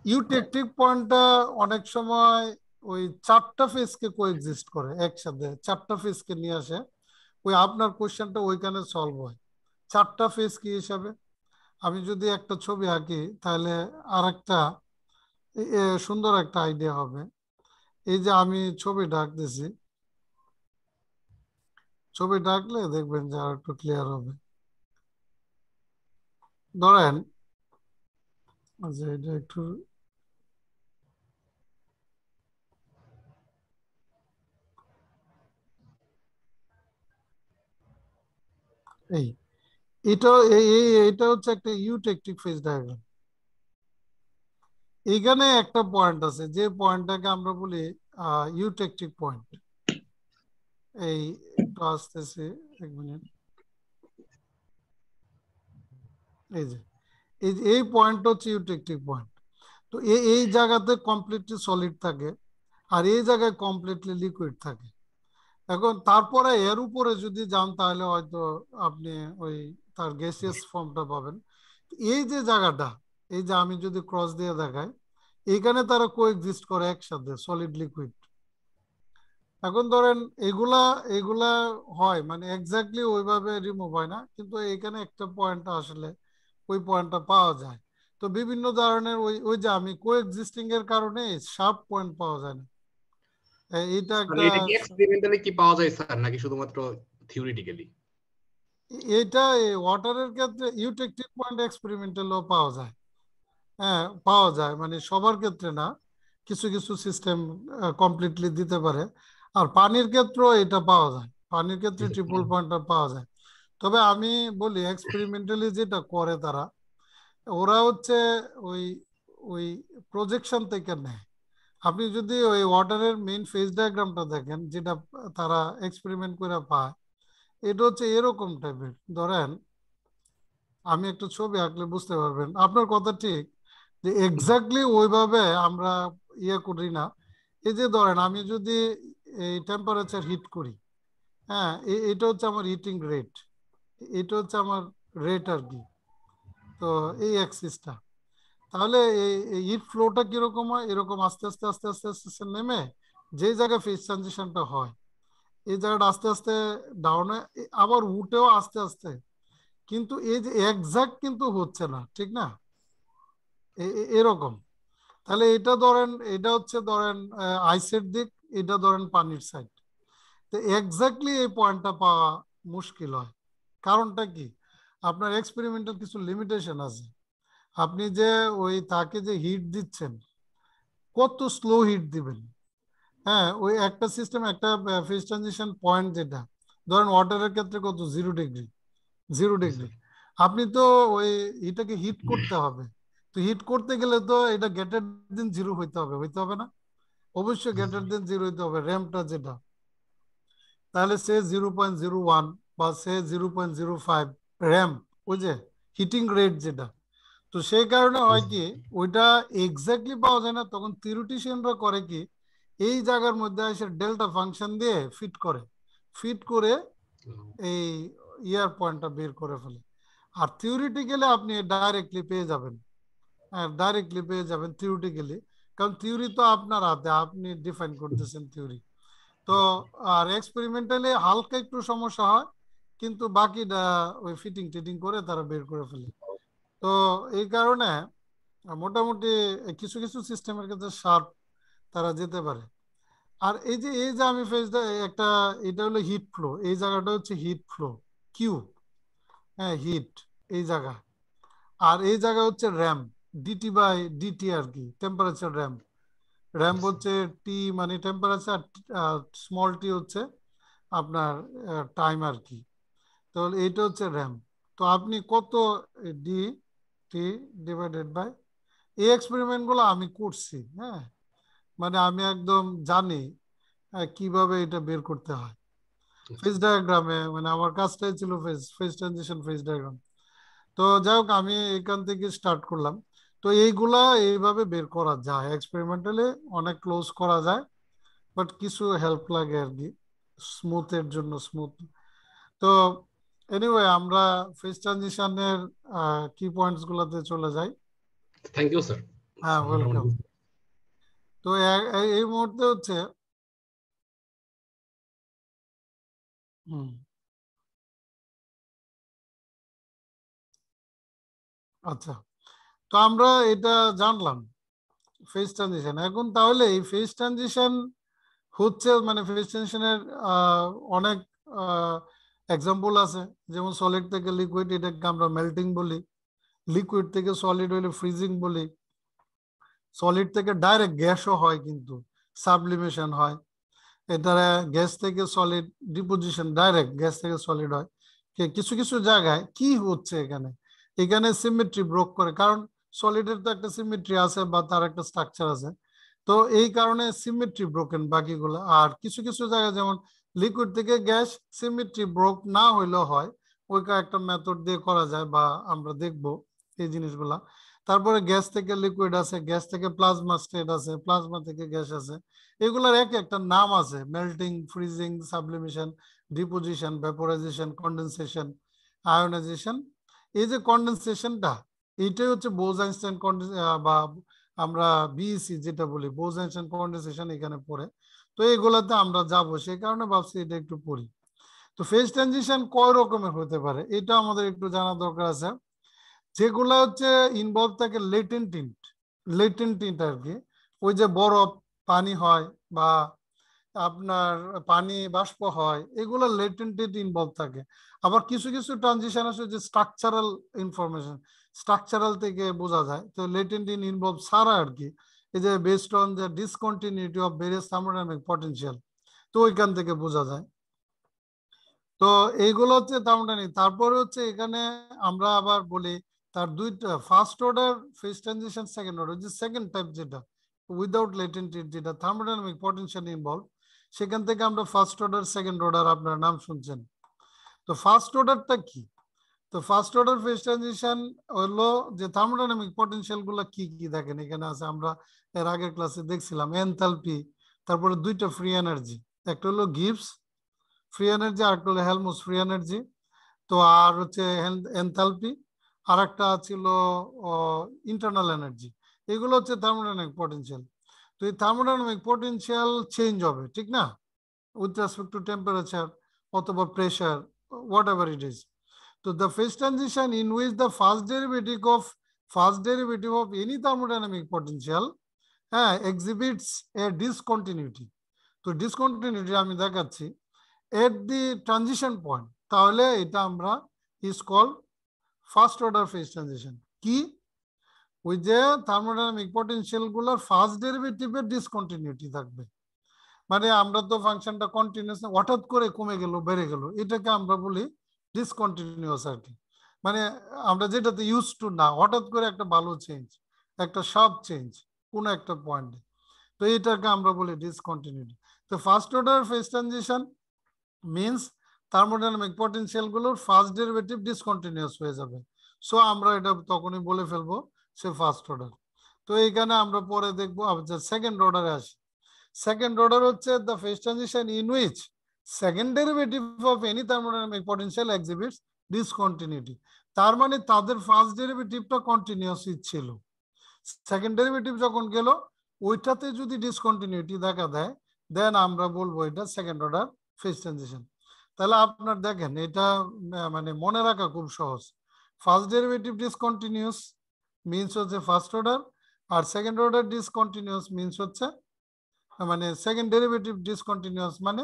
Eutectic পয়েন্টটা অনেক সময় ওই চারটা ফেজকে কোএক্সিস্ট করে একসাথে, চারটা ফেজকে নিয়ে আসে। ওই আপনার কোশ্চেনটা ওইখানে সলভ হয়। চারটা ফেজ কি হিসাবে, আমি যদি একটা ছবি আঁকি তাহলে আর একটা সুন্দর একটা আইডিয়া হবে। এই যে আমি ছবিটা আঁকতেছি, ছবিটা আঁকলে দেখবেন যে আর একটু ক্লিয়ার হবে। ধরেন যে এটা একটু এই এটা এটা হচ্ছে একটা ইউটেকটিক ফেজ ডায়াগ্রাম। এইখানে একটা পয়েন্ট আছে, যে পয়েন্টটাকে আমরা বলি ইউটেকটিক পয়েন্ট। এই একটু আসতেছে, এক মিনিট। এই যে এই পয়েন্ট হচ্ছে ইউটেকটিক পয়েন্ট। তো এই জায়গাতে কমপ্লিটলি সলিড থাকে, আর এই জায়গায় কমপ্লিটলি লিকুইড থাকে। এখন তারপরে এর উপরে যদি যান তাহলে হয়তো আপনি ওই তার গ্যাসিয়াস ফর্মটা পাবেন। এই যে জায়গাটা, এই যে আমি যদি ক্রস দিয়ে দেখাই, এইখানে তারা কোএক্সিস্ট করে একসাথে, সলিড লিকুইড। এখন ধরেন এগুলা এগুলা হয় মানে এক্স্যাক্টলি ওইভাবে রিমুভ হয় না, কিন্তু এখানে একটা পয়েন্ট আসলে ওই পয়েন্টটা পাওয়া যায়। তো বিভিন্ন ধরনের ওই ওই যে আমি কোএক্সিস্টিং এর কারণে শার্প পয়েন্ট পাওয়া যায় না। এইটা স্যার একটা, এটা কি এক্সপেরিমেন্টালি কি পাওয়া যায় স্যার, নাকি শুধুমাত্র থিওরিটিক্যালি? এটা ওয়াটারের ক্ষেত্রে ইউটেকটিক পয়েন্ট এক্সপেরিমেন্টালও পাওয়া যায়। হ্যাঁ, পাওয়া যায়, মানে সবার ক্ষেত্রে না, কিছু কিছু সিস্টেম কমপ্লিটলি দিতে পারে। আর পানির ক্ষেত্রেও এটা পাওয়া যায়, পানির ক্ষেত্রে ট্রিপল পয়েন্টটা পাওয়া যায়। তবে আমি বলি এক্সপেরিমেন্টালি যেটা করে তারা, ওরা হচ্ছে ওই ওই প্রজেকশন থেকে নেয়। আপনি যদি ওই ওয়াটারের মেইন ফেজ ডায়াগ্রামটা দেখেন, যেটা তারা এক্সপেরিমেন্ট করে পায়, এটা হচ্ছে এরকম টাইপের। ধরেন আমি একটা ছবি আঁকলে বুঝতে পারবেন, আপনার কথা ঠিক যে এক্স্যাক্টলি ওইভাবে আমরা ইয়ে করি না। এই যে ধরেন আমি যদি এই টেম্পারেচার হিট করি, হ্যাঁ, এটা হচ্ছে আমার হিটিং রেট, এটা হচ্ছে আমার রেট আর কি। তো এই অ্যাক্সিসটা, তাহলে এই হিট ফ্লোটা কিরকম হয়, এরকম আস্তে আস্তে আস্তে আস্তে আস্তে আস্তে নেমে যে জায়গায় ফেজ ট্রানজিশনটা হয়, এই জায়গাটা আস্তে আস্তে ডাউনে, আবার উঠেও আস্তে আস্তে। কিন্তু এই যে এক্সাক্ট কিন্তু হচ্ছে না, ঠিক না? এরকম। তাহলে এটা ধরেন, এটা হচ্ছে ধরেন আইসের দিক, এটা ধরেন পানির সাইড। তো এক্স্যাক্টলি এই পয়েন্টটা পাওয়া মুশকিল হয়। কারণটা কি, আপনার এক্সপেরিমেন্টাল কিছু লিমিটেশন আছে। আপনি যে ওই তাকে যে হিট দিচ্ছেন, কত স্লো হিট দিবেন। হ্যাঁ, ওই একটা সিস্টেম, একটা ফেজ ট্রানজিশন পয়েন্ট যেটা ধরেন ওয়াটারের ক্ষেত্রে কত, 0 ডিগ্রি, 0 ডিগ্রি। আপনি তো ওই এটাকে হিট করতে হবে। তো হিট করতে গেলে তো এটা গ্রেটার দেন 0 হইতে হবে, হইতে হবে না? অবশ্যই গ্রেটার দেন 0 হইতে হবে র্যাম্পটা যেটা। তাহলে সে 0.01 বা সে 0.05 র্যাম্প, ওই যে হিটিং রেট যেটা। তো সেই কারণে হয় কি, ওইটা এক্স্যাক্টলি পাওয়া যায় না। তখন থিওরিটিশিয়ানরা করে কি, এই জায়গার মধ্যে এসে ডেল্টা ফাংশন দিয়ে ফিট করে, ফিট করে এই ইয়ার পয়েন্টটা বের করে ফেলে। আর থিওরিটিক্যালি আপনি ডাইরেক্টলি পেয়ে যাবেন। হ্যাঁ, ডাইরেক্টলি পেয়ে যাবেন থিওরিটিক্যালি, কারণ থিওরি তো আপনার হাতে, আপনি ডিফাইন করতেছেন থিওরি। তো আর এক্সপেরিমেন্টালি হালকা একটু সমস্যা হয়, কিন্তু বাকিটা ওই ফিটিং টিটিং করে তারা বের করে ফেলে। তো এই কারণে মোটামুটি কিছু কিছু সিস্টেমের ক্ষেত্রে শার্প তারা যেতে পারে। আর এই যে আমি একটা, এটা হলো হিট ফ্লো, এই জায়গাটা হচ্ছে হিট ফ্লো, কিউ। হ্যাঁ, হিট এই জায়গা। আর এই জায়গা হচ্ছে র্যাম্প, ডিটি বাই ডিটি আর কি, টেম্পারেচার র্যাম্প। র্যাম্প হচ্ছে টি মানে টেম্পারেচার, স্মল টি হচ্ছে আপনার টাইম আর কি। তাহলে এইটা হচ্ছে র্যাম্প। তো আপনি কত, ডি টি ডিভাইডেড বাই, এই এক্সপেরিমেন্ট গুলো আমি করছি। হ্যাঁ, মানে আমি একদম জানি কিভাবে এটা বের করতে হয় ফেজ ডায়াগ্রামে। মানে আমার কাজটাই ছিল phase phase transition phase diagram. তো যাই হোক, আমি এখান থেকে স্টার্ট করলাম। তো এইগুলা এইভাবে বের করা যায় এক্সপেরিমেন্টালি, অনেক ক্লোজ করা যায়। বাট কিছু হেল্প লাগে আর কি, স্মুথের জন্য, স্মুথ। তো এনিওয়ে, আমরা ফেজ ট্রানজিশনের কি পয়েন্টস গুলাতে চলে যাই। থ্যাংক ইউ স্যার, হ্যাঁ, ওয়েলকাম। তো এই মুহূর্তে হচ্ছে আচ্ছা, তো আমরা এটা জানলাম ফেজ ট্রানজিশন। এখন তাহলে এই ফেজ ট্রানজিশন হচ্ছে মানে ফেজ ট্রানজিশনের অনেক এক্সাম্পল আছে, যেমন সলিড থেকে লিকুইড, এটাকে আমরা মেল্টিং বলি। লিকুইড থেকে সলিড হইলে ফ্রিজিং বলি। সলিড থেকে ডাইরেক্ট গ্যাসও হয়, কিন্তু সাবলিমেশন হয়। এটা গ্যাস থেকে সলিড ডিপোজিশন, ডাইরেক্ট গ্যাস থেকে সলিড হয়। কিছু কিছু জায়গায় কি হচ্ছে এখানে, এখানে সিমেট্রি ব্রোক করে, কারণ সলিডের তো একটা সিমেট্রি আছে বা তার একটা স্ট্রাকচার আছে। তো এই কারণে সিমেট্রি ব্রোকেন বাকিগুলো। আর কিছু কিছু জায়গায় যেমন লিকুইড থেকে গ্যাস সিমেট্রি ব্রোক না হইলেও হয়, ওই একটা মেথড দিয়ে করা যায় বা আমরা দেখব এই জিনিসগুলা। তারপরে গ্যাস থেকে লিকুইড আছে, গ্যাস থেকে প্লাজমা স্টেট আছে, প্লাজমা থেকে গ্যাস আছে। এগুলার এক একটা নাম আছে, melting, freezing, sublimation, deposition, vaporisation, condensation, ionisation. এই যে কন্ডেনসেশনটা, এইটাই হচ্ছে বোজ-আইনস্টাইন বা আমরা বিইসি যেটা বলি, বোজ-আইনস্টাইন কন্ডেনসেশন এখানে পড়ে। তো এগুলাতে আমরা যাব, সেই কারণে ভাবছি এটা একটু পড়ি। তো ফেজ ট্রানজিশন কয় রকমের হতে পারে এটা আমাদের একটু জানা দরকার আছে। যেগুলো হচ্ছে ইনভলভ থাকে লেটেন্ট টিন্ট, লেটেন্ট টিন্ট আর কি, ওই যে বরফ, পানি হয় বা আপনার পানি বাষ্প হয়, এগুলো লেটেন্ট টিন্ট ইনভলভ থাকে। আবার কিছু কিছু ট্রানজিশন আছে যে স্ট্রাকচারাল ইনফরমেশন, স্ট্রাকচারাল থেকে বোঝা যায়। তো লেটেন্ট টিন্ট ইনভলভ ছাড়া আর কি, এই যে based on the discontinuity of various thermodynamic potential, তো ওইখান থেকে বোঝা যায়। তো এইগুলো হচ্ছে থার্মোডাইনামিক। তারপরে হচ্ছে এখানে আমরা আবার বলি তার দুইটা, first order phase transition, second order. যে সেকেন্ড টাইপ যেটা উইদাউট লেটেন্ট, যেটা থার্মোডাইনামিক পটেনশিয়াল ইনভলভ, সেখান থেকে আমরা ফার্স্ট অর্ডার, সেকেন্ড অর্ডার আপনার নাম শুনছেন। তো ফার্স্ট অর্ডারটা কি? তো ফার্স্ট অর্ডার ফেজ ট্রানজিশন হলো যে থার্মোডাইনামিক পটেনশিয়াল গুলো কি কি দেখেন এখানে আছে, আমরা এর আগের ক্লাসে দেখছিলাম এনথালপি, তারপরে দুইটা ফ্রি এনার্জি, একটা হলো গিবস ফ্রি এনার্জি, আর একটা হলো হেলমস ফ্রি এনার্জি। তো আর হচ্ছে এনথালপি, আর একটা ছিল ইন্টারনাল এনার্জি। এগুলো হচ্ছে থার্মোডাইনামিক পটেনশিয়াল। তো এই থার্মোডাইনামিক পটেনশিয়াল চেঞ্জ হবে, ঠিক না, উইথ রেসপেক্ট টু টেম্পারেচার অথবা pressure, what ever it is. তো the phase transition in which the first derivative of any thermodynamic potential exhibits a discontinuity. তো discontinuity আমি দেখাচ্ছি at the transition point, তাহলে এটা আমরা is called first order phase transition। কি? ওই যে থার্মোডাইনামিক পটেনশিয়াল গুলোর ফার্স্ট ডেরিভেটিভের ডিসকন্টিনিউটি থাকবে। মানে আমরা তো ফাংশনটা কন্টিনিউয়াস, হঠাৎ করে কমে গেল বেড়ে গেল, এটাকে আমরা বলি ডিসকন্টিনিউয়াস আর কি। মানে আমরা যেটাতে ইউজ টু না, হঠাৎ করে একটা ভালো চেঞ্জ, একটা শার্প চেঞ্জ কোন একটা পয়েন্টে, তো এটাকে আমরা বলি ডিসকন্টিনিউটি। তো first order phase transition means thermodynamic potential গুলোর ফার্স্ট ডেরিভেটিভ ডিসকন্টিনিউয়াস হয়ে যাবে। সো আমরা এটা তখনই বলে ফেলবো সে ফার্স্ট অর্ডার। তো এইখানে আমরা পরে দেখবো। আচ্ছা, সেকেন্ড অর্ডারে আসি। সেকেন্ড অর্ডার হচ্ছে the phase transition in which second derivative of any thermodynamic potential exhibits discontinuity। তার মানে তাদের ফার্স্ট ডেরিভেটিভটা কন্টিনিউয়াসই ছিল, সেকেন্ড ডেরিভেটিভ যখন গেল ওইটাতে যদি ডিসকন্টিনিউটি দেখা দেয়, দেন আমরা বলবো এটা সেকেন্ড অর্ডার ফেজ ট্রানজিশন। তাহলে আপনার দেখেন এটা মানে মনে রাখা খুব সহজ। ফার্স্ট ডেরিভেটিভ ডিসকন্টিনিউয়াস মিনস হচ্ছে ফার্স্ট অর্ডার, আর সেকেন্ড অর্ডার ডিসকন্টিনিউয়াস মিনস হচ্ছে মানে সেকেন্ড ডেরিভেটিভ ডিসকন্টিনিউয়াস মানে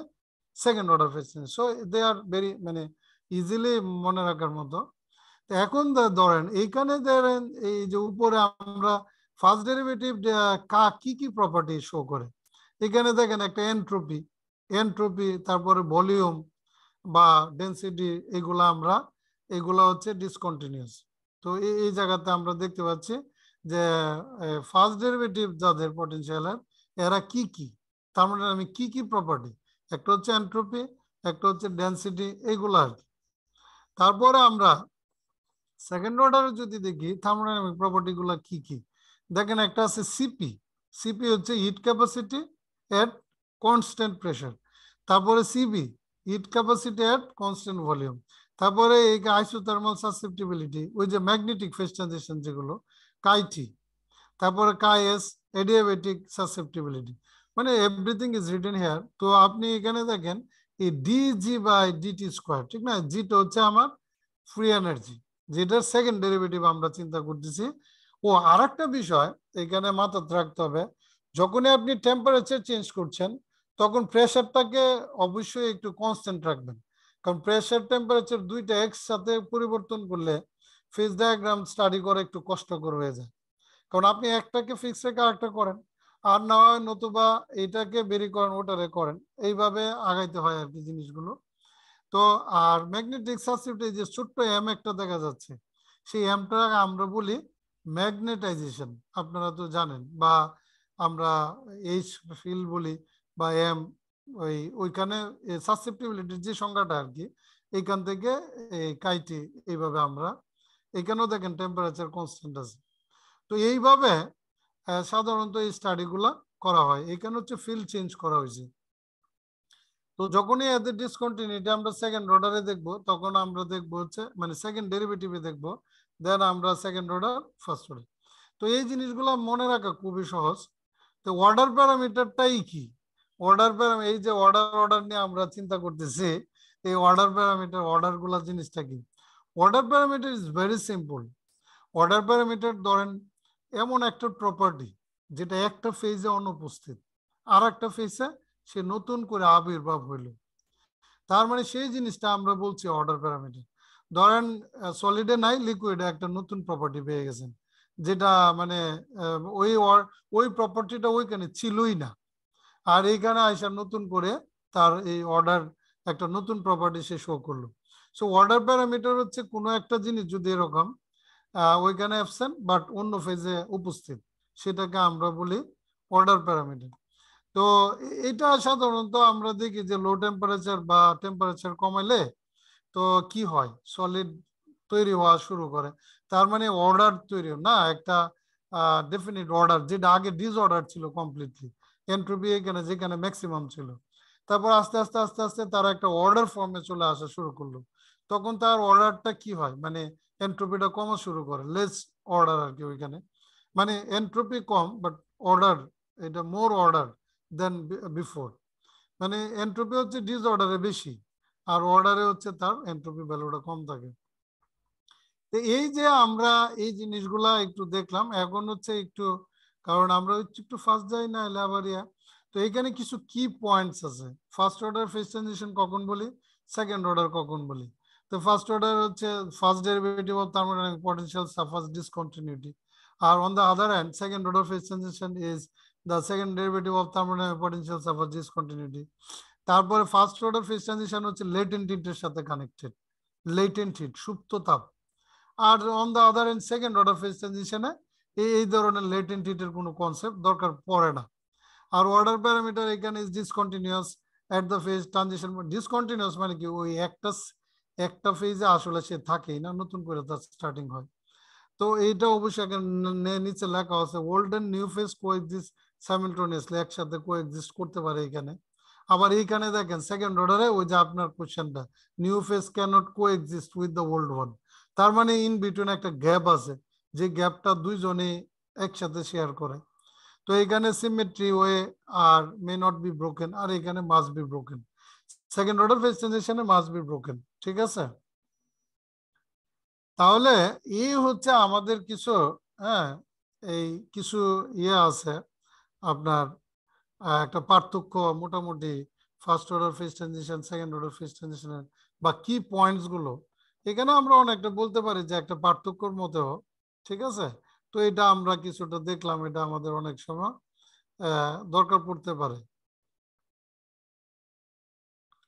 second order phase transition. So they are very মানে ইজিলি মনে রাখার মতো। তো এখন ধরেন এইখানে ধরেন এই যে উপরে আমরা ফার্স্ট ডেরিভেটিভ কি কি প্রপার্টি শো করে, এখানে দেখেন একটা এনট্রপি, এনট্রপি তারপরে ভলিউম বা ডেনসিটি, এগুলা হচ্ছে ডিসকন্টিনিউয়াস। তো এই জায়গাতে আমরা দেখতে পাচ্ছি যে ফার্স্ট ডেরিভেটিভ যাদের পটেনশিয়ালের, এরা কি কি থার্মোডাইনামিক কি কি প্রপার্টি, একটা হচ্ছে এনট্রপি, একটা হচ্ছে ডেনসিটি, এগুলা আর কি। তারপরে আমরা সেকেন্ড অর্ডারে যদি দেখি থার্মোডাইনামিক প্রপার্টি গুলা কি কি, দেখেন একটা আছে সিপি। সিপি হচ্ছে হিট ক্যাপাসিটি এট কনস্ট্যান্ট প্রেসার। তারপরে সিবি হিট ক্যাপাসিটি এট কনস্ট্যান্ট ভলিউম। তারপরে এই আইসোথার্মাল সাসেপ্টিবিলিটি, ওই যে ম্যাগনেটিক ফেজ ট্রানজিশন যেগুলো, কাইটি। তারপরে কাইএস এডিয়াবেটিক সাসেপ্টিবিলিটি, মানে এভরিথিং ইজ রিটেন হেয়ার। তো আপনি এখানে দেখেন এই ডিজি বাই ডিটি স্কোয়ার, ঠিক না, জিটা হচ্ছে আমার ফ্রি এনার্জি, যেটার সেকেন্ড ডেরিভেটিভ আমরা চিন্তা করতেছি। ও আর একটা বিষয় এখানে মাথায় রাখতে হবে, যখনই আপনি টেম্পারেচার চেঞ্জ করছেন তখন প্রেশারটাকে অবশ্যই একটু কনস্ট্যান্ট রাখবেন, কারণ প্রেশার টেম্পারেচার দুইটা একসাথে পরিবর্তন করলে ফেজ ডায়াগ্রাম স্টাডি করা একটু কষ্টকর হয়ে যায়, কারণ আপনি একটাকে ফিক্স রেখে আরেকটা করেন, আর না হয় নতুবা এটাকে বেরি করেন ওটারে করেন, এইভাবে আগাইতে হয় আর কি জিনিসগুলো। তো আর ম্যাগনেটিক সাসেপ্টিবিলিটি যে ছোট্ট এম একটা দেখা যাচ্ছে, সেই এমটা আমরা বলি ম্যাগনেটাইজেশন, আপনারা তো জানেন, বা আমরা এইচ ফিল্ড বলি বা এম, ওইখানে সাসেপ্টিবিলিটির যে সংজ্ঞাটা আর কি, এইখান থেকে এই কাইটি, এইভাবে আমরা এখানেও দেখেন টেম্পারেচার কনস্ট্যান্ট আছে। তো এইভাবে সাধারণত এই স্টাডিগুলা করা হয়। এখানে হচ্ছে ফিল্ড চেঞ্জ করা হয়েছে। তো যখনই এদের ডিসকন্টিনিউটি আমরা সেকেন্ড অর্ডারে দেখবো, তখন আমরা দেখবো হচ্ছে মানে সেকেন্ড ডেরিভেটিভে দেখবো, দেন আমরা সেকেন্ড অর্ডার ফার্স্ট অর্ডার। তো এই জিনিসগুলো মনে রাখা খুবই সহজ। তো অর্ডার প্যারামিটারটাই কি, অর্ডার প্যারামিটার, এই যে অর্ডার নিয়ে আমরা চিন্তা করতেছি, এই অর্ডার প্যারামিটার, অর্ডার গুলা জিনিসটা কি? Order parameter is very simple. Order parameter ধরেন এমন একটা প্রপার্টি যেটা একটা ফেজে অনুপস্থিত, আর একটা ফেজে সে নতুন করে আবির্ভাব হইল, তার মানে সেই জিনিসটা আমরা বলছি অর্ডার প্যারামিটার। ধরেন সলিডে নাই, লিকুইডে একটা নতুন প্রপার্টি পেয়ে গেছেন, যেটা মানে ওই ওই প্রপার্টিটা ওইখানে ছিলই না, আর এইখানে আইসা নতুন করে তার এই অর্ডার একটা নতুন প্রপার্টি সে শো করলো। সো অর্ডার প্যারামিটার হচ্ছে কোনো একটা জিনিস যদি এরকম ওইখানে অ্যাবসেন্ট বাট অন্য ফেজে উপস্থিত, সেটাকে আমরা বলি অর্ডার প্যারামিটার। তো এটা সাধারণত আমরা দেখি যে লো টেম্পারেচার বা টেম্পারেচার কমাইলে তো কি হয়, সলিড তৈরি হওয়া শুরু করে, তার মানে অর্ডার তৈরি না, একটা ডেফিনিট অর্ডার, যেটা আগে ডিসঅর্ডার ছিল কমপ্লিটলি, এন্ট্রপি এখানে যেখানে ম্যাক্সিমাম ছিল, তারপর আস্তে আস্তে আস্তে আস্তে তারা একটা অর্ডার ফর্মে চলে আসা শুরু করলো, তখন তার অর্ডারটা কি হয়, মানে এন্ট্রপিটা কমা শুরু করে, লেস অর্ডার আর কি ওইখানে, মানে এন্ট্রপি কম বাট অর্ডার, এটা মোর অর্ডার দেন বিফোর, মানে এন্ট্রপি হচ্ছে ডিসঅর্ডারে বেশি আর অর্ডারে হচ্ছে তার এন্ট্রপি ভ্যালুটা কম থাকে। তো এই যে আমরা এই জিনিসগুলা একটু দেখলাম, এখন হচ্ছে একটু, কারণ আমরা একটু ফার্স্ট যাই না এলে আবার তো এখানে কিছু কি পয়েন্টস আছে। ফার্স্ট অর্ডার ফেজ ট্রানজিশন কখন বলি, সেকেন্ড অর্ডার কখন বলি? তো ফার্স্ট অর্ডার হচ্ছে first derivative of thermodynamic potential suffers discontinuity, আর on the other hand second order phase transition is the second derivative of thermodynamic potential suffers discontinuity. তারপরে first order phase transition হচ্ছে latent হিটের সাথে connected, latent heat, সুপ্ত তাপ। আর on the other end second order phase ট্রানজিশনে এই ধরনের লেটেন্ট হিটের কোনো কনসেপ্ট দরকার পড়ে না। আর অর্ডার প্যারামিটার এখানে is discontinuous at the phase transition. Discontinuous মানে কি, ওই একটা ফেজে আসলে সে থাকেই না, নতুন করে তার স্টার্টিং হয়। তো এইটা অবশ্যই এখানে নিচে লেখা আছে, old and new phase coexist simultaneously, একসাথে কোএক্সিস্ট করতে পারে এখানে। আবার এইখানে দেখেন সেকেন্ড অর্ডারে ওই যে আপনার কোশ্চেনটা, new phase cannot coexist with the old one, তার মানে ইন বিটুইন একটা গ্যাপ আছে, যে গ্যাপটা দুইজনে একসাথে শেয়ার করে। তো এখানে symmetry way or may not be broken, আর এখানে must be broken, second order phase ট্রানজিশনে মাস্ট বি ব্রোকেন, ঠিক আছে? তাহলে এই হচ্ছে আমাদের কিছু, হ্যাঁ, এই কিছু আছে আপনার, একটা পার্থক্য মোটামুটি first order phase transition second order phase ট্রানজিশনের, বা কি পয়েন্টস গুলো এখানে আমরা অনেকটা বলতে পারি যে একটা পার্থক্যর মতো, ঠিক আছে? তো এটা আমরা কিছুটা দেখলাম, এটা আমাদের অনেক সময় দরকার পড়তে পারে।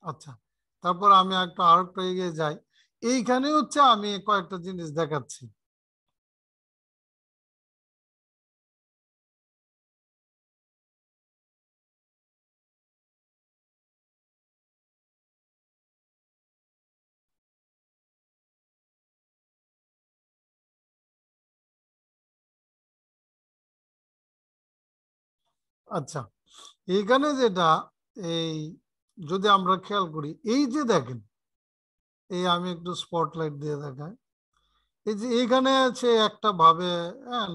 আচ্ছা, তারপর আমি আরেকটা এগিয়ে যাই। এইখানে হচ্ছে আমি কয়েকটা জিনিস দেখাচ্ছি। আচ্ছা, এইখানে যেটা, এই যদি আমরা খেয়াল করি, এই যে দেখেন, এই আমি একটু স্পটলাইট দিয়ে দেখাই, এই যে এইখানে সে একটা ভাবে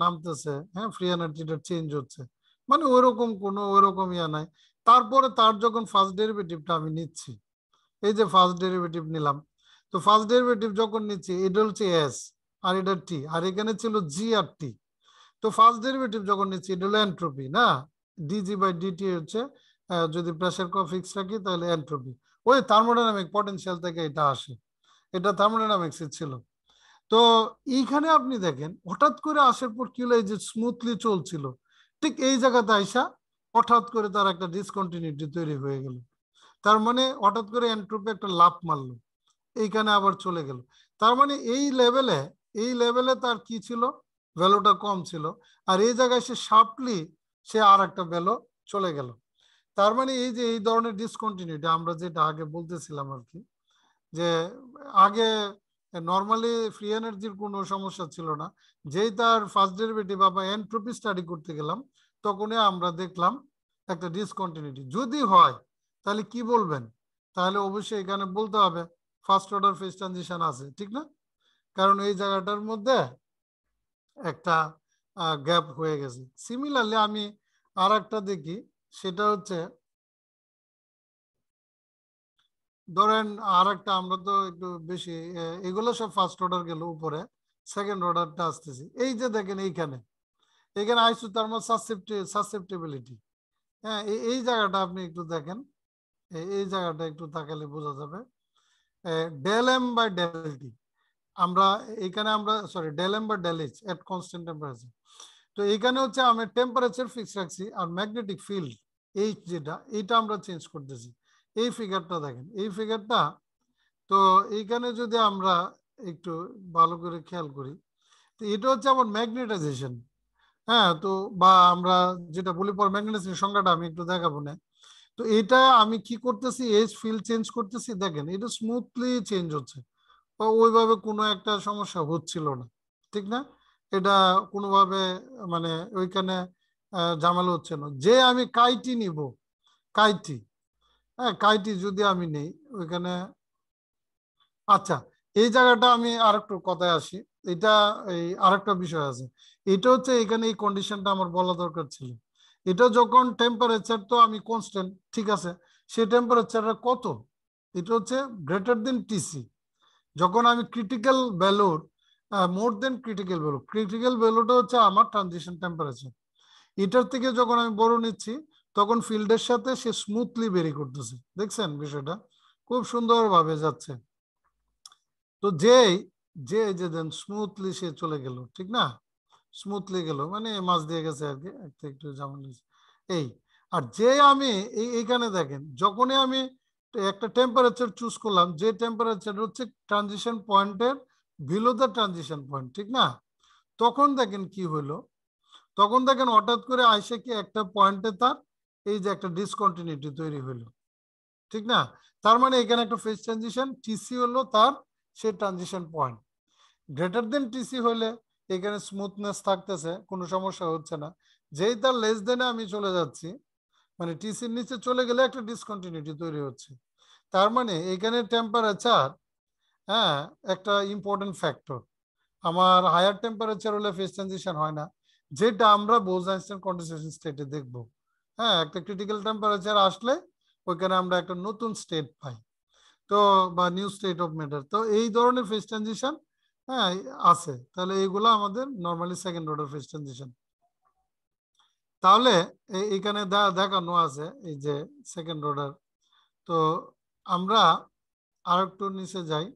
নামতেছে, ফ্রি এনার্জিটা চেঞ্জ হচ্ছে, মানে ওইরকম কোনো ওইরকম ইয়া নাই। তারপরে তার যখন ফার্স্ট ডেরিভেটিভটা আমি নিচ্ছি, এই যে ফার্স্ট ডেরিভেটিভ নিলাম, তো ফার্স্ট ডেরিভেটিভ যখন নিচ্ছি এটা হচ্ছে এস আর এটা টি, আর এখানে ছিল জি আর টি। তো ফার্স্ট ডেরিভেটিভ যখন নিচ্ছি এটা হলো এন্ট্রপি না, ডিজি বাই ডিটি হচ্ছে যদি প্রেসার ফিক্স রাখি তাহলে এন্ট্রপি, ওই থার্মোডাইনামিক পটেনশিয়াল থেকে এটা আসে, এটা থার্মোডাইনামিক্স ছিল। তো এইখানে আপনি দেখেন হঠাৎ করে আসার পর কি হলো, এই যে স্মুথলি চলছিল ঠিক এই জায়গাতে আইসা হঠাৎ করে তার একটা ডিসকন্টিনিউটি তৈরি হয়ে গেল। তার মানে হঠাৎ করে এন্ট্রপি একটা লাফ মারলো, এইখানে আবার চলে গেল। তার মানে এই লেভেলে তার কি ছিল, ভ্যালুটা কম ছিল, আর এই জায়গায় সে শার্পলি সে আর একটা ভ্যালু চলে গেল। তার মানে এই যে এই ধরনের ডিসকন্টিনিউটি আমরা যেটা আগে বলতেছিলাম আর কি, যে আগে নর্মালি ফ্রি এনার্জির কোনো সমস্যা ছিল না, যেই তার ফার্স্ট ডেরিভেটিভ বা এন্ট্রপি স্টাডি করতে গেলাম তখনই আমরা দেখলাম একটা ডিসকন্টিনিউটি। যদি হয় তাহলে কি বলবেন, তাহলে অবশ্যই এখানে বলতে হবে ফার্স্ট অর্ডার ফেজ ট্রানজিশন আছে, ঠিক না? কারণ এই জায়গাটার মধ্যে একটা গ্যাপ হয়ে গেছে। সিমিলারলি আমি আর একটা দেখি, সেটা হচ্ছে ধরেন আর একটা, আমরা তো একটু বেশি এগুলো সব ফার্স্ট অর্ডার গেল, উপরে সেকেন্ড অর্ডারটা আসতেছি। এই যে দেখেন এইখানে এখানে আইসোথার্মাল সাসেপ্টিবিলিটি, এই জায়গাটা আপনি একটু দেখেন, এই জায়গাটা একটু তাকালে বোঝা যাবে। Del M by del T, আমরা এখানে আমরা sorry del M by del H at constant temperature. তো এখানে হচ্ছে আমি টেম্পারেচার ফিক্স রাখছি আর ম্যাগনেটিক ফিল্ড এইচ যেটা, এইটা আমরা চেঞ্জ করতেছি। এই ফিগারটা দেখেন, এই ফিগারটা, তো এইখানে যদি আমরা একটু ভালো করে খেয়াল করি, তো এটা হচ্ছে আমার ম্যাগনেটাইজেশন। তো বা আমরা যেটা বলি পর ম্যাগনেটাইজেশন সংজ্ঞাটা আমি একটু দেখাবো না। তো এটা আমি কি করতেছি, এইচ ফিল্ড চেঞ্জ করতেছি, দেখেন এটা স্মুথলি চেঞ্জ হচ্ছে, ওইভাবে কোনো একটা সমস্যা হচ্ছিল না, ঠিক না? এটা কোনোভাবে মানে ওইখানে ঝামেলা হচ্ছে না। যে আমি কাইটি নিব, কাইটি, কাইটি যদি আমি নেই ওইখানে, আচ্ছা এই জায়গাটা আমি আরেকটু কথায় আসি। এটা এই আরেকটা বিষয় আছে, এটা হচ্ছে এখানে এই কন্ডিশনটা আমার বলা দরকার ছিল। এটা যখন টেম্পারেচার তো আমি কনস্ট্যান্ট, ঠিক আছে, সেই টেম্পারেচারটা কত, এটা হচ্ছে গ্রেটার দেন টিসি। যখন আমি ক্রিটিক্যাল ভ্যালুর মোর দেন ক্রিটিক্যাল ভ্যালুটা হচ্ছে আমার ট্রানজিশন টেম্পারেচার, এটার থেকে যখন আমি বড় নিচ্ছি তখন ফিল্ডের সাথে সে স্মুথলি বেরি করতেছে। দেখছেন বিষয়টা খুব সুন্দরভাবে যাচ্ছে। তো যেই যে যে দেন স্মুথলি সে চলে গেল, ঠিক না? স্মুথলি গেল মানে মাছ দিয়ে গেছে আর কি, একটু একটু ঝামেলা এই। আর যে আমি এইখানে দেখেন যখনই আমি একটা টেম্পারেচার চুজ করলাম, যে টেম্পারেচার হচ্ছে ট্রানজিশন পয়েন্টের বিলো দ্য ট্রানজিশন পয়েন্ট, ঠিক না? তখন দেখেন কি হলো, তখন দেখেন হঠাৎ করে আইসে কি একটা পয়েন্টে তার এই যে একটা ডিসকন্টিনিউটি তৈরি হলো, ঠিক না? তার মানে এখানে একটা ফেজ ট্রানজিশন, টিসি হলো তার সে transition point. Greater than TC হলে এখানে স্মুথনেস থাকতেছে, কোনো সমস্যা হচ্ছে না। যেই তার লেস দেনে আমি চলে যাচ্ছি, মানে টিসির নিচে চলে গেলে একটা ডিসকন্টিনিউটি তৈরি হচ্ছে। তার মানে এখানে টেম্পারেচার একটা ইম্পর্টেন্ট ফ্যাক্টর। আমার হায়ার টেম্পারেচার হলে ফেজ ট্রানজিশন হয় না, যেটা আমরা বোজ-আইনস্টাইন কন্ডেনসেশন স্টেটে দেখবো। একটা ক্রিটিক্যাল টেম্পারেচার আসলে ওইখানে আমরা একটা নতুন স্টেট পাই, তো বা নিউ স্টেট অফ ম্যাটার। তো এই ধরনের ফেজ ট্রানজিশন হ্যাঁ আছে, তাহলে এইগুলো আমাদের normally second order phase transition. তাহলে এখানে দেখানো আছে এই যে সেকেন্ড অর্ডার। তো আমরা আর একটু নিচে যাই।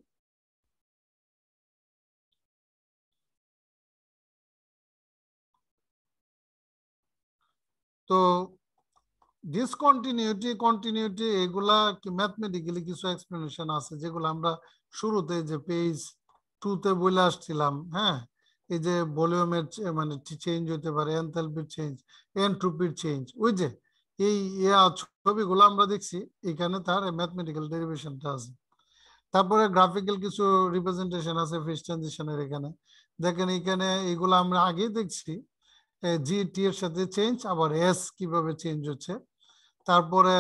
তো ডিসকন্টিনিউটি কন্টিনিউটি এগুলা ম্যাথমেটিক্যালি কিছু এক্সপ্লেনেশন আছে, যেগুলো আমরা শুরুতে যে পেজ 2-তে বলে আসছিলাম। এই যে ভলিউমের মানে চেঞ্জ হতে পারে, এনথালপির চেঞ্জ, এনট্রপির চেঞ্জ, ওই যে এই ছবিগুলো আমরা দেখছি, এখানে তার ম্যাথমেটিক্যাল ডেরিভেশনটা আছে। তারপরে গ্রাফিক্যাল কিছু রিপ্রেজেন্টেশন আছে ফেজ ট্রানজিশনের। এখানে দেখেন এখানে এগুলো আমরা আগেই দেখছি, জি টি এর সাথে চেঞ্জ, আবার এস কিভাবে চেঞ্জ হচ্ছে। তারপরে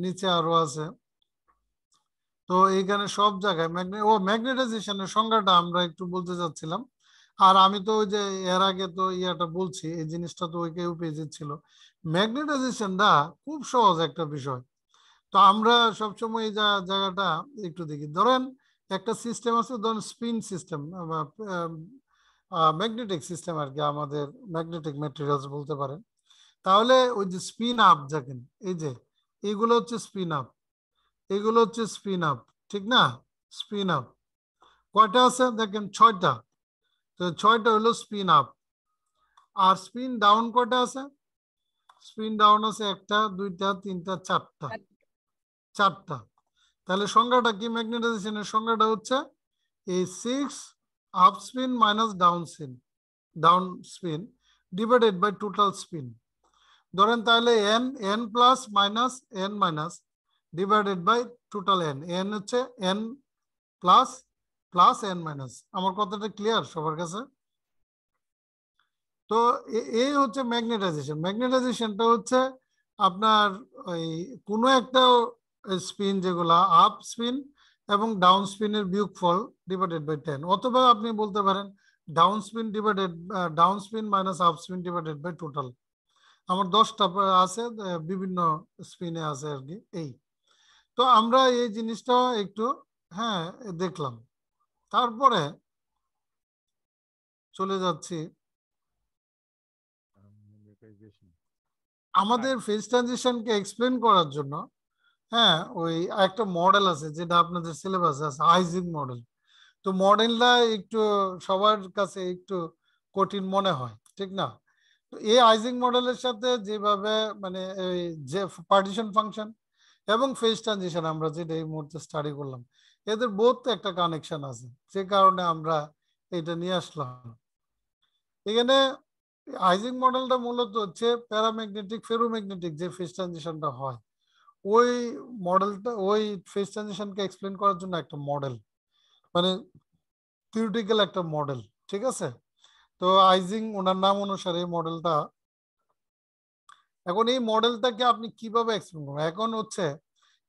নিচে আরো আছে তো এইখানে সব জায়গায় ম্যাগনেটাইজেশনের সংজ্ঞাটা আমরা একটু বলতে চাচ্ছিলাম। আর আমি তো ওই যে এর আগে তো ইয়াটা বলছি, এই জিনিসটা তো ওই কেউ পেজে ছিল। ম্যাগনেটাইজেশনটা খুব সহজ একটা বিষয়। তো আমরা সবসময় এই জায়গাটা একটু দেখি। ধরেন একটা সিস্টেম আছে, ধরেন স্পিন সিস্টেম বা ম্যাগনেটিক সিস্টেম আর কি, আমাদের ম্যাগনেটিক ম্যাটেরিয়ালস বলতে পারেন। তাহলে ওই যে স্পিন আপ দেখেন, এই যে এইগুলো হচ্ছে স্পিন আপ, এগুলো হচ্ছে স্পিন আপ, ঠিক না? স্পিন আপ কয়টা আছে দেখেন, 6টা। তো 6টা হলো স্পিন আপ। আর স্পিন ডাউন কয়টা আছে? স্পিন ডাউন আছে 1টা 2টা 3টা 4টা, 4টা। তাহলে সংজ্ঞাটা কি? ম্যাগনেটাইজেশনের সংজ্ঞাটা হচ্ছে এই 6 up spin minus down spin divided by total spin. ধরেন তাহলে N N plus minus N minus divided by total N, N হচ্ছে N plus plus N minus. আমার কথাটা ক্লিয়ার সবার কাছে? তো এই হচ্ছে ম্যাগনেটাইজেশন। ম্যাগনেটাইজেশনটা হচ্ছে আপনার ওই কোনো একটা স্পিন, যেগুলা আপ স্পিন এবং ডাউন স্পিনের বিয়োগফল ডিভাইডেড বাই 10, অথবা আপনি বলতে পারেন down spin minus up spin divided by total. আমার 10টা আছে, বিভিন্ন স্পিনে আছে আর কি। এই তো আমরা এই জিনিসটা একটু হ্যাঁ দেখলাম। তারপরে চলে যাচ্ছি আমাদের ফেজ ট্রানজিশনকে এক্সপ্লেন করার জন্য। হ্যাঁ, ওই একটা মডেল আছে যেটা আপনাদের সিলেবাসে আছে, আইজিং মডেল। তো মডেলটা একটু সবার কাছে একটু কঠিন মনে হয়, ঠিক না? তো এই আইজিং মডেলের সাথে যেভাবে মানে এই যে পার্টিশন ফাংশন এবং ফেজ ট্রানজিশন আমরা যেটা এই মুহূর্তে স্টাডি করলাম, এদের বোধ একটা কানেকশন আছে, যে কারণে আমরা এটা নিয়ে আসলাম এখানে। আইজিং মডেলটা মূলত হচ্ছে প্যারাম্যাগনেটিক ফেরোম্যাগনেটিক যে ফেজ ট্রানজিশনটা হয়, ওই মডেলটা ওই ফেজ ট্রানজিশনকে এক্সপ্লেন করার জন্য একটা মডেল, মানে থিওরিটিক্যাল একটা মডেল, ঠিক আছে? তো আইজিং ওনার নাম অনুসারে এই মডেলটা। এখন এই মডেলটাকে আপনি কিভাবে এক্সপ্লেন করবেন? এখন হচ্ছে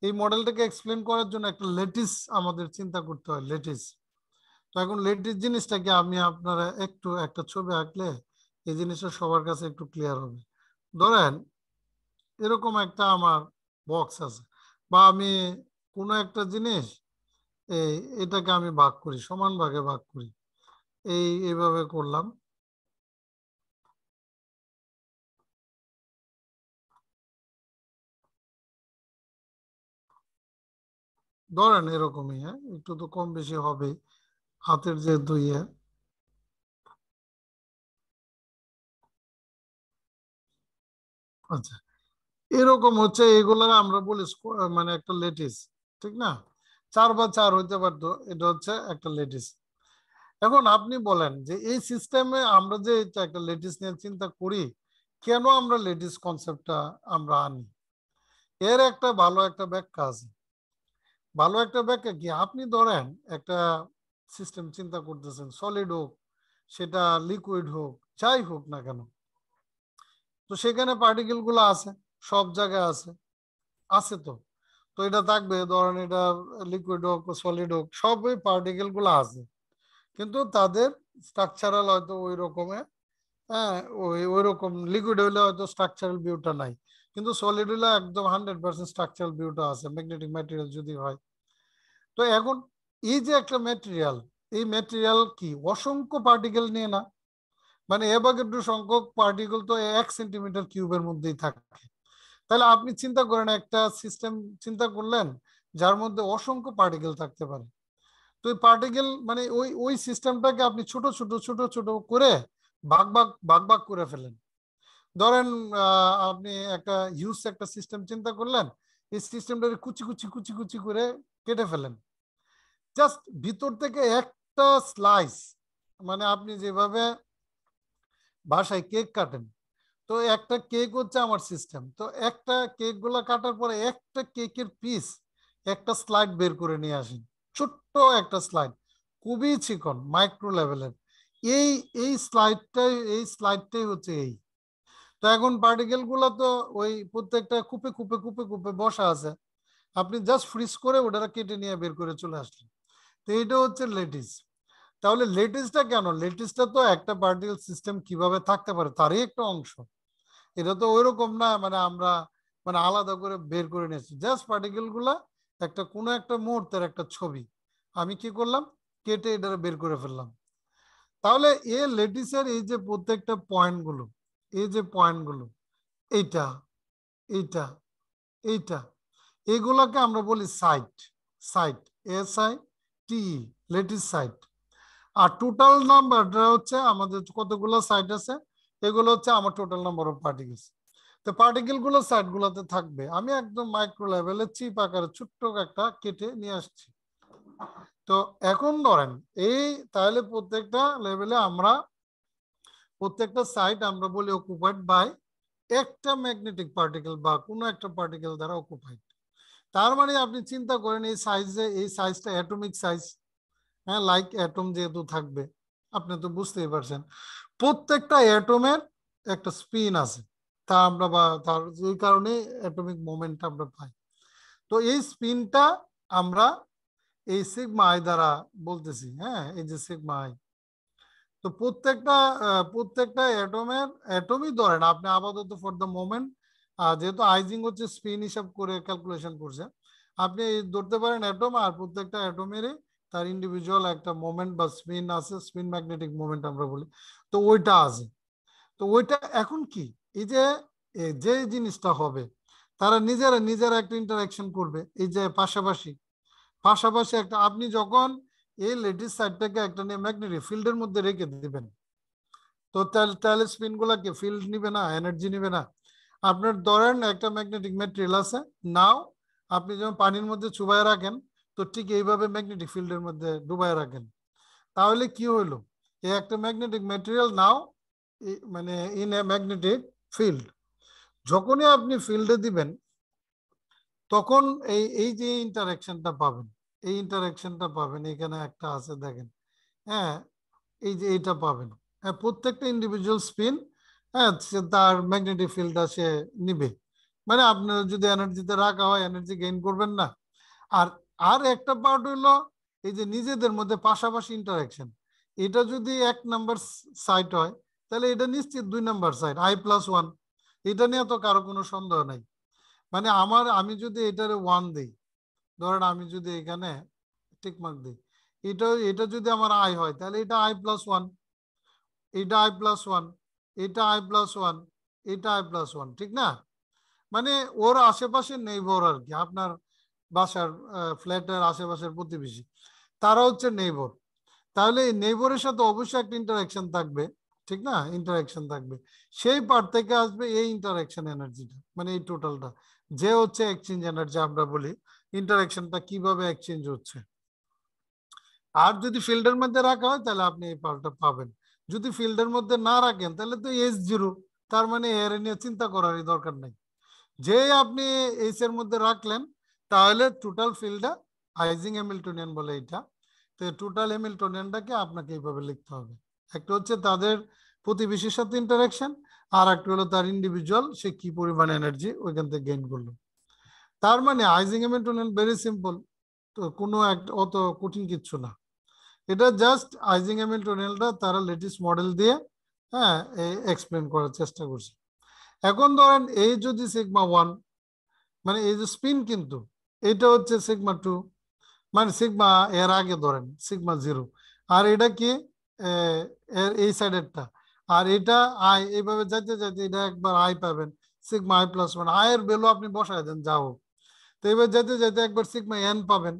এই মডেলটাকে এক্সপ্লেন করার জন্য একটা লেটিস আমাদের চিন্তা করতে হয়, লেটিস। তো এখন লেটিস জিনিসটাকে আমি আপনারা একটু একটা ছবি আঁকলে এই জিনিসটা সবার কাছে একটু ক্লিয়ার হবে। ধরেন এরকম একটা আমার বক্স আছে, বা আমি কোনো একটা জিনিস এই এটাকে আমি ভাগ করি, সমান ভাগে ভাগ করি, এইভাবে করলাম। ধরেন এরকমই, হ্যাঁ একটু তো কম বেশি হবে হাতের যেহেতু ইয়ে। আচ্ছা, এরকম হচ্ছে, এগুলার আমরা বলি মানে একটা লেটিস, ঠিক না? 4x4 হইতে পারতো, এটা হচ্ছে একটা লেটিস। এখন আপনি বলেন যে এই সিস্টেমে আমরা যে একটা লেটিস নিয়ে চিন্তা করি, কেন আমরা লেটিস কনসেপ্টটা আমরা আনি? এর একটা ভালো একটা ব্যাখ্যা আছে। ভালো একটা ব্যাখ্যা কি? আপনি ধরেন একটা সিস্টেম চিন্তা করতেছেন, সলিড হোক, সেটা লিকুইড হোক, যাই হোক না কেন, তো সেখানে পার্টিকেল গুলো আছে, সব জায়গায় আছে, আছে তো। তো এটা থাকবে, ধরেন এটা লিকুইড হোক সলিড হোক, সব ওই পার্টিকেল গুলো আছে, কিন্তু তাদের স্ট্রাকচারাল হয়তো ওই রকমের, হ্যাঁ ওই রকম লিকুইড হইলে হয়তো স্ট্রাকচারাল ভিউটা নাই, কিন্তু সলিড হইলে একদম 100% স্ট্রাকচারাল ভিউটা আছে, ম্যাগনেটিক ম্যাটেরিয়াল যদি হয়। তো এখন এই যে একটা ম্যাটেরিয়াল, এই ম্যাটেরিয়াল কি অসংখ্য পার্টিকেল নিয়ে না? মানে অ্যাভোগাড্রো সংখ্যক পার্টিকেল তো 1 সেন্টিমিটার কিউবের মধ্যেই থাকে। তাহলে আপনি চিন্তা করেন একটা সিস্টেম চিন্তা করলেন যার মধ্যে অসংখ্য পার্টিকেল থাকতে পারে। তো ওই পার্টিকেল মানে ওই ওই সিস্টেমটাকে আপনি ছোট ছোট ছোট ছোট করে ভাগ ভাগ ভাগ ভাগ করে ফেলেন। ধরেন আপনি একটা হিউজ একটা সিস্টেম চিন্তা করলেন, এই সিস্টেমটাকে কুচি কুচি কুচি কুচি করে কেটে ফেলেন। জাস্ট ভিতর থেকে একটা স্লাইস, মানে আপনি যেভাবে বাসায় কেক কাটেন, তো একটা কেক হচ্ছে আমার সিস্টেম, তো একটা কেক গুলা কাটার পরে একটা কেকের পিস একটা স্লাইড বের করে নিয়ে আসেন, ছোট্ট একটা স্লাইড, খুবই চিকন মাইক্রো লেভেলের। এই এই স্লাইডটাই হচ্ছে এই। তো এখন পার্টিকেল গুলা তো ওই প্রত্যেকটা কূপে কূপে কূপে কূপে বসা আছে, আপনি জাস্ট ফ্রিজ করে ওটা কেটে নিয়ে বের করে চলে আসলেন। তো এটা হচ্ছে লেটিস। তাহলে লেটিসটা কেন? লেটিসটা তো একটা পার্টিকেল সিস্টেম কিভাবে থাকতে পারে তারই একটা অংশ। এটা তো ওইরকম না মানে আমরা মানে আলাদা করে বের করে নিয়েছি, জাস্ট পার্টিকেল গুলা একটা কোনো একটা মুহূর্তের একটা ছবি আমি কি করলাম, কেটে এটা বের করে ফেললাম। তাহলে এ লেটিসের এই যে প্রত্যেকটা পয়েন্ট গুলো, এই যে পয়েন্ট গুলো, এইটা এইটা এইটা, এগুলাকে আমরা বলি site. Site, SITE, lattice site. আর টোটাল নাম্বারটা হচ্ছে আমাদের কতগুলো সাইট আছে, এগুলো হচ্ছে আমার টোটাল নাম্বার অফ পার্টিকেলস। তো পার্টিকেল গুলো সাইট গুলোতে থাকবে। আমি একদম মাইক্রো লেভেলে চিপ আকারে ছোট্ট একটা কেটে নিয়ে আসছি। তো এখন ধরেন এই তাহলে প্রত্যেকটা লেভেলে আমরা প্রত্যেকটা সাইট আমরা বলি অকুপাইড বাই একটা ম্যাগনেটিক পার্টিকেল বা কোনো একটা পার্টিকেল দ্বারা অকুপাইড। তার মানে আপনি চিন্তা করেন এই সাইজে, এই সাইজটা অ্যাটমিক সাইজ, হ্যাঁ, লাইক অ্যাটম যেহেতু থাকবে আপনি তো বুঝতেই পারছেন প্রত্যেকটা অ্যাটমের একটা স্পিন আছে, তা আমরা বা তার ওই কারণে অ্যাটমিক মোমেন্ট আমরা পাই। তো এই স্পিনটা আমরা এই সিগমা আই দ্বারা বলতেছি, হ্যাঁ, এই যে সিগমা আই। তো প্রত্যেকটা অ্যাটমই ধরেন আপনি আপাতত ফর দ্য মোমেন্ট, যেহেতু আইজিং হচ্ছে স্পিন হিসাব করে ক্যালকুলেশন করছে, আপনি ধরতে পারেন অ্যাটম, আর প্রত্যেকটা অ্যাটমেরই তার ইন্ডিভিজুয়াল একটা মোমেন্ট বা স্পিন আছে, স্পিন ম্যাগনেটিক মোমেন্ট আমরা বলি। তো ওইটা আছে। তো ওইটা এখন কি, এই যে যে জিনিসটা হবে তারা নিজেরা নিজেরা একটা ইন্টারাকশন করবে, এই যে পাশাপাশি পাশাপাশি একটা, আপনি যখন এই লেটিস সাইডটাকে একটা নিয়ে ম্যাগনেটিক ফিল্ডের মধ্যে রেখে দিবেন, তো তাহলে স্পিন গুলাকে ফিল্ড নিবে না, এনার্জি নিবে না। আপনার ধরেন একটা ম্যাগনেটিক ম্যাটেরিয়াল আছে, নাও আপনি যখন পানির মধ্যে চুবাই রাখেন, তো ঠিক এইভাবে ম্যাগনেটিক ফিল্ডের মধ্যে ডুবাই রাখেন, তাহলে কি হইলো, এই একটা ম্যাগনেটিক ম্যাটেরিয়াল নাও মানে ইন এ ম্যাগনেটিক ফিল্ড, যখনই আপনি ফিল্ডে দিবেন তখন এই এই যে ইন্টারাকশনটা পাবেন, এই ইন্টারাকশনটা পাবেন, এখানে একটা আছে দেখেন, হ্যাঁ, এই যে এইটা পাবেন, হ্যাঁ, প্রত্যেকটা ইন্ডিভিজুয়াল স্পিন, হ্যাঁ, তার ম্যাগনেটিক ফিল্ডটা সে নিবে। মানে আপনার যদি এনার্জিতে রাখা হয় এনার্জি গেইন করবেন না। আর আর একটা পার্ট হইলো এই যে নিজেদের মধ্যে পাশাপাশি ইন্টারাকশন, এটা যদি 1 নাম্বার সাইট হয় তাহলে এটা নিশ্চিত 2 নাম্বার সাইট I+1, এটা নিয়ে তো কারো কোনো সন্দেহ নাই। মানে আমি যদি এটারে 1 দিই, ধরেন আমি যদি এখানে টিক মার্ক দিই, এটা এটা যদি আমার আই হয় তাহলে এটা I+1, এটা I+1, এটা I+1, এটা I+1, ঠিক না? মানে ওর আশেপাশে নেইবর আর কি, আপনার বাসার ফ্ল্যাটের আশেপাশের প্রতিবেশী, তারা হচ্ছে নেইবর। তাহলে এই নেইবরের সাথে অবশ্যই একটা ইন্টারাকশন থাকবে, ঠিক না? ইন্টারাকশন থাকবে, সেই পার্ট থেকে আসবে এই ইন্টারাকশন এনার্জিটা, মানে এই টোটালটা যে হচ্ছে এক্সচেঞ্জ এনার্জি আমরা বলি, ইন্টারাকশনটা কিভাবে এক্সচেঞ্জ হচ্ছে। আর যদি ফিল্ডের মধ্যে রাখা হয় তাহলে আপনি এই পার্টটা পাবেন, যদি ফিল্ডের মধ্যে না রাখেন তাহলে তো S0, তার মানে এর নিয়ে চিন্তা করারই দরকার নেই। যে আপনি এইচ এর মধ্যে রাখলেন তাহলে টোটাল ফিল্ডটা আইজিং হ্যামিল্টনিয়ান বলে এটা। তো টোটাল হ্যামিল্টনিয়ানটাকে আপনাকে এইভাবে লিখতে হবে, একটা হচ্ছে তাদের প্রতিবেশীর সাথে ইন্টারাকশন, আর একটা হলো তার ইন্ডিভিজুয়াল সে কি পরিমাণ এনার্জি ওইখান থেকে গেইন করলো। তার মানে আইজিং হ্যামিল্টনিয়ান ভেরি সিম্পল, তো কোনো একটা অত কঠিন কিচ্ছু না। এটা জাস্ট আইজিং হ্যামিল্টনিয়ানটা তারা লেটেস্ট মডেল দিয়ে, হ্যাঁ, এক্সপ্লেন করার চেষ্টা করছে। এখন ধরেন এই যদি সিগমা 1, মানে এই যে স্পিন, কিন্তু এটা হচ্ছে সিগমা 2, মানে সিগমা এর আগে ধরেন সিগমা 0, আর এটা কি এর এই সাইডেরটা, আর এটা আই, এইভাবে যাইতে যাইতে এটা একবার আই পাবেন, সিগমা I+1, আই এর ভ্যালু আপনি বসায় দেন যাও। তো এবার যেতে যেতে একবার সিগমা পাবেন।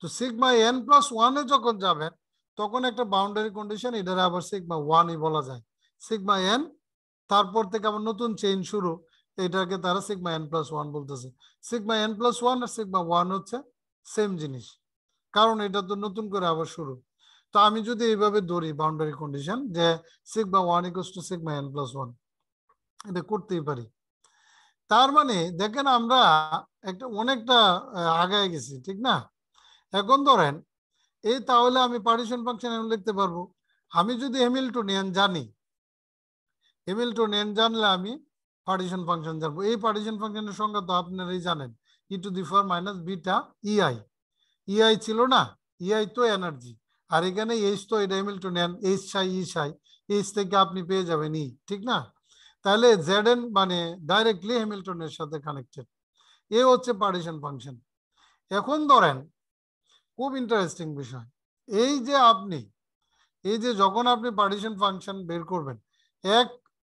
তো সিগমা N+1 যখন যাবেন তখন একটা বাউন্ডারি কন্ডিশন, এটারে আবার সিগমা 1ই বলা যায়, সিগমা তারপর থেকে আবার নতুন চেইন শুরু, এটাকে তারা সিগমা N+1 বলতেছে। সিগমা N+1 আর সিগমা 1 হচ্ছে সেম জিনিস, কারণ এটা তো নতুন করে আবার শুরু। তো আমি যদি এইভাবে ধরি বাউন্ডারি কন্ডিশন যে সিগমা 1 = সিগমা N+1, এটা করতেই পারি। তার মানে দেখেন আমরা একটা অনেকটা আগায় গেছি, ঠিক না? এখন ধরেন এই তাহলে আমি পার্টিশন ফাংশন লিখতে পারবো। আমি যদি হ্যামিল্টনিয়ান জানলে আমি পার্টিশন ফাংশন জানবো। এই পার্টিশন ফাংশনের সংজ্ঞা তো আপনারাই জানেন, e to the power minus beta EI. EI ছিল না, ইআই তো এনার্জি, আর এখানে এইচ তো এটা হ্যামিল্টনিয়ান, এইচ সাই ই সাই, এইচ থেকে আপনি পেয়ে যাবেন ই, ঠিক না? তাহলে জেড এন মানে ডাইরেক্টলি হ্যামিল্টনের সাথে কানেক্টেড। এ হচ্ছে পার্টিশন ফাংশন। এখন ধরেন খুব ইন্টারেস্টিং বিষয়, এই যে যখন আপনি পার্টিশন ফাংশন বের করবেন,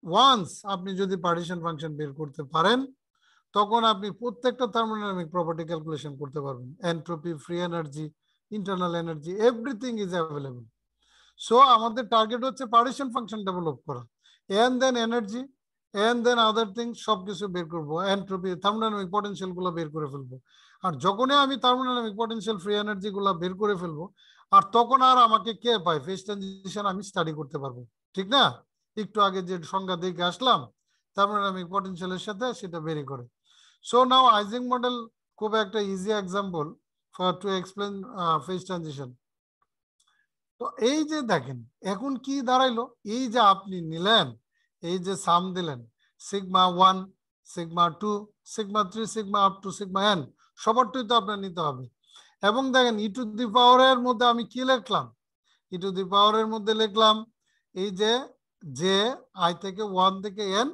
ওয়ান্স আপনি যদি পার্টিশন ফাংশন বের করতে পারেন, তখন আপনি প্রত্যেকটা থার্মোডাইনামিক প্রপার্টি ক্যালকুলেশন করতে পারবেন। Entropy, free energy, internal energy, everything is available. So আমাদের টার্গেট হচ্ছে পার্টিশন ফাংশন ডেভেলপ করা, and then energy, and then other things সবকিছু বের করবো, এন্ট্রপি, থার্মোডাইনামিক পটেনশিয়াল গুলো বের করে ফেলবো। আর যখনই আমি থার্মোডাইনামিক পটেনশিয়াল, ফ্রি এনার্জি গুলা বের করে ফেলবো, আর তখন আর আমাকে কে পায়, ফেজ ট্রানজিশন আমি স্টাডি করতে পারবো, ঠিক না? একটু আগে যে সংজ্ঞা দেখে আসলাম থার্মোডাইনামিক পটেনশিয়ালের সাথে, সেটা বেরি করে। সো নাও আইজিং মডেল খুব একটা easy example for to explain phase transition. তো এই যে দেখেন এখন কি দাঁড়াইলো, এই যে আপনি নিলেন, এই যে সাম দিলেন, sigma 1, sigma 2, sigma 3, sigma up to sigma N, সবারটাই তো আপনার নিতে হবে। এবং দেখেন ই টু দি পাওয়ারের মধ্যে আমি কি লিখলাম, ই টু দি পাওয়ারের মধ্যে লিখলাম এই যে আই থেকে 1 থেকে N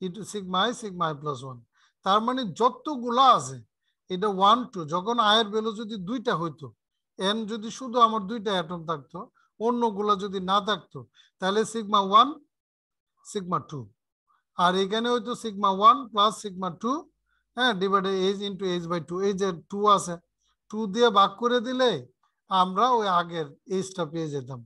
E to sigma I plus 1। তার মানে যতগুলা আছে এটা 1 2, যখন আয়ের ভ্যালু যদি 2টা হইতো, এন যদি শুধু আমার 2টা অ্যাটম থাকতো, অন্যগুলা যদি না থাকতো, তাহলে সিগমা 1 সিগমা 2, আর এখানে হয়তো সিগমা 1 প্লাস সিগমা 2, হ্যাঁ, divided H into H by 2। এই যে 2 আছে, 2 দিয়ে ভাগ করে দিলে আমরা ওই আগের এইচটা পেয়ে যেতাম।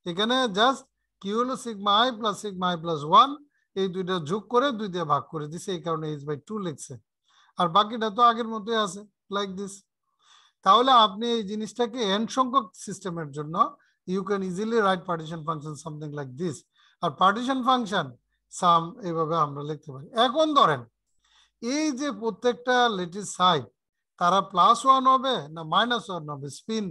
এখানে জাস্ট কি হলো, সিগমা আই প্লাস 1, এই দুইটা যোগ করে 2 দিয়ে ভাগ করে দিছে, এই কারণে এইচ বাই 2 লিখছে। আর বাকিটা তো আগের মতোই আছে, লাইক দিস। তাহলে আপনি এই জিনিসটাকে এন সংখ্যক সিস্টেমের জন্য you can easily write partition function something like this. আর পার্টিশন ফাংশন সাম এইভাবে আমরা লিখতে পারি। এখন ধরেন এই যে প্রত্যেকটা লেটিস সাইড তারা +1 হবে না -1 হবে, স্পিন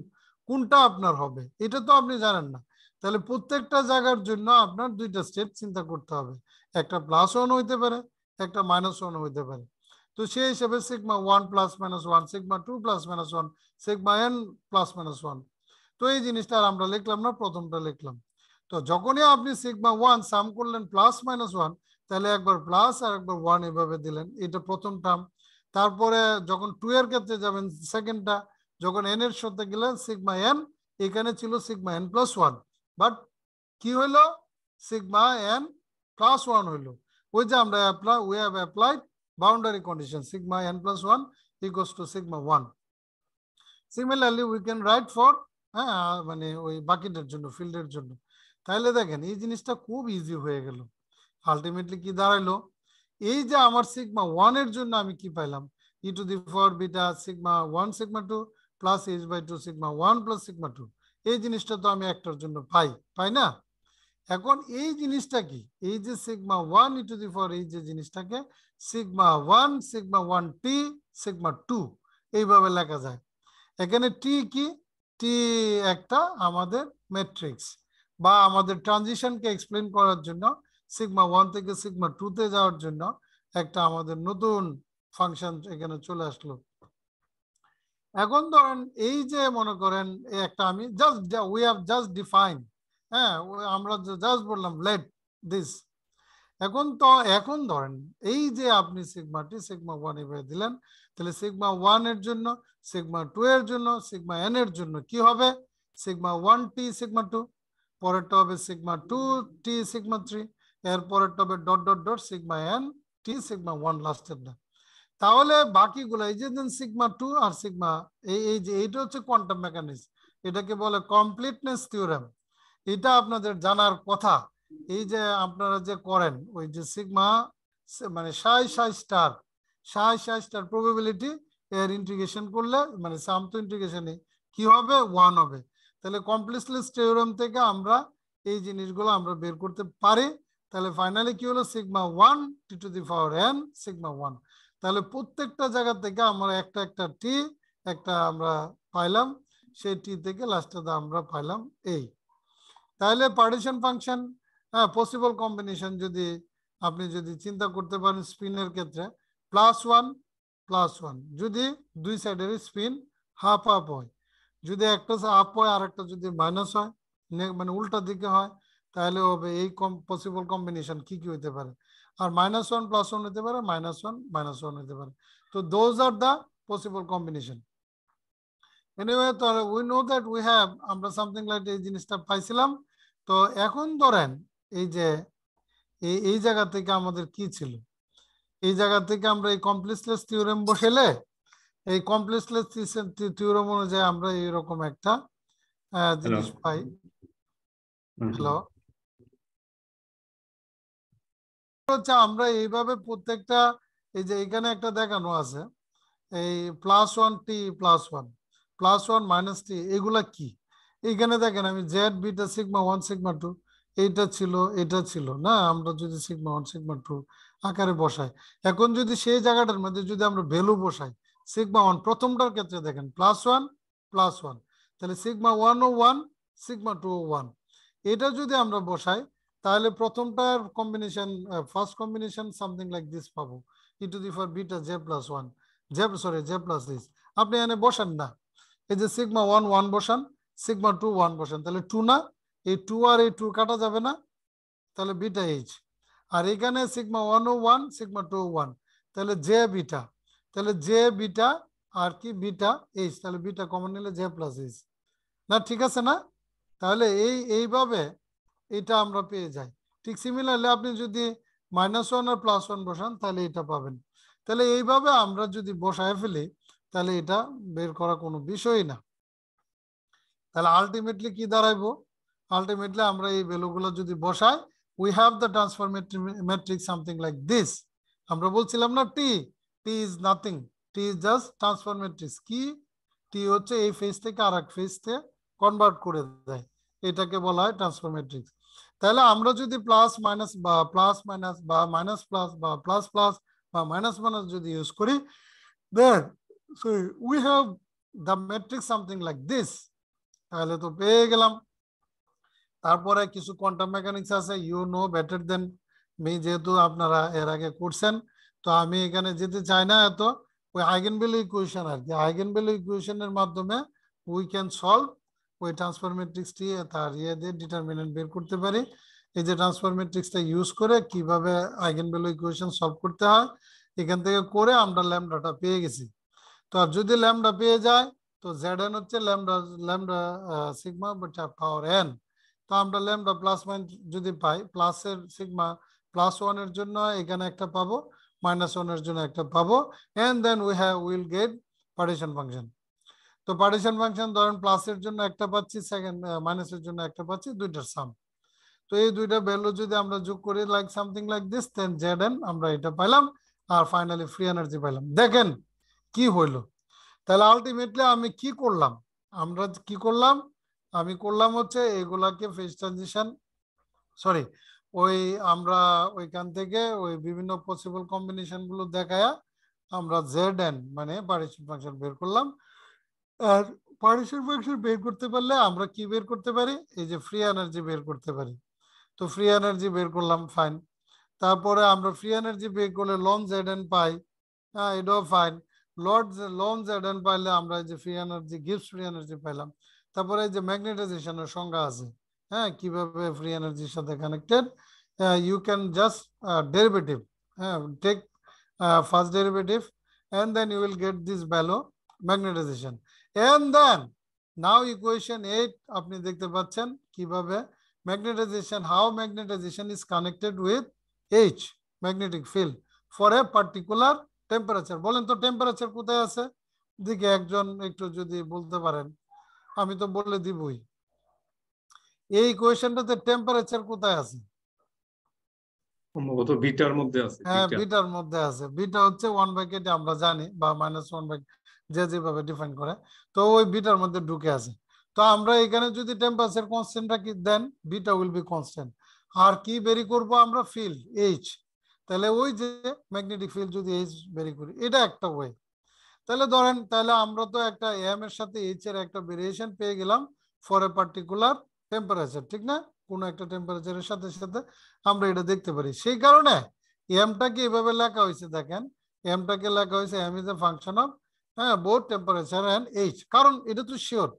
কোনটা আপনার হবে এটা তো আপনি জানেন না। তাহলে প্রত্যেকটা জায়গার জন্য আপনার দুইটা স্টেপ চিন্তা করতে হবে, একটা +1 হইতে পারে, একটা -1 হইতে পারে। তো সেই হিসেবে সিগমা 1 +- 1, সিগমা 2 +- 1, সিগমা এন +- 1। তো এই জিনিসটা আর আমরা লিখলাম না, প্রথমটা লিখলাম। তো যখনই আপনি সিগমা 1 সাম করলেন +- 1, তাহলে একবার প্লাস আর একবার 1 এভাবে দিলেন, এটা প্রথম টার্ম। তারপরে যখন 2 এর ক্ষেত্রে যাবেন সেকেন্ডটা, যখন এন এর সাথে গেলেন সিগমা এন, এখানে ছিল সিগমা এন +1, বাট কি হইলো, সিগমা এন +1 হইলো। ওই যে আমরা we have applied boundary condition, sigma n +1 equals to sigma 1. Similarly we can write for মানে ওই বাকিটার জন্য, ফিল্ডের জন্য। তাহলে দেখেন এই জিনিসটা খুব ইজি হয়ে গেল। আলটিমেটলি কি দাঁড়াইলো, এই যে আমার সিগমা 1 এর জন্য আমি কি পাইলাম, e to the power beta sigma 1 sigma 2 plus H by 2 sigma 1 plus sigma 2। এই জিনিসটা তো আমি একটার জন্য পাই না। এখন এই জিনিসটা কি, এই যে সিগমা 1 ই টু দি পাওয়ার, এই যে জিনিসটাকে সিগমা 1 সিগমা 1 টি সিগমা 2 এইভাবে লেখা যায়। এখানে টি কি, টি একটা আমাদের ম্যাট্রিক্স, বা আমাদের ট্রানজিশনকে এক্সপ্লেন করার জন্য সিগমা 1 থেকে সিগমা 2 তে যাওয়ার জন্য একটা আমাদের নতুন ফাংশন এখানে চলে আসলো। এখন ধরেন এই যে মনে করেন একটা আমি উই হ্যাভ জাস্ট ডিফাইন, হ্যাঁ, আমরা জাস্ট বললাম লেট দিস। এখন ধরেন এই যে আপনি সিগমাটি সিগমা 1 এভাবে দিলেন, তাহলে সিগমা 1 এর জন্য, সিগমা 2 এর জন্য, সিগমা এন এর জন্য কি হবে, সিগমা 1 টি সিগমা 2, পরেরটা হবে সিগমা 2 টি সিগমা 3, এর পরেরটা হবে dot dot dot sigma N T sigma 1 লাস্টেরটা। তাহলে বাকিগুলো এই যে সিগমা 2 আর সিগমা, এই যে এইটা হচ্ছে কোয়ান্টাম মেকানিক্স, এটাকে বলে কমপ্লিটনেস থিওরেম। এটা আপনাদের জানার কথা। এই যে আপনারা যে করেন ওই যে সিগমা মানে সাই স্টার প্রবাবিলিটি এর ইন্টিগ্রেশন করলে, মানে সাম তো ইন্টিগ্রেশনে কি হবে, 1 হবে। তাহলে কমপ্লিটনেস থিওরেম থেকে আমরা এই জিনিসগুলো আমরা বের করতে পারি। তাহলে ফাইনালি কি হলো, sigma 1 T two the power N sigma 1। তাহলে প্রত্যেকটা জায়গা থেকে আমরা একটা টি একটা আমরা পাইলাম, সেই টি থেকে লাস্টে আমরা পাইলাম এই। তাহলে পার্টিশন ফাংশন, হ্যাঁ, পসিবল কম্বিনেশন যদি আপনি যদি চিন্তা করতে পারেন স্পিনের ক্ষেত্রে, +1 +1 যদি দুই সাইডের স্পিন হাফ আপ হয়, যদি একটা আপ হয় আর একটা যদি মাইনাস হয় মানে উল্টা দিকে হয়, তাহলে হবে এই পসিবল কম্বিনেশন কি কি হতে পারে। আর -1 +1 হতে পারে, -1 -1 হতে পারে। তো those are the possible combination. Anyway, তো we know that we have, আমরা সামথিং লাইক এই জিনিসটা পাইছিলাম। তো এখন ধরেন এই যে এই জায়গা থেকে আমাদের কি ছিল, এই জায়গা থেকে আমরা এই কমপ্লেক্সলেস থিওরেম বসালে, এই কমপ্লেক্সলেস থিওরেম অনুযায়ী আমরা এইরকম একটা জিনিস পাই। হ্যালো, হচ্ছে আমরা এইভাবে প্রত্যেকটা, এই যে এখানে একটা দেখানো আছে এই +1 t +1 +1 - t, এগুলা কি? এইখানে দেখেন আমি জেড বিটা সিগমা 1 সিগমা 2 এইটা ছিল, এটা ছিল না, আমরা যদি সিগমা 1 সিগমা 2 আকারে বসাই, এখন যদি সেই জায়গাটার মধ্যে যদি আমরা ভ্যালু বসাই, সিগমা 1 প্রথমটার ক্ষেত্রে দেখেন +1 +1, তাহলে সিগমা 1 ও 1 সিগমা 2 ও 1, এটা যদি আমরা বসাই তাহলে প্রথমটার combination, first combination something like this পাবো, e⁻β j+1 j+this। আপনি এখানে বসান না, এই যে সিগমা 1 1 বসান, সিগমা 2 1 বসান, তাহলে 2 না, এই 2 আর এই 2 কাটা যাবে না, তাহলে বিটা এইচ। আর এখানে সিগমা 1 ও 1 সিগমা 2 ও 1, তাহলে জে বিটা, তাহলে জে বিটা আর কি বিটা এইচ, তাহলে বিটা কমন নিলে j+h না, ঠিক আছে না? তাহলে এইভাবে এটা আমরা পেয়ে যাই। ঠিক সিমিলারলি আপনি যদি -1 আর +1 বসান তাহলে এটা পাবেন। তাহলে এইভাবে আমরা যদি বসায় ফেলি তাহলে এটা বের করা কোনো বিষয়ই না। তাহলে আলটিমেটলি কি দাঁড়াইবো? আলটিমেটলি আমরা এই ভ্যালুগুলো যদি বসাই, we have the transfer matrix something like this. আমরা বলছিলাম না T is nothing, T is just transfer matrix. কি? টি হচ্ছে এই ফেজ থেকে আর এক ফেজতে কনভার্ট করে দেয়, এটাকে বলা হয় ট্রান্সফার ম্যাট্রিক্স। তাহলে আমরা যদি প্লাস মাইনাস বা প্লাস মাইনাস বা মাইনাস প্লাস বা প্লাস প্লাস বা মাইনাস মাইনাস যদি ইউজ করি, then so we have the matrix something like this, তাহলে তো পেয়ে গেলাম। তারপরে কিছু কোয়ান্টাম মেকানিক্স আছে, you know better than me, যেহেতু আপনারা এর আগে করছেন, তো আমি এখানে যেতে চাই না এত। ওই আইগেনভ্যালু ইকুয়েশন আর কি, আইগেনভ্যালু ইকুয়েশনের মাধ্যমে উই ক্যান সলভ ওই ট্রান্সফার ম্যাট্রিক্সটি, তার ইয়ে দিয়ে ডিটারমিনেন্ট বের করতে পারি। এই যে ট্রান্সফার ম্যাট্রিক্সটা ইউজ করে কিভাবে আইগেনভ্যালু ইকুয়েশন সলভ করতে হয় এখান থেকে করে আমরা ল্যামডাটা পেয়ে গেছি। তো আর যদি ল্যামডা পেয়ে যায় তো zn হচ্ছে ল্যামডা ল্যামডা সিগমা পাওয়ার n। তো আমরা ল্যামডা প্লাস মাইন যদি পাই, প্লাসের সিগমা +1 এর জন্য এখানে একটা পাবো, -1 এর জন্য একটা পাবো, and then will get partition function. তো পার্টিশন ফাংশন ধরেন প্লাসের জন্য একটা পাচ্ছি, সেকেন্ড মাইনাসের জন্য একটা পাচ্ছি, দুইটার সাম। তো এই দুইটা ভ্যালু যদি আমরা যোগ করি like something like this, then zn আমরা এটা পাইলাম, আর ফাইনালি ফ্রি এনার্জি পাইলাম। দেখেন কি হইলো। তাহলে আলটিমেটলি আমি কি করলাম, আমরা কি করলাম, আমি করলাম হচ্ছে এগুলাকে ফেজ ট্রানজিশন, সরি, ওই আমরা ওইখান থেকে ওই বিভিন্ন পসিবল কম্বিনেশন গুলো দেখায়া আমরা zn মানে পার্টিশন ফাংশন বের করলাম। আর পার্টিশন ফাংশন বের করতে পারলে আমরা কি বের করতে পারি, এই যে ফ্রি এনার্জি বের করতে পারি। তো ফ্রি এনার্জি বের করলাম, ফাইন। তারপরে আমরা ফ্রি এনার্জি বের করলে লন zn পাই, হ্যাঁ এটাও ফাইন। লন zn পাইলে আমরা এই যে free energy gives free energy পাইলাম। তারপরে এই যে ম্যাগনেটাইজেশনের সংজ্ঞা আছে, হ্যাঁ কিভাবে ফ্রি এনার্জির সাথে connected, you can just derivative, হ্যাঁ take first derivative and then you will get this value magnetization, and then now equation 8 আপনি দেখতে পাচ্ছেন কিভাবে magnetization, how magnetization is connected with H magnetic field for a particular temperature। বলেন তো temperature কোথায় আছে, দিকে একজন একটু যদি বলতে পারেন, আমি তো বলে দিবই। এই ইকুয়েশনটাতে টেম্পারেচার কোথায় আছে? সম্ভবত বিটার মধ্যে আছে। হ্যাঁ বিটার মধ্যে আছে, বিটা হচ্ছে 1/k আমরা জানি, বা -1/, যে যেভাবে ডিফাইন করে, তো ওই বিটার মধ্যে ঢুকে আছে। তো আমরা এখানে যদি টেম্পারেচার কনস্ট্যান্ট রাখি দেন বিটা উইল বি কনস্ট্যান্ট। আর কি বেরি করব আমরা, ফিল্ড এইচ, তাহলে ওই যে ম্যাগনেটিক ফিল্ড যদি এইচ বেরি করি, এটা একটা ওয়ে। তাহলে ধরেন তাহলে আমরা তো একটা এম এর সাথে এইচ এর একটা ভেরিয়েশন পেয়ে গেলাম ফর এ পার্টিকুলার টেম্পারেচার, ঠিক না? কোনো একটা টেম্পারেচারের সাথে সাথে আমরা এটা দেখতে পারি। সেই কারণে এমটাকে এভাবে লেখা হয়েছে, দেখেন এমটাকে লেখা হয়েছে M is a function of both temperature and H, কারণ এটা তো শিওর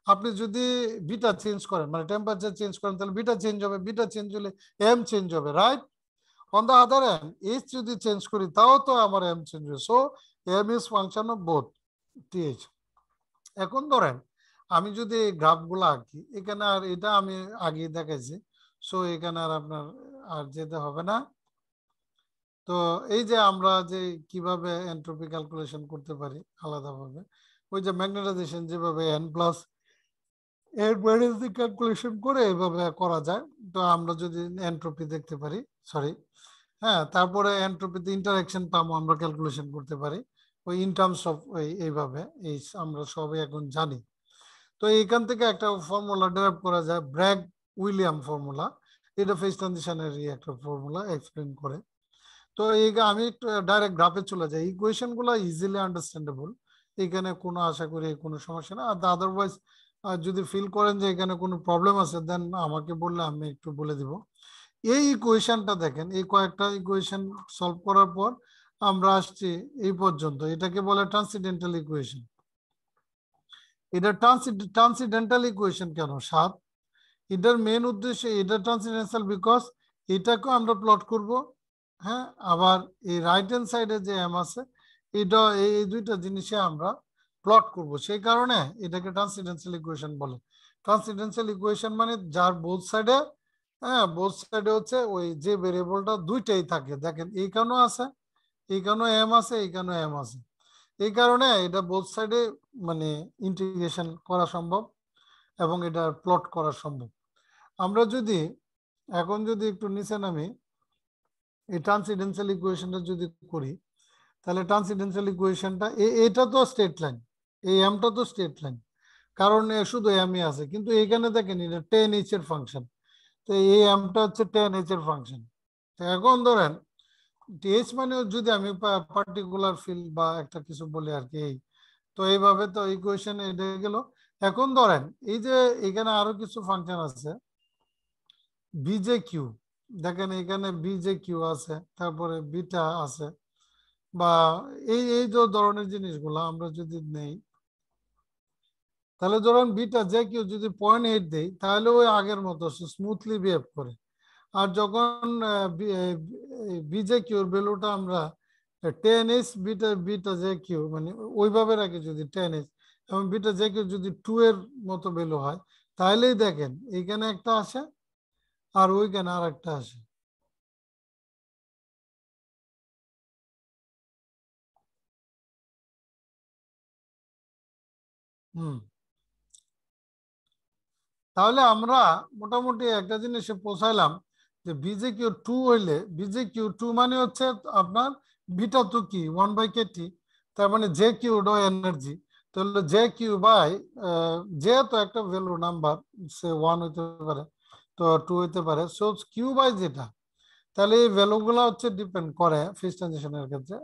আপনি যদি বিটা চেঞ্জ করেন মানে টেম্পারেচার চেঞ্জ করেন তাহলে বিটা চেঞ্জ হবে, বিটা চেঞ্জ হলে এম চেঞ্জ হবে, right? On the other hand H যদি চেঞ্জ করি তাও তো আমার এম চেঞ্জ হবে, so M is function of both T H. এখন ধরেন আমি যদি গ্রাফগুলো আঁকি, এখানে আর এটা আমি আগে দেখাইছি, সো এখানে আর আপনার আর যেতে হবে না। তো এই যে আমরা যে কিভাবে এন্ট্রপি ক্যালকুলেশন করতে পারি আলাদাভাবে, ওই যে ম্যাগনেটাইজেশন যেভাবে n প্লাস এর মাইনাস ক্যালকুলেশন করে এভাবে করা যায়। তো আমরা যদি এন্ট্রপি দেখতে পারি, সরি তারপরে এন্ট্রপিতে ইন্টারঅ্যাকশন টার্ম আমরা ক্যালকুলেশন করতে পারি ওই ইন টার্মস অফ এইভাবে, এই আমরা সবাই এখন জানি। তো এইখান থেকে একটা ফর্মুলা ডেরাইভ করা যায়, ব্র্যাগ উইলিয়াম ফর্মুলা, এটা ফেজ ট্রানজিশনের একটা ফর্মুলা এক্সপ্লেন করে। তো এই আমি একটু ডাইরেক্ট গ্রাফে চলে যাই, ইকুয়েশন গুলো ইজিলি আন্ডারস্ট্যান্ডেবল, এখানে কোনো আশা করি কোনো সমস্যা না। আর আদারওয়াইজ যদি ফিল করেন যে এখানে কোনো প্রবলেম আছে দেন আমাকে বললে আমি একটু বলে দিব। এই ইকুয়েশনটা দেখেন, এই কয়েকটা ইকুয়েশন সলভ করার পর আমরা আসছি এই পর্যন্ত, এটাকে বলে ট্রান্সিডেন্টাল ইকুয়েশন। এটা ট্রান্সিডেন্টাল ইকুয়েশন কেন 7? এটার মেন উদ্দেশ্য, এটা ট্রান্সিডেন্টাল বিকজ এটাকেও আমরা প্লট করব, আবার এই রাইট হ্যান্ড সাইডে যে এম আছে এটা, এই দুইটা জিনিসে আমরা প্লট করব, সেই কারণে এটাকে ট্রান্সিডেন্টাল ইকুয়েশন বলে। ট্রান্সিডেন্টাল ইকুয়েশন মানে যার বোথ সাইডে বোথ সাইডে হচ্ছে ওই যে ভেরিয়েবলটা দুইটাই থাকে, দেখেন এইখানেও আছে, এইখানেও এম আছে, এইখানেও এম আছে, এই কারণে এটা বোথ সাইডে মানে ইন্টিগ্রেশন করা সম্ভব এবং এটা প্লট করা সম্ভব। আমরা যদি এখন যদি একটু নিচে নামি, এই ট্রান্সিডেন্টাল ইকুয়েশনটা যদি করি, তাহলে ট্রান্সিডেন্টাল ইকুয়েশনটা এটা তো স্ট্রেট লাইন, এই এমটা তো স্ট্রেট লাইন, কারণ শুধু এমই আছে, কিন্তু এখানে দেখেন এটা 10h এর ফাংশন, তো এই এমটা হচ্ছে 10h এর ফাংশন। তো এখন ধরেন টিএইচ মানে যদি আমি পার্টিকুলার ফিল্ড বা একটা কিছু বলি আর কি, তো এইভাবে তো ইকুয়েশন এটা গেল। এখন ধরেন এই যে এখানে আরো কিছু ফাংশন আছে, বিজে কিউ, দেখেন এখানে বিজে কিউ আছে, তারপরে বিটা আছে, বা এই এই যে ধরনের জিনিসগুলো আমরা যদি নেই, তাহলে ধরেন বিটা যে কিউ যদি 0.8 দেই তাহলে ওই আগের মতো স্মুথলি বিহেভ করে। আর যখন বিজে কিউর ভ্যালুটা আমরা 10h beta beta J Q মানে ওইভাবে রাখি যদি 10h, এবং বিটা জে কিউ যদি 2 এর মতো ভ্যালু হয়, তাহলেই দেখেন এইখানে একটা আসে আর ওইখানে আর একটা আসে। তাহলে আমরা মোটামুটি একটা জিনিসে পৌঁছাইলাম যে বিজে কিউ 2 হইলে, বিজে কিউ 2 মানে হচ্ছে আপনার বিটা তো কি 1/kT, তার মানে জে কিউ এনার্জি, তাহলে জে কিউ বাই জে তো একটা ভ্যালু নাম্বার, সে 1 হইতে পারে, তো 2 হইতে পারে, সো কিউ বাই যেটা, তাহলে এই ভ্যালুগুলো হচ্ছে ডিপেন্ড করে ফেজ ট্রানজিশনের ক্ষেত্রে,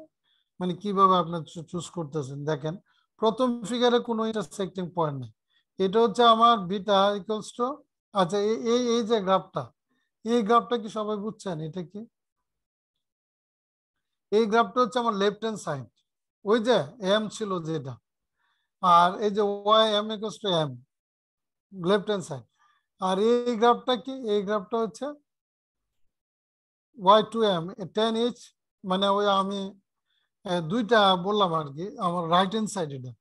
মানে কিভাবে আপনি চুজ করতেছেন। দেখেন প্রথম ফিগারে কোনো ইন্টারসেক্টিং পয়েন্ট নেই, এটা হচ্ছে আমার বিটা ইকুয়ালস টু, আচ্ছা এই এই যে গ্রাফটা, এই গ্রাফটা কি সবাই বুঝছেন এটা কি? এই গ্রাফটা হচ্ছে আমার লেফট হ্যান্ড সাইড, ওই যে এম ছিল যেটা, আর এই যে Y M equals to M left hand side, আর এই গ্রাফটা কি, এই গ্রাফটা হচ্ছে ওয়াই টু এম 10h, মানে ওই আমি দুইটা বললাম আর কি, আমার রাইট হ্যান্ড সাইড এটা,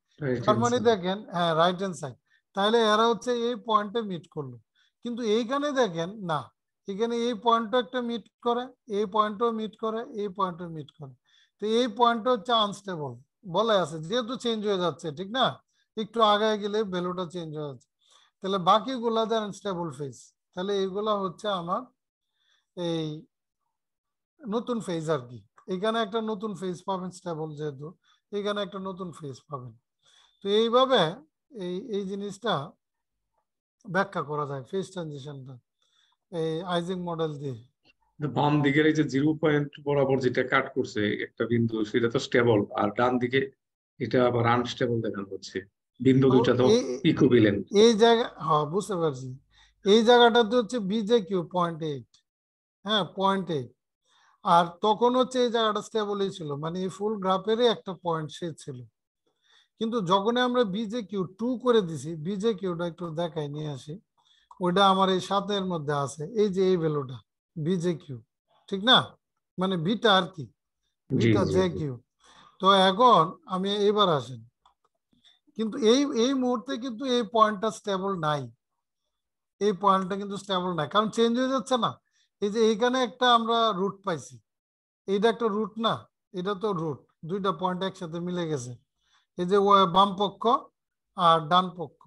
তার মানে দেখেন রাইট হ্যান্ড সাইড, তাহলে এরা হচ্ছে এই পয়েন্টে মিট করলো। কিন্তু এইখানে দেখেন না, এখানে এই পয়েন্টও একটা মিট করে, এই পয়েন্টও মিট করে, এই পয়েন্টও মিট করে, তো এই পয়েন্টটা হচ্ছে আনস্টেবল বলা আছে, যেহেতু চেঞ্জ হয়ে যাচ্ছে, ঠিক না, একটু আগে গেলে ভ্যালুটা চেঞ্জ হয়ে যাচ্ছে, তাহলে বাকিগুলা দেন স্টেবল ফেজ, তাহলে এইগুলা হচ্ছে আমার এই নতুন ফেজ আর কি, এখানে একটা নতুন ফেজ পাবেন স্টেবল, যেহেতু এখানে একটা নতুন ফেজ পাবেন। তো এইভাবে এই এই জিনিসটা ব্যাখ্যা করা যায় ফেজ ট্রানজিশনটা এই আইজিং মডেল দিয়ে। বাম দিকের এই যে 0 পয়েন্ট বরাবর যেটা কাট করছে একটা বিন্দু, সেটা তো স্টেবল, আর ডান দিকে এটা আবার আনস্টেবল দেখানো হচ্ছে, বিন্দু দুইটা তো ইকুইভ্যালেন্ট। এই জায়গা হ্যাঁ বুঝতে পারছি, এই জায়গাটাতে হচ্ছে বিজে কিউ 0.8, 0.8, আর তখন হচ্ছে এই জায়গাটা স্টেবলই ছিল, মানে এই ফুল গ্রাফেরই একটা পয়েন্ট সে ছিল। কিন্তু যখন আমরা বিজে কিউ 2 করে দিছি, বিজে কিউটা একটু দেখাই নিয়ে আসি, ওইটা আমার এই 7-এর মধ্যে আছে, এই যে এই ভ্যালুটা বিজে কিউ, ঠিক না, মানে বিটা আর কি, G beta G J G Q. তো এখন আমি এইবার আসেন, কিন্তু এই মুহূর্তে কিন্তু এই পয়েন্টটা স্টেবল নাই, এই পয়েন্টটা কিন্তু স্টেবল নাই, কারণ চেঞ্জ হয়ে যাচ্ছে না। এই যে এইখানে একটা আমরা রুট পাইছি, এইটা একটা রুট না, এটা তো রুট, দুইটা পয়েন্ট একসাথে মিলে গেছে, এই যে বাম পক্ষ আর ডান পক্ষ,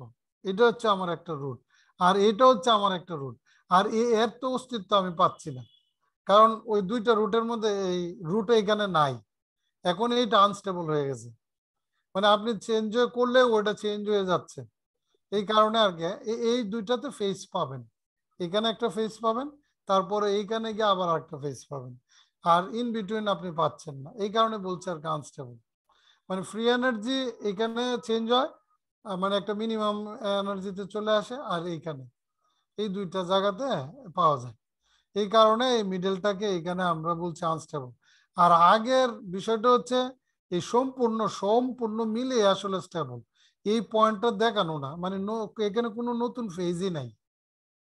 এটা হচ্ছে আমার একটা রুট, আর এটা হচ্ছে আমার একটা রুট, আর এর তো অস্তিত্ব আমি পাচ্ছি না, কারণ ওই দুইটা রুটের মধ্যে এই রুট এখানে নাই, এখন এইটা আনস্টেবল হয়ে গেছে, মানে আপনি চেঞ্জ করলে ওইটা চেঞ্জ হয়ে যাচ্ছে, এই কারণে আর কি এই দুইটাতে ফেস পাবেন, এখানে একটা ফেস পাবেন, তারপরে এইখানে গিয়ে আবার একটা ফেস পাবেন, আর ইন বিটুইন আপনি পাচ্ছেন না, এই কারণে বলছে আর কি আনস্টেবল। মানে ফ্রি এনার্জি এখানে চেঞ্জ হয়, মানে একটা মিনিমাম এনার্জিতে চলে আসে, আর এইখানে এই দুইটা জায়গাতে পাওয়া যায়, এই কারণে এই মিডলটাকে এখানে আমরা বলছি আনস্টেবল। আর আগের বিষয়টা হচ্ছে এই সম্পূর্ণ সম্পূর্ণ মিলে আসলে স্টেবল, এই পয়েন্টটা দেখানো না, মানে এখানে কোনো নতুন ফেজই নাই,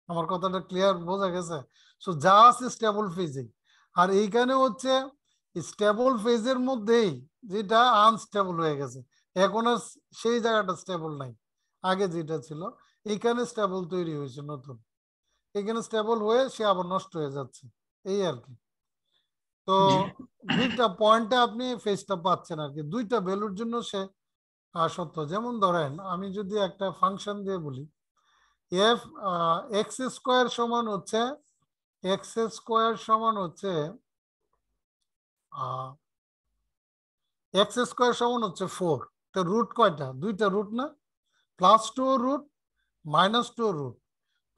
আমার কথাটা ক্লিয়ার বোঝা গেছে? সো যা আছে স্টেবল ফেজে, আর এইখানে হচ্ছে স্টেবল ফেজের মধ্যেই যেটা আনস্টেবল হয়ে গেছে, এখন আর সেই জায়গাটা স্টেবল নাই, আগে যেটা ছিল এইখানে স্টেবল তৈরি হয়েছে নতুন, এখানে স্টেবল হয়ে সে আবার নষ্ট হয়ে যাচ্ছে, এই আর কি। তো জি দুইটা পয়েন্টে আপনি ফেজটা পাচ্ছেন আর কি, দুইটা ভ্যালুর জন্য সে সত্য। যেমন ধরেন আমি যদি একটা ফাংশন দিয়ে বলি এফ এক্স স্কোয়ার সমান হচ্ছে, এক্স স্কোয়ার সমান হচ্ছে এক্স স্কোয়ার সমান হচ্ছে 4, তো রুট কয়টা, দুইটা রুট না, +2 রুট -2 রুট,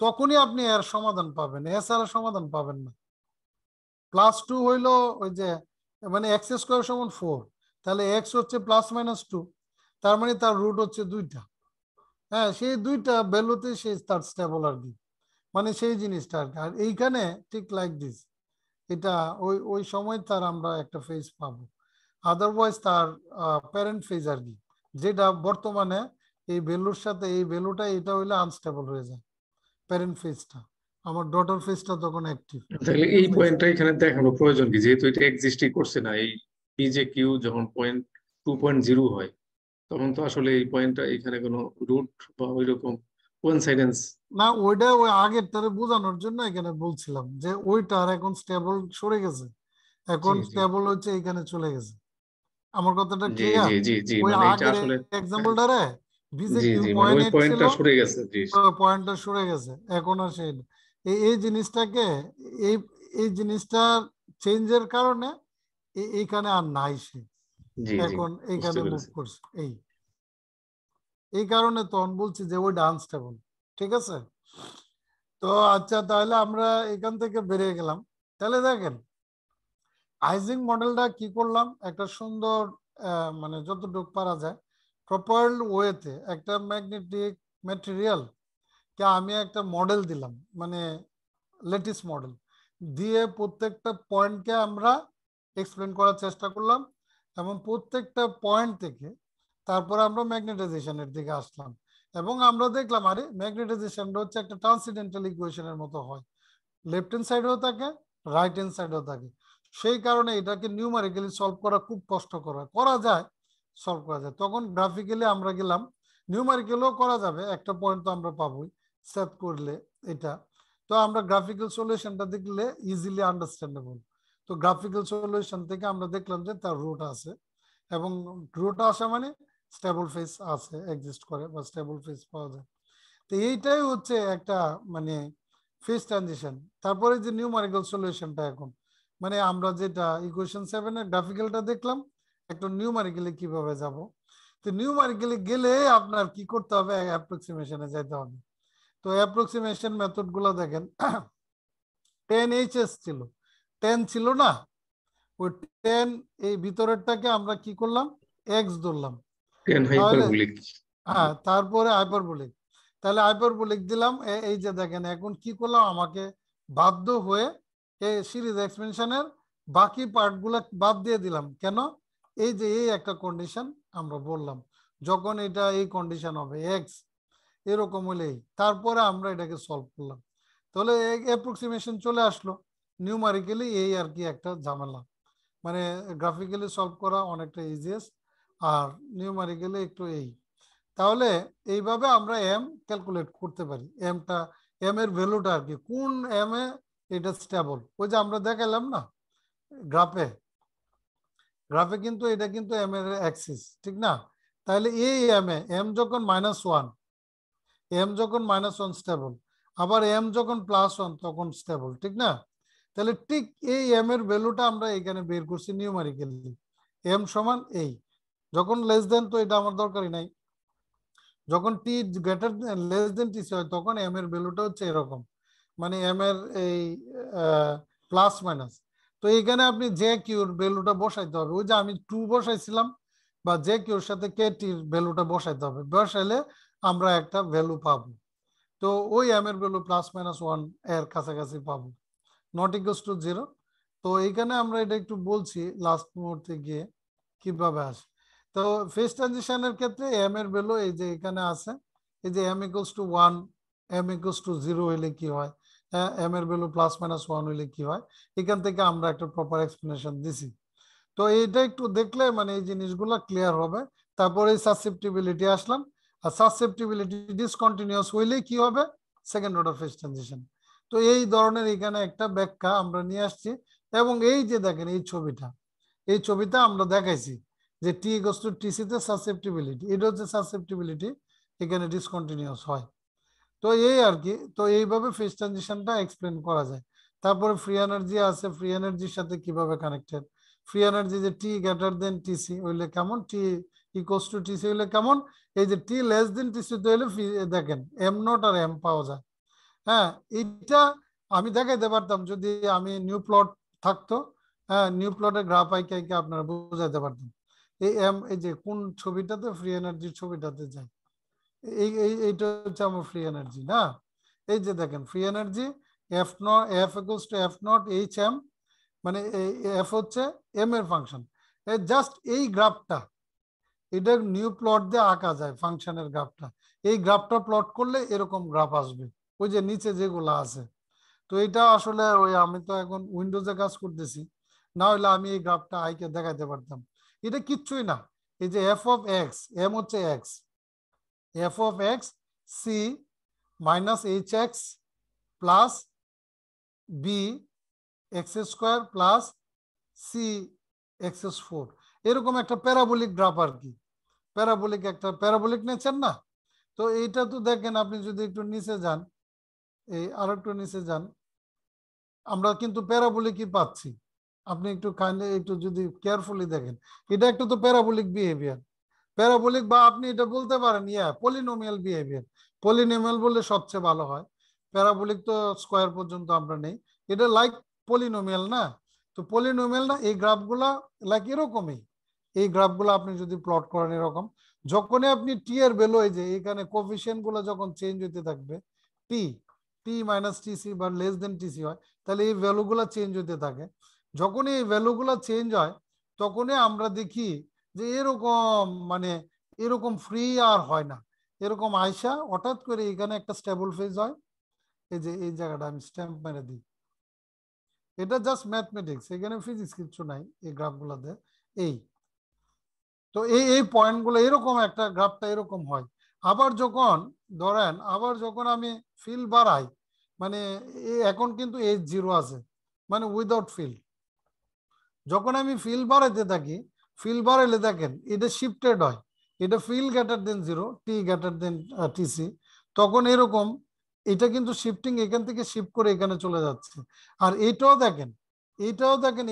তখনই আপনি এর সমাধান পাবেন, এছাড়া সমাধান পাবেন না। +2 হইলো ওই যে, মানে এক্স স্কোয়ার সমান 4, তাহলে এক্স হচ্ছে +-2, তার মানে তার রুট হচ্ছে দুইটা, হ্যাঁ সেই দুইটা ভ্যালুতে সেই তার স্টেবল আর কি, মানে সেই জিনিসটা আর কি। আর এইখানে ঠিক লাইক দিস, এটা ওই ওই সময় তার আমরা একটা ফেজ পাবো, আদারওয়াইজ তার প্যারেন্ট ফেজ আর কি, যেটা বর্তমানে এই ভ্যালুর সাথে এই ভ্যালুটা এটা হইলে আনস্টেবল হয়ে যায়, প্যারেন্ট ফেজটা, আমার ডটার ফেজটা তখন অ্যাক্টিভ। তাহলে এই পয়েন্টটা এখানে দেখানো প্রয়োজন কি, যেহেতু এটা এক্সিস্টই করছে না, এই পিজে কিউ যখন পয়েন্ট 2.0 হয় তখন তো আসলে এই পয়েন্টটা এখানে কোনো রুট বা ওইরকম কোইন্সাইডেন্স। না ওইটা ওই আগেরটারে বোঝানোর জন্য এখানে বলছিলাম যে ওইটার এখন স্টেবল সরে গেছে, জি এখন জি স্টেবল হচ্ছে এখানে চলে গেছে, আমার কথাটা জি ক্লিয়ার? জি জি জি ওই মানে এটা আগের আসলে এক্সাম্পলটারে বিজে জি কিউ জি মানে ওই 0.8 ছিল, পয়েন্টটা সরে গেছে জি। পয়েন্টটা সরে গেছে, এখন আর সেই এই জিনিসটাকে এই এই জিনিসটার চেঞ্জের কারণে এইখানে আর নাই সে, জি জি এখন বুঝতে এইখানে মুভ পেরেছি। করছে, এই কারণে তখন বলছি যে ওইটা আনস্টেবল, ঠিক আছে? তো আচ্ছা তাহলে আমরা এখান থেকে বেরিয়ে গেলাম, তাহলে দেখেন আইজিং মডেলটা কি করলাম, একটা সুন্দর মানে যতটুকু পারা যায় প্রপার ওয়েতে একটা ম্যাগনেটিক ম্যাটেরিয়াল কে আমি একটা মডেল দিলাম, মানে লেটিস মডেল দিয়ে প্রত্যেকটা পয়েন্টকে আমরা এক্সপ্লেন করার চেষ্টা করলাম, এবং প্রত্যেকটা পয়েন্ট থেকে তারপরে আমরা ম্যাগনেটাইজেশনের দিকে আসলাম, এবং আমরা দেখলাম আরে ম্যাগনেটাইজেশনটা হচ্ছে একটা ট্রান্সিডেন্টাল ইকুয়েশনের মতো হয়, লেফট হ্যান্ড সাইডেও থাকে রাইট হ্যান্ড সাইডেও থাকে, সেই কারণে এটাকে নিউমারিক্যালি সলভ করা খুব কষ্টকর হয়, করা যায় সলভ করা যায়, তখন গ্রাফিক্যালি আমরা গেলাম, নিউমারিক্যালও করা যাবে, একটা পয়েন্ট তো আমরা পাবোই সেট করলে এটা, তো আমরা গ্রাফিক্যাল সলিউশনটা দেখলে ইজিলি আন্ডারস্ট্যান্ডেবল, তো গ্রাফিক্যাল সলিউশন থেকে আমরা দেখলাম যে তার রুট আছে, এবং রুট আসা মানে স্টেবল ফেস আছে, এক্সিস্ট করে বা স্টেবল ফেস পাওয়া যায়, তো এইটাই হচ্ছে একটা মানে ফেজ ট্রানজিশন। তারপরে যে নিউমারিক্যাল সলিউশনটা এখন, মানে আমরা যেটা ইকুয়েশন 7 এর গ্রাফিক্যালটা দেখলাম, একটা নিউমারিক্যালি কিভাবে যাব, তো নিউমারিক্যালি গেলে আপনার কি করতে হবে, অ্যাপ্রক্সিমেশনে যেতে হবে, তো অ্যাপ্রক্সিমেশন মেথড গুলো দেখেন 10 ছিল, 10 ছিল না, ওই 10 এই ভিতরেরটাকে আমরা কি করলাম, এক্স ধরলাম, টেন তাহলে হাইপারবোলিক। হ্যাঁ তারপরে হাইপারবোলিক, তাহলে হাইপারবোলিক দিলাম, এই যে দেখেন এখন কি করলাম, আমাকে বাধ্য হয়ে এই সিরিজ এক্সপেনশনের বাকি পার্টগুলো বাদ দিয়ে দিলাম কেন? এই যে এই একটা কন্ডিশন আমরা বললাম, যখন এটা এই কন্ডিশন হবে এক্স এরকম হলেই তারপরে আমরা এটাকে সলভ করলাম, তাহলে অ্যাপ্রক্সিমেশন চলে আসলো। নিউমারিক্যালি এই আর কি একটা ঝামেলা, মানে গ্রাফিক্যালি সলভ করা অনেকটা ইজিয়েস্ট, আর নিউমারিক্যালি একটু এই। তাহলে এইভাবে আমরা এম ক্যালকুলেট করতে পারি, এম এর ভ্যালুটা আর কি, কোন এম এ এটা স্টেবল। ওই যে আমরা দেখালাম না গ্রাফে, কিন্তু এটা কিন্তু এম এর অ্যাক্সিস, ঠিক না? তাহলে এই এম যখন -1, এম যখন -1 স্টেবল, আবার এম যখন +1 তখন স্টেবল, ঠিক না? তাহলে ঠিক এই এম এর ভ্যালুটা আমরা এখানে বের করছি নিউমারিক্যালি, এম সমান এই। যখন লেস দেন তো এটা আমার দরকারই নাই, যখন টি গ্রেটার লেস দেন টিসি হয় তখন এম এর ভ্যালুটা হচ্ছে এরকম, মানে এম এর এই প্লাস মাইনাস। তো এখানে আপনি জে কিউর ভ্যালুটা বসাইতে হবে, ওই যে আমি 2 বসাইছিলাম, বা জে কিউর সাথে কে টির ভ্যালুটা বসাইতে হবে, বসাইলে আমরা একটা ভ্যালু পাবো। তো ওই এম এর ভ্যালু +-1 এর কাছাকাছি পাবো, নট ইকুয়ালস টু 0। তো এইখানে আমরা এটা একটু বলছি লাস্ট মুহূর্তে গিয়ে কিভাবে আসে। তো ফেজ ট্রানজিশনের ক্ষেত্রে এম এর ভ্যালু এই যে এখানে আছে, এই যে m = 1, m = 0 হইলে কি হয়, m এর ভ্যালু +-1 হইলে কি হয়, এখান থেকে আমরা একটা প্রপার এক্সপ্লেনেশন দিছি। তো এইটা একটু দেখলে মানে এই জিনিসগুলো ক্লিয়ার হবে। তারপরে সাসেপ্টিবিলিটি আসলাম, আর সাসেপ্টিবিলিটি ডিসকন্টিনিউয়াস হইলে কি হবে, সেকেন্ড অর্ডার ফেজ ট্রানজিশন। তো এই ধরনের এখানে একটা ব্যাখ্যা আমরা নিয়ে আসছি, এবং এই যে দেখেন এই ছবিটা আমরা দেখাইছি যে টি ইকুয়ালস টু টিসি তে সাসেপ্টিবিলিটি, এটা হচ্ছে সাসেপ্টিবিলিটি, এখানে ডিসকন্টিনিউয়াস হয়। তো এই আর কি, তো এইভাবে ফেজ ট্রানজিশনটা এক্সপ্লেন করা যায়। তারপরে ফ্রি এনার্জি আছে, ফ্রি এনার্জির সাথে কিভাবে কানেক্টেড, ফ্রি এনার্জি যে টি গ্রেটার দেন টিসি হইলে কেমন, টি ইকুয়ালস টু টিসি হইলে কেমন, এই যে টি লেস দেন টিসি হইলে দেখেন এম নট আর এম পাওয়া যায়। হ্যাঁ, এইটা আমি দেখাইতে পারতাম যদি আমি নিউ প্লট থাকতো, হ্যাঁ নিউ প্লটের গ্রাফ আইকে আপনারা বুঝাইতে পারতাম। এই যে কোন ছবিটাতে, ফ্রি এনার্জির ছবিটাতে যায়, এইটা হচ্ছে আমার ফ্রি এনার্জি না। এই যে দেখেন ফ্রি এনার্জি F=F0 মানে এফ হচ্ছে এম এর ফাংশন। জাস্ট এই গ্রাফটা, এটা নিউ প্লট দিয়ে আঁকা যায় ফাংশনের গ্রাফটা, এই গ্রাফটা প্লট করলে এরকম গ্রাফ আসবে, ওই যে নিচে যেগুলো আছে। তো এটা আসলে ওই আমি তো এখন উইন্ডোজে কাজ করতেছি, না হলে আমি এই গ্রাফটা আইকে দেখাইতে পারতাম। এটা কিচ্ছুই না, এই যে f(x), এম হচ্ছে x, f(x) c -hx plus b x² plus c x4, এরকম একটা প্যারাবোলিক গ্রাফ আর কি, একটা প্যারাবোলিক নেচার না। তো এইটা তো দেখেন আপনি যদি একটু নিচে যান, এই আর একটু নিচে যান, আমরা কিন্তু প্যারাবোলিকই পাচ্ছি। আপনি একটু কাইন্ডলি একটু যদি কেয়ারফুলি দেখেন, এটা একটা তো প্যারাবোলিক বিহেভিয়ার, প্যারাবোলিক, বা আপনি এটা বলতে পারেন পলিনোমিয়াল বিহেভিয়ার। পলিনোমিয়াল বললে সবচেয়ে ভালো হয়, প্যারাবোলিক তো স্কোয়ার পর্যন্ত আমরা নেই, এটা লাইক পলিনোমিয়াল না। তো পলিনোমিয়াল না, এই গ্রাফগুলা লাইক এরকমই, এই গ্রাফগুলো আপনি যদি প্লট করেন এরকম, যখনই আপনি টি এর ভ্যালু, এই যে এখানে কোফিশিয়েন্ট গুলো যখন চেঞ্জ হইতে থাকবে, টি টি মাইনাস টিসি বা লেস দেন টিসি হয়, তাহলে এই ভ্যালুগুলো চেঞ্জ হইতে থাকে। যখনই এই ভ্যালুগুলো চেঞ্জ হয় তখনই আমরা দেখি যে এরকম মানে এরকম ফ্রি আর হয় না, এরকম আয়সা হঠাৎ করে এখানে একটা স্টেবল ফেজ হয়। এই যে এই জায়গাটা আমি স্ট্যাম্প মেরে দিই, এটা জাস্ট ম্যাথমেটিক্স, এখানে ফিজিক্স কিছু নাই এই গ্রাফগুলোতে। এই তো এই পয়েন্টগুলো এরকম একটা গ্রাফটা এরকম হয়। আবার যখন ধরেন, আবার যখন আমি ফিল বাড়াই, মানে এখন কিন্তু H0 আছে, মানে উইদাউট ফিল, যখন আমি ফিল বাড়াইতে থাকি, ফিল বাড়াইলে দেখেন এটা শিফটেড হয়, এটা ফিল গ্রেটার দেন 0, টি গ্রেটার দেন টিসি, তখন এরকম এটা কিন্তু শিফটিং এখান থেকে শিফট করে এখানে চলে যাচ্ছে। আর এটাও দেখেন,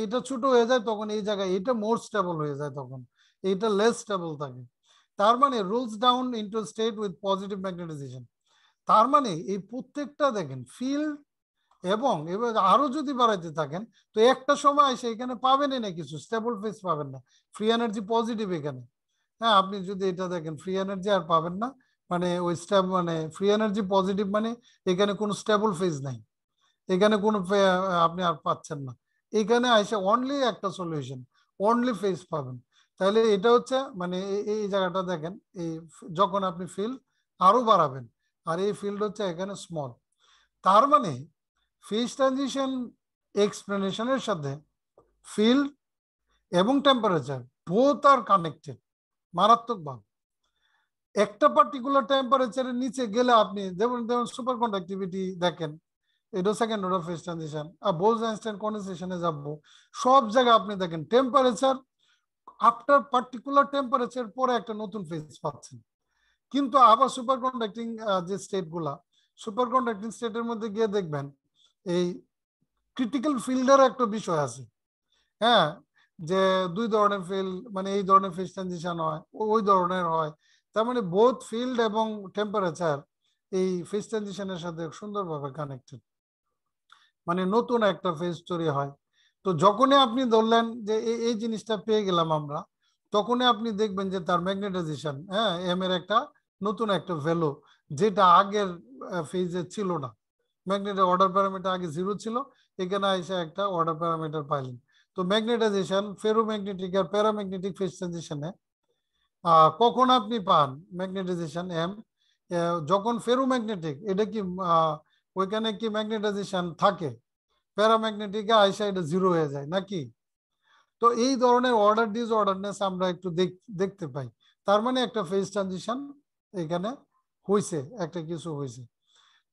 এটা ছোট হয়ে যায়, তখন এই জায়গায় এটা মোর স্টেবল হয়ে যায়, তখন এটা লেস স্টেবল থাকে। তার মানে rules down into state with positive magnetisation. তার মানে এই প্রত্যেকটা দেখেন ফিল্ড, এবং এবার আরো যদি বাড়াইতে থাকেন তো একটা সময় সেখানে পাবেনই না, কিছু স্টেবল ফেজ পাবেন না, ফ্রি এনার্জি পজিটিভ এখানে। হ্যাঁ, আপনি যদি এটা দেখেন ফ্রি এনার্জি আর পাবেন না, মানে ওই স্টেপ মানে ফ্রি এনার্জি পজিটিভ, মানে এখানে কোনো স্টেবল ফেজ নাই, এখানে কোনো আপনি আর পাচ্ছেন না, এখানে আসে অনলি একটা সলিউশন, অনলি ফেজ পাবেন। তাহলে এটা হচ্ছে মানে এই জায়গাটা দেখেন, এই যখন আপনি ফিল্ড আরো বাড়াবেন আর এই ফিল্ড হচ্ছে এখানে স্মল, তার মানে ফেজ ট্রানজিশন এক্সপ্লেনেশনের সাথে ফিল্ড এবং টেম্পারেচার বোথ আর কানেক্টেড মারাত্মকভাবে। একটা পার্টিকুলার টেম্পারেচারের নিচে গেলে আপনি যেমন সুপার কন্ডাক্টিভিটি দেখেন, এটা সেকেন্ড অর্ডার ফেজ ট্রানজিশন, আর বোলস-আইনস্টাইন কন্ডেনসেশনে যাব, সব জায়গায় আপনি দেখেন টেম্পারেচার আফটার পার্টিকুলার টেম্পারেচার পরে একটা নতুন ফেজ পাচ্ছেন। কিন্তু আবার সুপার কন্ডাক্টিং যে স্টেট গুলা, সুপার কন্ডাক্টিং স্টেটের মধ্যে গিয়ে দেখবেন এই ক্রিটিক্যাল ফিল্ডের একটা বিষয় আছে, হ্যাঁ, যে দুই ধরনের ফিল্ড, মানে এই ধরনের ফেজ ট্রানজিশন হয়, ওই ধরনের হয়। তার মানে বোথ ফিল্ড এবং টেম্পারেচার এই ফেজ ট্রানজিশনের সাথে সুন্দরভাবে কানেক্টেড, মানে নতুন একটা ফেজ তৈরি হয়। তো যখনই আপনি ধরলেন যে এই জিনিসটা পেয়ে গেলাম আমরা, তখনই আপনি দেখবেন যে তার ম্যাগনেটাইজেশন, হ্যাঁ, এম এর একটা নতুন একটা ভ্যালু, যেটা আগের ফেজে ছিল না। ম্যাগনেটের অর্ডার প্যারামিটার আগে 0 ছিল, এখানে এসে একটা অর্ডার প্যারামিটার পাইলেন। তো ম্যাগনেটাইজেশন ফেরোম্যাগনেটিক আর প্যারাম্যাগনেটিক ফেজ ট্রানজিশনে কখন আপনি পান ম্যাগনেটাইজেশন এম, যখন ফেরোম্যাগনেটিক, এটা কি ওইখানে কি ম্যাগনেটাইজেশন থাকে, প্যারাম্যাগনেটিকে আইসা এটা 0 হয়ে যায় নাকি? তো এই ধরনের অর্ডার ডিসঅর্ডারনেস আমরা একটু দেখতে পাই। তার মানে একটা ফেজ ট্রানজিশন এখানে হয়েছে, একটা কিছু হয়েছে।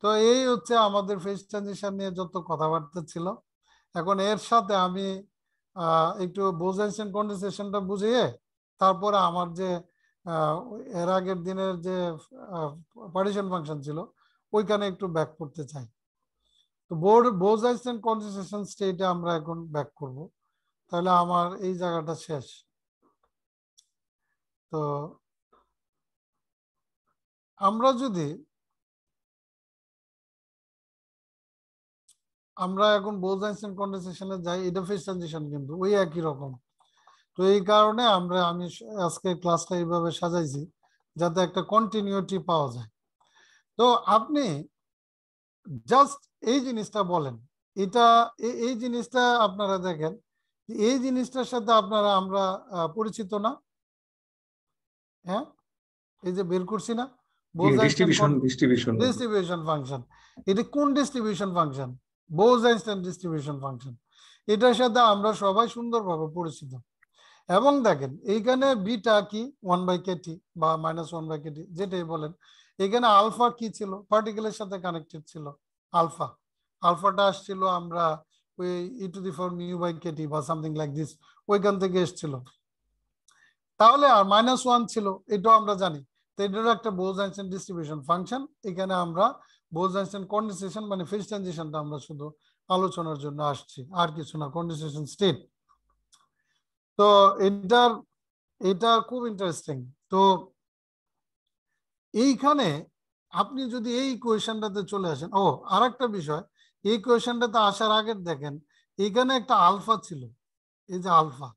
তো এই হচ্ছে আমাদের ফেজ ট্রানজিশন নিয়ে যত কথাবার্তা ছিল। এখন এর সাথে আমি একটু বোলস-আইনস্টাইন কন্ডেনসেশনটা বুঝিয়ে তারপরে আমার যে এর আগের দিনের যে পার্টিশন ফাংশন ছিল ওইখানে একটু ব্যাক করতে চাই। তো বোলস-আইনস্টাইন কন্ডেনসেশন স্টেটে আমরা এখন ব্যাক করব, তাহলে আমার এই জায়গাটা শেষ। তো আমরা এখন বোলস-আইনস্টাইন কন্ডেনসেশনে যাই, এটা ফেজ ট্রানজিশন কিন্তু ওই একই রকম। তো এই কারণে আমি আজকে ক্লাসটা এইভাবে সাজাইছি যাতে একটা কন্টিনিউটি পাওয়া যায়। তো আপনি জাস্ট এই জিনিসটা বলেন, এটা এই জিনিসটা আপনারা দেখেন, এই জিনিসটার সাথে আমরা পরিচিত না? হ্যাঁ, এই যে বের করছি না ডিস্ট্রিবিউশন ফাংশন, এটা কোন distribution function? Bowls-Einstein distribution function. এটার সাথে আমরা সবাই সুন্দরভাবে পরিচিত। এবং দেখেন এইখানে বিটা কি 1/kT বা -1/kT যেটাই বলেন, এখানে আলফা কি ছিল, পার্টিকেলের সাথে কানেক্টেড ছিল আলফা। আলফাটা আসছিল আমরা ওই e⁻μ/kT বা সামথিং লাইক দিস, ওইখান থেকে এসেছিল। তাহলে আর -1 ছিল, এটাও আমরা জানি। তো এটারও একটা বোলস-আইনস্টাইন ডিস্ট্রিবিউশন ফাংশন। এখানে আমরা বোলস-আইনস্টাইন কন্ডেনসেশন মানে ফেজ ট্রানজিশনটা আমরা শুধু আলোচনার জন্য আসছি, আর কিছু না, কন্ডেনসেশন স্টেট। তো এটা খুব ইন্টারেস্টিং। তো এইখানে আপনি যদি এই কোয়েশনটাতে চলে আসেন, আর একটা বিষয়, এই কোয়েশনটাতে আসার আগে দেখেন এখানে একটা আলফা ছিল, এই যে আলফা,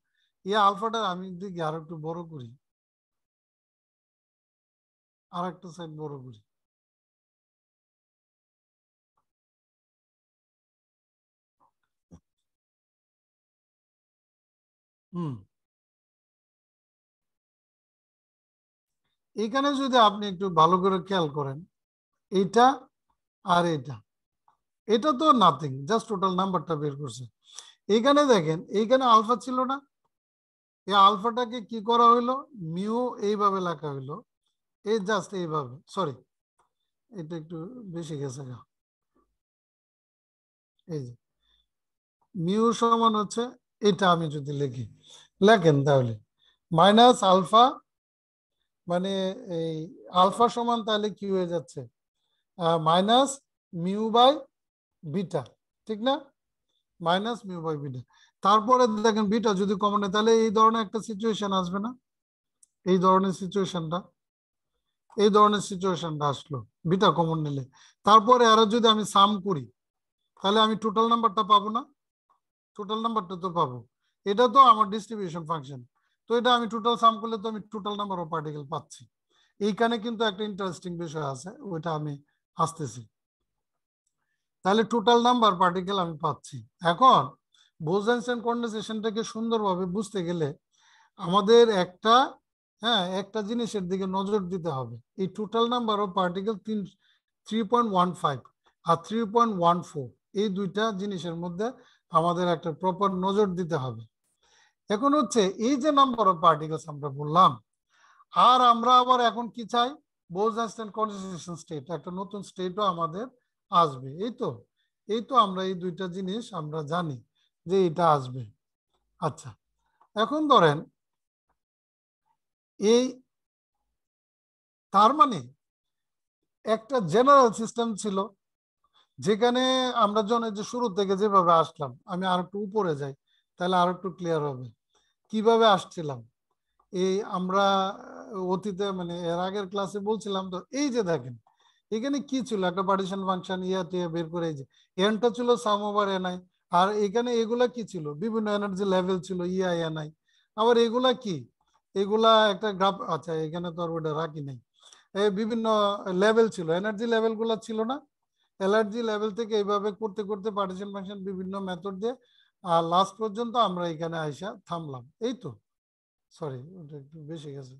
এই আলফাটা আমি দেখি আর একটু বড় করি, আর একটা সাইড বড় করি। এখানে যদি আপনি একটু ভালো করে খেয়াল করেন, এটা আর এটা তো নাথিং, জাস্ট টোটাল নাম্বারটা বের করছে। এখানে দেখেন এইখানে আলফা ছিল না, এই আলফাটাকে কি করা হইলো, মিউ এইভাবে লেখা হইলো, এই জাস্ট এইভাবে, সরি এটা একটু বেশি গেছে, এই যে মিউ সমান হচ্ছে এটা, আমি যদি লেখেন তাহলে মাইনাস আলফা, মানে এই আলফা সমান তাহলে কি হয়ে যাচ্ছে, মাইনাস মিউ বাই বিটা, ঠিক না, মাইনাস মিউ বাই বিটা। তারপরে দেখেন বিটা যদি কমন হয় তাহলে এই ধরনের একটা সিচুয়েশন আসবে না, এই ধরনের সিচুয়েশনটা আসলো বিটা কমন নিলে। তারপরে আরো যদি আমি সাম করি তাহলে আমি টোটাল নাম্বারটা পাবো না, টোটাল নাম্বারটা তো পাবো, এটা তো আমার ডিস্ট্রিবিউশন ফাংশন। তো এটা আমি টোটাল সাম করলে তো আমি টোটাল নাম্বার অফ পার্টিকেল পাচ্ছি। এইখানে কিন্তু একটা ইন্টারেস্টিং বিষয় আছে, ওইটা আমি আসতেছি। তাহলে টোটাল নাম্বার পার্টিকেল আমি পাচ্ছি। এখন বোস-আইনস্টাইন কন্ডেনসেশনটাকে সুন্দরভাবে বুঝতে গেলে আমাদের একটা একটা জিনিসের দিকে নজর দিতে হবে। এই টোটাল নাম্বার অফ পার্টিকেল 3.15 আর 3.14 এই দুইটা জিনিসের মধ্যে আমাদের একটা প্রপার নজর দিতে হবে। এখন হচ্ছে এই যে নাম্বার অফ পার্টিকেলস আমরা বললাম, আর আমরা আবার এখন কি চাই, বোস-আইনস্টাইন কন্ডেনসেশন স্টেট, একটা নতুন স্টেটও আমাদের আসবে। এই তো আমরা এই দুইটা জিনিস আমরা জানি যে এটা আসবে। আচ্ছা, এখন ধরেন এই তার মানে একটা জেনারেল সিস্টেম ছিল যেখানে আমরা যে শুরু থেকে যেভাবে আসলাম, আমি আর একটু উপরে যাই তাহলে আর একটু ক্লিয়ার হবে কিভাবে আসছিলাম। এই আমরা অতীতে মানে এর আগের ক্লাসে বলছিলাম, তো এই যে দেখেন এখানে কি ছিল, একটা পার্টিশন ফাংশন টিয়া বের করে, এই যে এনটা ছিল সাম ওভার এনআই, আর এখানে এগুলা কি ছিল, বিভিন্ন এনার্জি লেভেল ছিল ইআই এনআই। আবার এগুলা কি, এগুলা একটা গ্রাফ, আচ্ছা এখানে তো আর ওটা রাখি নাই, বিভিন্ন লেভেল ছিল, এনার্জি লেভেল গুলা ছিল না, এনার্জি লেভেল থেকে এইভাবে করতে করতে পার্টিশন ফাংশন বিভিন্ন মেথড দিয়ে আর লাস্ট পর্যন্ত আমরা এখানে আইসা থামলাম। এই তো, সরি ওটা একটু বেশি গেছে।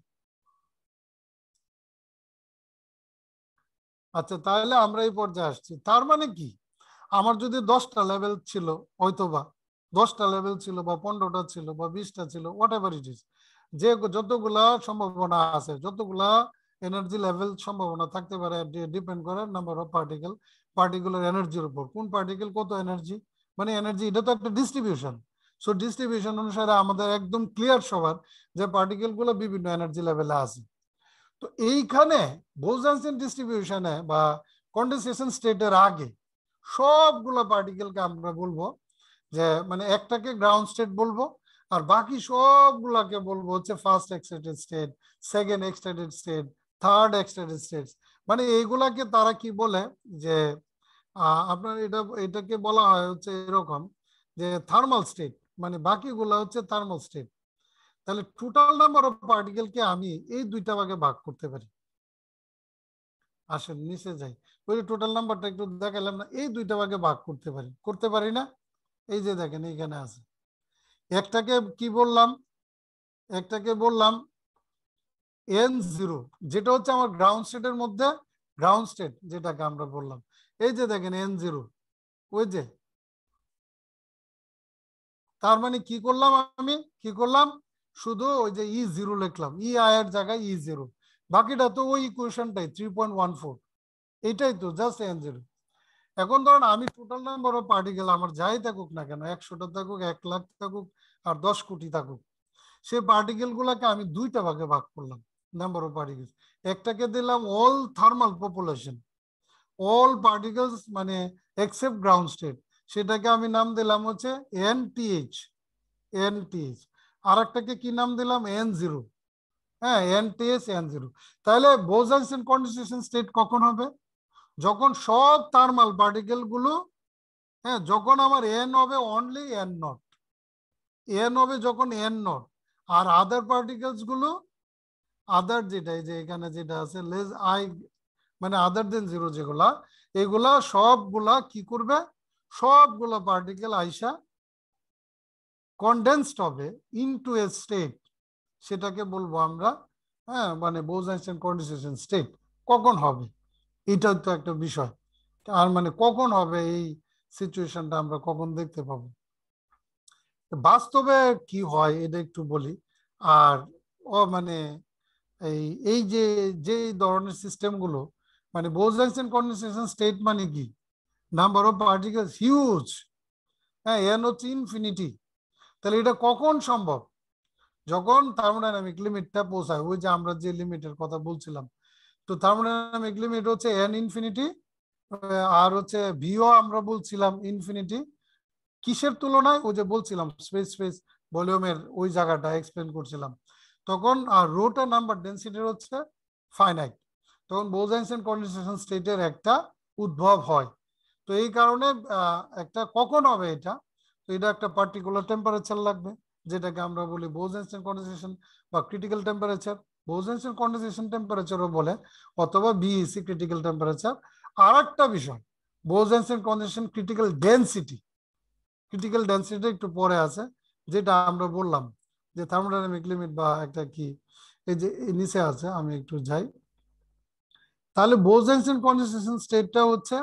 আচ্ছা, তাহলে আমরা এই পর্যায়ে আসছি। তার মানে কি, আমার যদি 10টা লেভেল ছিল, হয়তোবা 10টা লেভেল ছিল বা 15টা ছিল বা 20টা ছিল, হোয়াট এভার ইট ইজ, যে যতগুলা সম্ভাবনা আছে, যতগুলা এনার্জি লেভেল সম্ভাবনা থাকতে পারে, ডিপেন্ড করে নাম্বার অফ পার্টিকেল, পার্টিকুলার এনার্জির উপর, কোন পার্টিকেল কত এনার্জি, মানে এনার্জি এটা তো একটা ডিস্ট্রিবিউশন। সো ডিস্ট্রিবিউশন অনুসারে আমাদের একদম ক্লিয়ার সবার যে পার্টিকেল গুলো বিভিন্ন এনার্জি লেভেলে আছে। তো এইখানে বোস-আইনস্টাইন ডিস্ট্রিবিউশনে বা কন্ডেনসেশন স্টেটের আগে সবগুলো পার্টিকেলকে আমরা বলবো যে মানে একটাকে গ্রাউন্ড স্টেট বলবো, আর বাকি সবগুলাকে বলবো হচ্ছে first excited state, second excited state, third excited state. মানে এইগুলাকে তারা কি বলে যে আপনার এটাকে বলা হয় হচ্ছে এরকম যে থার্মাল স্টেট, মানে বাকিগুলা হচ্ছে থার্মাল স্টেট। তাহলে টোটাল নাম্বার অফ পার্টিকেলকে আমি এই দুইটা ভাগে ভাগ করতে পারি। আসেন নিচে যাই, ওই টোটাল নাম্বারটা একটু দেখালাম না, এই দুইটা ভাগে ভাগ করতে পারি না? এই যে দেখেন এখানে আছে, একটাকে কি বললাম, একটাকে বললাম N0, যেটা হচ্ছে আমার গ্রাউন্ড স্টেটের মধ্যে গ্রাউন্ড স্টেট, যেটাকে আমরা বললাম এই যে দেখেন N0, ওই যে, তার মানে কি করলাম, আমি কি করলাম, শুধু ওই যে E0 লিখলাম, EI এর জায়গায় E0, বাকিটা তো ওই ইকুয়েশনটাই 3.14, এইটাই তো জাস্ট N0। এখন ধরুন আমি টোটাল নাম্বার অফ পার্টিকেল আমার যাই থাকুক না কেন, 100টা থাকুক, 1 লাখ থাকুক, আর 10 কোটি থাকুক, সে পার্টিকেল গুলাকে আমি দুইটা ভাগে ভাগ করলাম নাম্বার অফ পার্টিকেল। একটাকে দিলাম all thermal population, all particles মানে এক্সেপ্ট গ্রাউন্ড স্টেট, সেটাকে আমি নাম দিলাম হচ্ছে NTH। আর একটাকে কি নাম দিলাম, N0। হ্যাঁ, NTH N0। তাহলে বোস-আইনস্টাইন কন্ডেনসেশন স্টেট কখন হবে, যখন সব থার্মাল পার্টিকেল গুলো, যখন আমার N হবে অনলি N0, N হবে যখন N0, আর আদার পার্টিকেলস গুলো, আদার যেটা এই যে এখানে যেটা আছে লেস আই মানে আদার দেন 0 যেগুলা, এগুলা সবগুলা কি করবে, সবগুলা পার্টিকেল আইসা কনডেন্সড হবে ইনটু এ স্টেট, সেটাকে বলবো আমরা মানে বোস-আইনস্টাইন কন্ডেনসেশন স্টেট। কখন হবে এটা তো একটা বিষয়, আর মানে কখন হবে এই সিচুয়েশনটা আমরা কখন দেখতে পাবো, বাস্তবে কি হয় এটা একটু বলি। আর মানে এই যে যে ধরনের সিস্টেম গুলো, মানে বোস-আইনস্টাইন কন্ডেনসেশন স্টেট মানে কি, number of particles huge, N হচ্ছে ইনফিনিটি। তাহলে এটা কখন সম্ভব, যখন থার্মোডাইনামিক লিমিটটা পৌঁছায়, ওই যে আমরা যে লিমিটের কথা বলছিলাম। তো থার্মোডাইনামিক লিমিট হচ্ছে N ইনফিনিটি, আর হচ্ছে ভিও আমরা বলছিলাম ইনফিনিটি, কিসের তুলনায়, ওই যে বলছিলাম স্পেস ভলিউমের ওই জায়গাটা এক্সপ্লেন করছিলাম তখন, আর রোটা নাম্বার ডেনসিটির হচ্ছে ফাইনাইট, তখন বোস-আইনস্টাইন কন্ডেনসেশন স্টেটের একটা উদ্ভব হয়। তো এই কারণে একটা কখন হবে এটা, তো এটা একটা পার্টিকুলার টেম্পারেচার লাগবে, যেটাকে আমরা বলি বোস-আইনস্টাইন কন্ডেনসেশন বা ক্রিটিক্যাল টেম্পারেচার, বোস-আইনস্টাইন কন্ডেনসেশন টেম্পারেচারও বলে, অথবা BEC ক্রিটিক্যাল টেম্পারেচার। আর একটা বিষয়, Bose-Einstein condensation critical density, critical density একটু পরে আছে, যেটা আমরা বললাম যে থার্মোডাইনামিক লিমিট বা একটা কি, এই যে নিচে আছে, আমি একটু যাই। তাহলে বোস-আইনস্টাইন কনডেনসেশন স্টেটটা হচ্ছে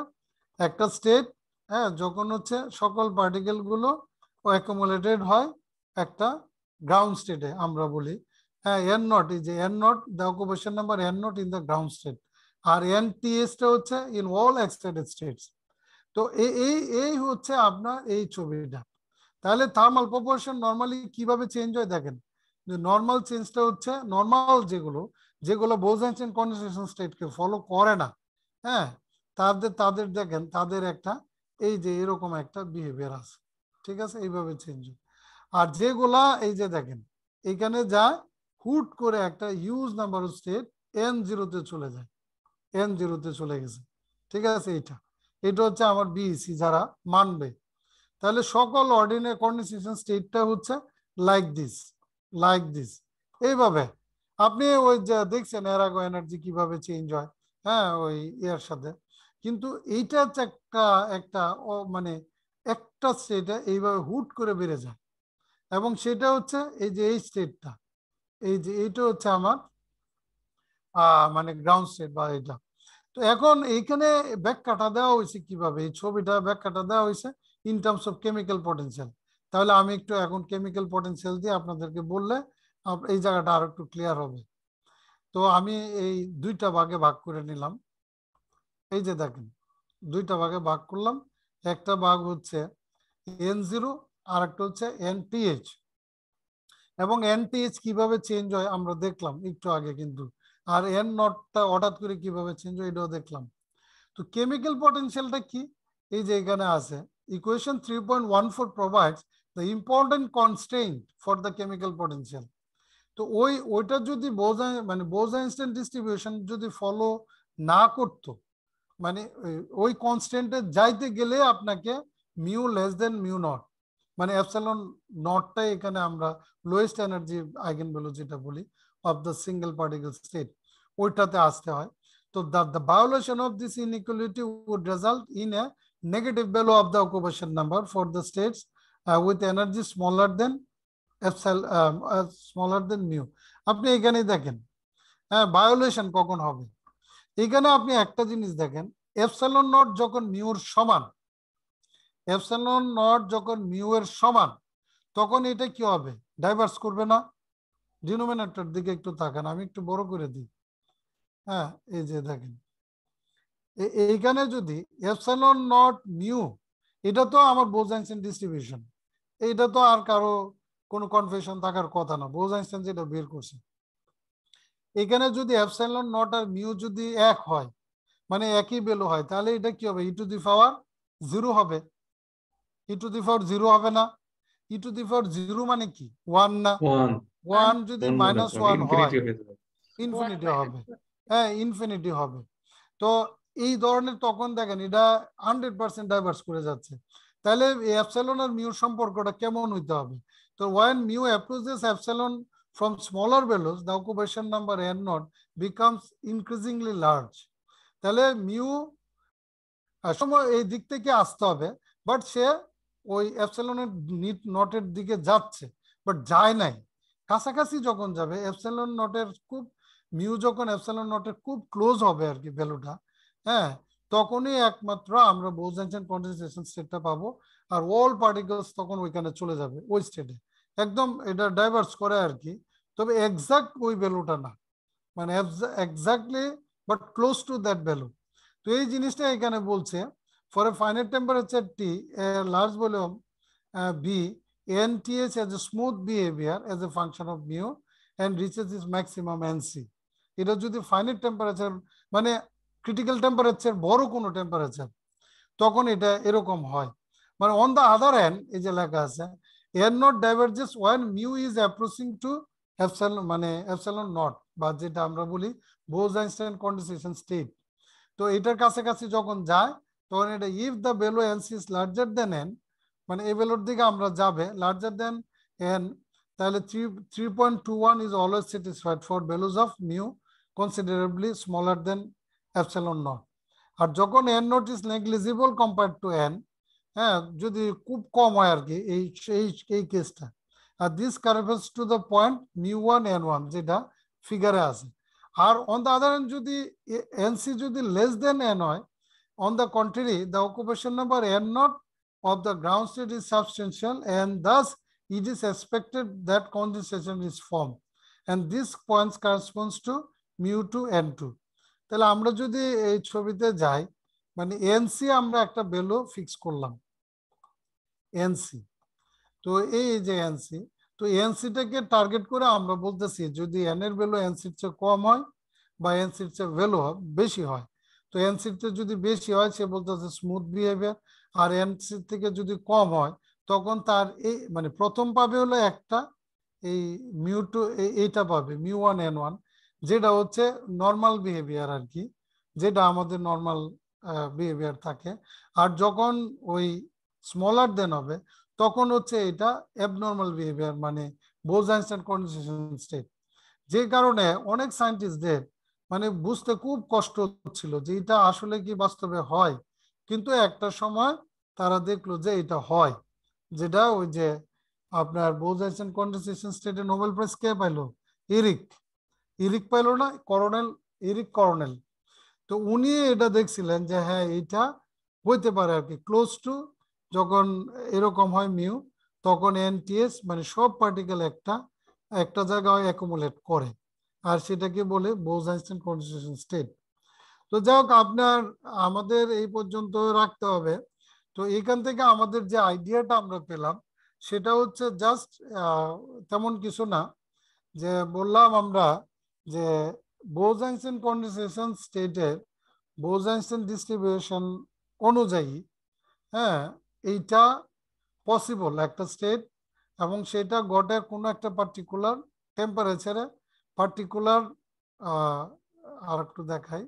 একটা স্টেট, হ্যাঁ, যখন হচ্ছে সকল পার্টিকেল গুলো অ্যাকুমুলেটেড হয় একটা গ্রাউন্ড স্টেটে, আমরা বলি হ্যাঁ এন নট, এই যে N naught, the occupation number N naught in the ground state, আর এন টি এসটা হচ্ছে ইন অল এক্সটেন্ডেড স্টেটস। তো এই হচ্ছে আপনার এই ছবিটা। তাহলে থার্মাল প্রপোর্শন নরমালি কিভাবে চেঞ্জ হয় দেখেন, যে নর্মাল চেঞ্জটা হচ্ছে নর্মাল যেগুলো বোস-আইনস্টাইন কনডেনসেশন স্টেটকে ফলো করে না, হ্যাঁ, তাদের দেখেন তাদের একটা এই যে এরকম একটা বিহেভিয়ার আছে, ঠিক আছে, এইভাবে চেঞ্জ হয়। আর যেগুলা এই যে দেখেন এখানে যায় হুট করে একটা হিউজ নাম্বার অফ স্টেট N0-তে চলে যায়, N0-তে চলে গেছে, ঠিক আছে। এটা হচ্ছে আমার বিইসি যারা মানবে। তাহলে সকল অর্ডিনারি কন্ডেনসেশন স্টেটটা হচ্ছে লাইক দিস এইভাবে। আপনি ওই যে দেখছেন এরাগো এনার্জি কিভাবে চেঞ্জ হয়, হ্যাঁ, ওই এর সাথে, কিন্তু এইটা হচ্ছে একটা মানে একটা স্টেটে এইভাবে হুট করে বেড়ে যায়, এবং সেটা হচ্ছে এই যে এই স্টেটটা, এই যে এইটা হচ্ছে আমার মানে গ্রাউন্ড স্টেট বা এটা। তো এখন এইখানে ব্যাখ্যাটা দেওয়া হয়েছে কিভাবে, এই ছবিটা ব্যাখ্যাটা দেওয়া হয়েছে in terms of chemical potential. তাহলে আমি একটু এখন কেমিক্যাল পটেনশিয়াল দিয়ে আপনাদেরকে বললে এই জায়গাটা আরো একটু ক্লিয়ার হবে। তো আমি এই দুইটা ভাগে ভাগ করে নিলাম, এই যে দেখেন দুইটা ভাগে ভাগ করলাম, একটা ভাগ হচ্ছে N0 আর একটা হচ্ছে NTH। এবং NTH কিভাবে চেঞ্জ হয় আমরা দেখলাম একটু আগে, কিন্তু আর এন নটটা হঠাৎ করে কিভাবে চেঞ্জ হয় এটাও দেখলাম। তো কেমিক্যাল পটেনশিয়ালটা কি, এই যে এখানে আছে equation 3.14 provides the important constraint for the chemical potential। তো ওইটা যদি বোস-আইনস্টাইন ডিস্ট্রিবিউশন যদি ফলো না করতো, মানে ওই কনস্ট্যান্টে যাইতে গেলে আপনাকে mu less than mu not, মানে এপসাইলন নটটাই এখানে আমরা লোয়েস্ট এনার্জি আইগেন ভ্যালু যেটা বলি of the single particle state, ওইটাতে আসতে হয়। তো the violation of this inequality would result in a negative value of the occupation number for the states with energy smaller than mu। আপনি এখানে দেখেন হ্যাঁ ভায়োলেশন কখন হবে, এখানে আপনি একটা জিনিস দেখেন, এপসাইলন নট যখন মিউর সমান, এপসাইলন নট যখন মিউ এর সমান, তখন এটা কি হবে, ডাইভার্স করবে না। ডিনোমিনেটর দিকে একটু তাকান, আমি একটু বড় করে দিই, হ্যাঁ, এই যে দেখেন এইখানে যদি এপসাইলন নট মিউ, এটা তো আমার বোস-আইনস্টাইন ডিস্ট্রিবিউশন, এটা তো আর কারো কোনো কনফিউশন থাকার কথা না, বোস-আইনস্টাইন যেটা বের করছে। এখানে যদি এপসাইলন নট আর মিউ যদি এক হয়, মানে একই ভ্যালু হয়, তাহলে এটা কি হবে, e⁻0 হবে, e⁻0 হবে না, e⁻0 মানে কি 1 না, 1 যদি -1 হয় ইনফিনিটি হবে, হ্যাঁ ইনফিনিটি হবে। তো এই ধরনের তখন দেখেন এটা 100% ডাইভার্স করে যাচ্ছে। তাহলে এপসাইলন আর মিউর সম্পর্কটা কেমন হইতে হবে, তো when mu approaches epsilon from smaller values the occupation number n0 becomes increasingly large। তাহলে মিউ সময় এই দিক থেকে আসতে হবে, বাট সে ওই এপসাইলনের নটের দিকে যাচ্ছে, বাট যায় নাই, কাছাকাছি যখন যাবে এপসাইলন নটের খুব, মিউ যখন এপসাইলন নটের খুব ক্লোজ হবে আর কি ভ্যালুটা, হ্যাঁ, তখনই একমাত্র আমরা বোস-আইনস্টাইন কনডেনসেশন স্টেটটা পাবো, আর অল পার্টিকেলস তখন ওইখানে চলে যাবে ওই স্টেটে, একদম এটা ডাইভার্স করে আর কি, তবে এক্সাক্ট ওই ভ্যালুটা না, মানে exactly but close to that value. তো এই জিনিসটা এখানে বলছে for a finite temperature T a large volume B NTH has a smooth behavior as a function of mu and reaches its maximum NC। এটা যদি ফাইনাইট টেম্পারেচার মানে critical temperature বড় কোনো টেম্পারেচার, তখন এটা এরকম হয়। মানে অন দ্য আদার হ্যান্ড এই যে লেখা আছে n0 diverges when mu is approaching to epsilon, মানে epsilon নট, বা যেটা আমরা বলি বোস-আইনস্টাইন কনডেনসেশন স্টেট। তো এটার কাছাকাছি যখন যায় তখন এটা if the value NC is larger than n, মানে এই ভ্যালুর দিকে আমরা যাবে লার্জার দেন n, তাহলে 3.21 is always satisfied for values of mu considerably smaller than epsilon naught। আর যখন n naught is negligible compared to n, হ্যাঁ, যদি খুব কম হয় আর কি এই কেসটা। আর দিস কারেভেলস টু দ্য পয়েন্ট μ1 n1 যেটা ফিগারে আছে। আর অন দ্য আদার হ্যান্ড যদি এনসি যদি লেস দেন এন হয়, on the contrary the occupation number n0 of the ground state is substantial and thus it is expected that condensation is formed and this points corresponds to μ2 n2। তাহলে আমরা যদি এই ছবিতে যাই, মানে NC আমরা একটা ভ্যালু ফিক্স করলাম এনসি। তো এই যে এনসি, তো এনসিটাকে টার্গেট করে আমরা বলতেছি যদি এন এর ভ্যালু এনসির চেয়ে কম হয় বা এনসির চেয়ে ভ্যালু বেশি হয়, তো এনসির চেয়ে যদি বেশি হয় সে বলতেছে স্মুথ বিহেভিয়ার, আর এনসি থেকে যদি কম হয় তখন তার এই মানে প্রথম পাবে হলো একটা এই μ2 এইটা পাবে μ1 n1 যেটা হচ্ছে নর্মাল বিহেভিয়ার আর কি, যেটা আমাদের নর্মাল বিহেভিয়ার থাকে। আর যখন ওই স্মলার দেন হবে তখন হচ্ছে এটা অ্যাবনর্মাল বিহেভিয়ার, মানে বোস-আইনস্টাইন কন্ডেনসেশন স্টেট। যে কারণে অনেক সায়েন্টিস্টদের মানে বুঝতে খুব কষ্ট হচ্ছিল যে এটা আসলে কি বাস্তবে হয়, কিন্তু একটা সময় তারা দেখলো যে এটা হয়, যেটা ওই যে আপনার বোস-আইনস্টাইন কন্ডেনসেশন স্টেটে নোবেল প্রাইজ কে পাইলো? ইরিক পাইলো না, ইরিক করনেল। তো উনি এটা দেখছিলেন যে হ্যাঁ এটা হইতে পারে আর কি ক্লোজ টু, যখন এরকম হয় মিউ তখন এনটিএস মানে সব পার্টিকেল একটা জায়গায় অ্যাকুমুলেট করে, আর সেটাকে বলে বোস-আইনস্টাইন কন্ডেনসেশন স্টেট। তো যাই হোক, আপনার আমাদের এই পর্যন্ত রাখতে হবে। তো এখান থেকে আমাদের যে আইডিয়াটা আমরা পেলাম সেটা হচ্ছে জাস্ট তেমন কিছু না, যে বললাম আমরা যে বোস-আইনস্টাইন কন্ডেনসেশন স্টেটের বোস-আইনস্টাইন ডিস্ট্রিবিউশন অনুযায়ী হ্যাঁ এইটা পসিবল একটা স্টেট, এবং সেটা ঘটে কোনো একটা পার্টিকুলার টেম্পারেচারে, পার্টিকুলার আর একটু দেখাই,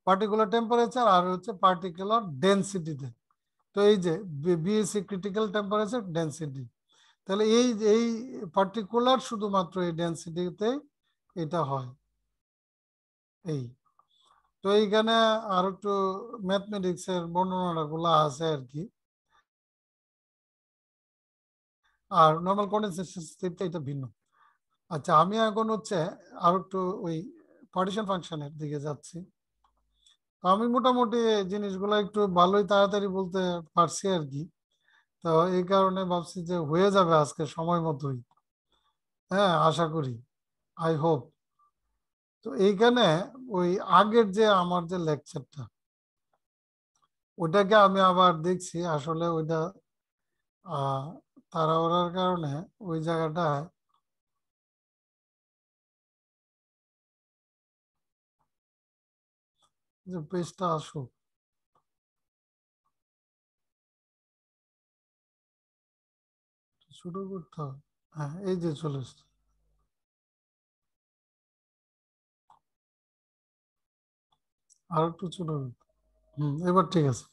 পার্টিকুলার টেম্পারেচার আর হচ্ছে পার্টিকুলার ডেনসিটিতে। তো এই যে বিএসসি ক্রিটিক্যাল টেম্পারেচার ডেনসিটি, তাহলে এই পার্টিকুলার শুধুমাত্র এই ডেনসিটিতে এটা হয় এই। তো এইখানে আর একটু ম্যাথমেটিক্স এর বর্ণনা গুলা আছে আর কি। আর নর্মাল কন্ডেনসেশন স্টেটটা এটা ভিন্ন। আচ্ছা, আমি এখন হচ্ছে আর একটু ওই পার্টিশন ফাংশনের দিকে যাচ্ছি। তো আমি মোটামুটি জিনিসগুলো একটু ভালোই তাড়াতাড়ি বলতে পারছি আর কি, তো এই কারণে ভাবছি যে হয়ে যাবে আজকে সময় মতোই, হ্যাঁ আশা করি, আই হোপ। তো এইখানে ওই আগের যে আমার যে লেকচারটা ওটাকে আমি আবার দেখছি, আসলে ওইটা তাড়াহুড়ার কারণে ওই জায়গাটায় যে পেজটা আসুক, শুরু করতে হবে। হ্যাঁ এই যে চলে এসছে, আর একটু ছোট, এবার ঠিক আছে।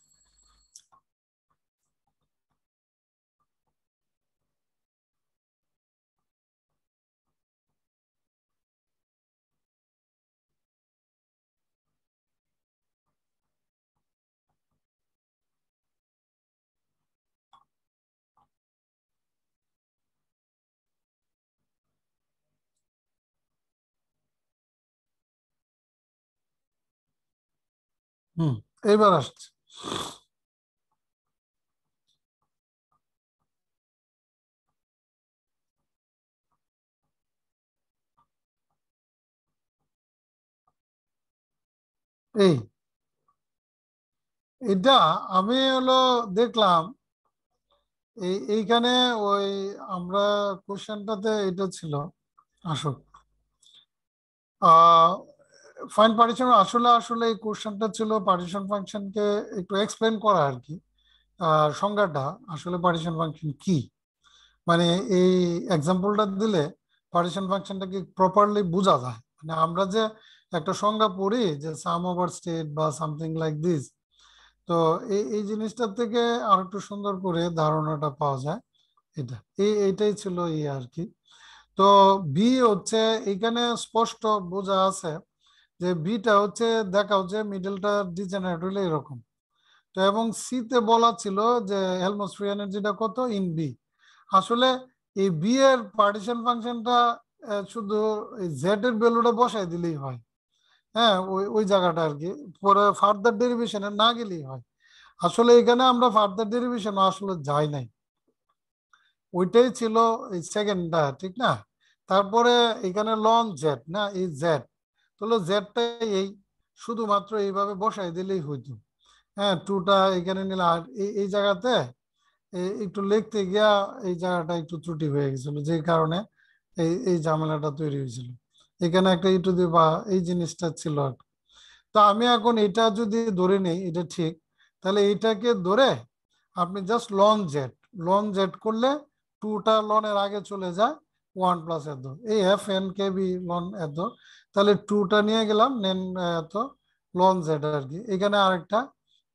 এবার আসছে। এটা আমি হলো দেখলাম এইখানে ওই আমরা কোশ্চেনটাতে এটা ছিল আসল ফাইন পার্টিশন, আসলে আসলে এই কোশ্চেনটা ছিল পার্টিশন ফাংশনকে একটু এক্সপ্লেন করা আর কি, সংজ্ঞাটা আসলে পার্টিশন ফাংশন কি, মানে এই এক্সাম্পলটা দিলে পার্টিশন ফাংশনটাকে প্রপারলি বোঝা যায়। মানে আমরা যে একটা সংজ্ঞা পড়ি যে সাম ওভার স্টেট বা সামথিং লাইক দিস, তো এই জিনিসটার থেকে আর একটু সুন্দর করে ধারণাটা পাওয়া যায়। এইটাই ছিল আর কি। তো বি হচ্ছে এখানে স্পষ্ট বোঝা আছে যে বিটা হচ্ছে দেখাও যে মিডলটা ডিজেনারেট হলে এরকম। তো এবং সি তে বলা ছিল যে হেলমস ফ্রি এনার্জিটা কত ইন বি। আসলে এই বি এর পার্টিশন ফাংশনটা শুধু জেড এর ভ্যালুটা বসাই দিলেই হয়, হ্যাঁ ওই ওই জায়গাটা আর কি, পরে ফার্দার ডেরিভেশনে না গেলেই হয়। আসলে এখানে আমরা ফার্দার ডেরিভেশন আসলে যাই নাই, ওইটাই ছিল এই সেকেন্ডটা, ঠিক না? তারপরে এখানে লন জেড না, এই জেড, তাহলে জেডটা এই শুধুমাত্র এইভাবে বসাই দিলেই হইতো। হ্যাঁ টুটা এখানে নিলে, আর এই জায়গাতে একটু লিখতে গিয়া এই জায়গাটা একটু ত্রুটি হয়ে গেছিল, যে কারণে এই এই ঝামেলাটা তৈরি হয়েছিল। এখানে একটা ইটু বা এই জিনিসটা ছিল। তো আমি এখন এটা যদি ধরে নেই এটা ঠিক, তাহলে এইটাকে ধরে আপনি just ln Z, ln Z করলে টুটা লনের আগে চলে যায় 1 প্লাস এত, এই F N K B ln এত, তাহলে টুটা নিয়ে গেলাম নেন এত লন জেড আর কি, এখানে আরেকটা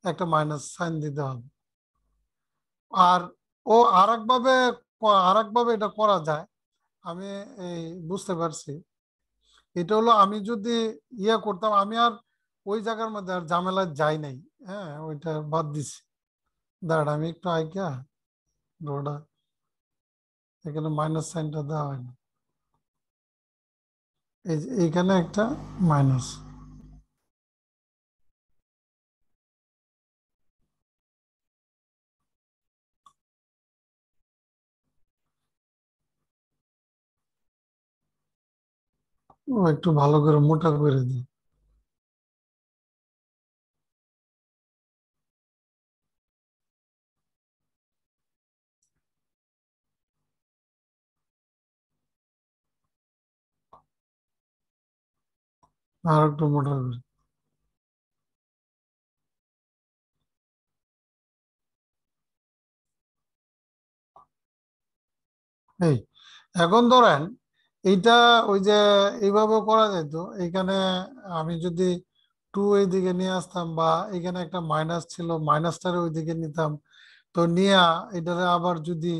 একটা মাইনাস সাইন দিতে হবে। আর ও আরেকভাবে এটা করা যায়, আমি এই বুঝতে পারছি। এটা হলো আমি যদি করতাম, আমি আর ওই জায়গার মধ্যে আর ঝামেলা যাই নাই, হ্যাঁ ওইটা বাদ দিছি। দাঁড়া আমি একটু আইকা রোডা, এখানে মাইনাস সাইনটা দেওয়া হয়নি, এই যে এইখানে একটা মাইনাস। ও একটু ভালো করে মোটা করে দিই। আর একটু মোটা করে। এই এখন ধরেন এইটা ওই যে এইভাবে করা যেত, এখানে আমি যদি টু এইদিকে নিয়ে আসতাম, বা এখানে একটা মাইনাস ছিল মাইনাসটারে ওইদিকে নিতাম, তো নিয়া এটারে আবার যদি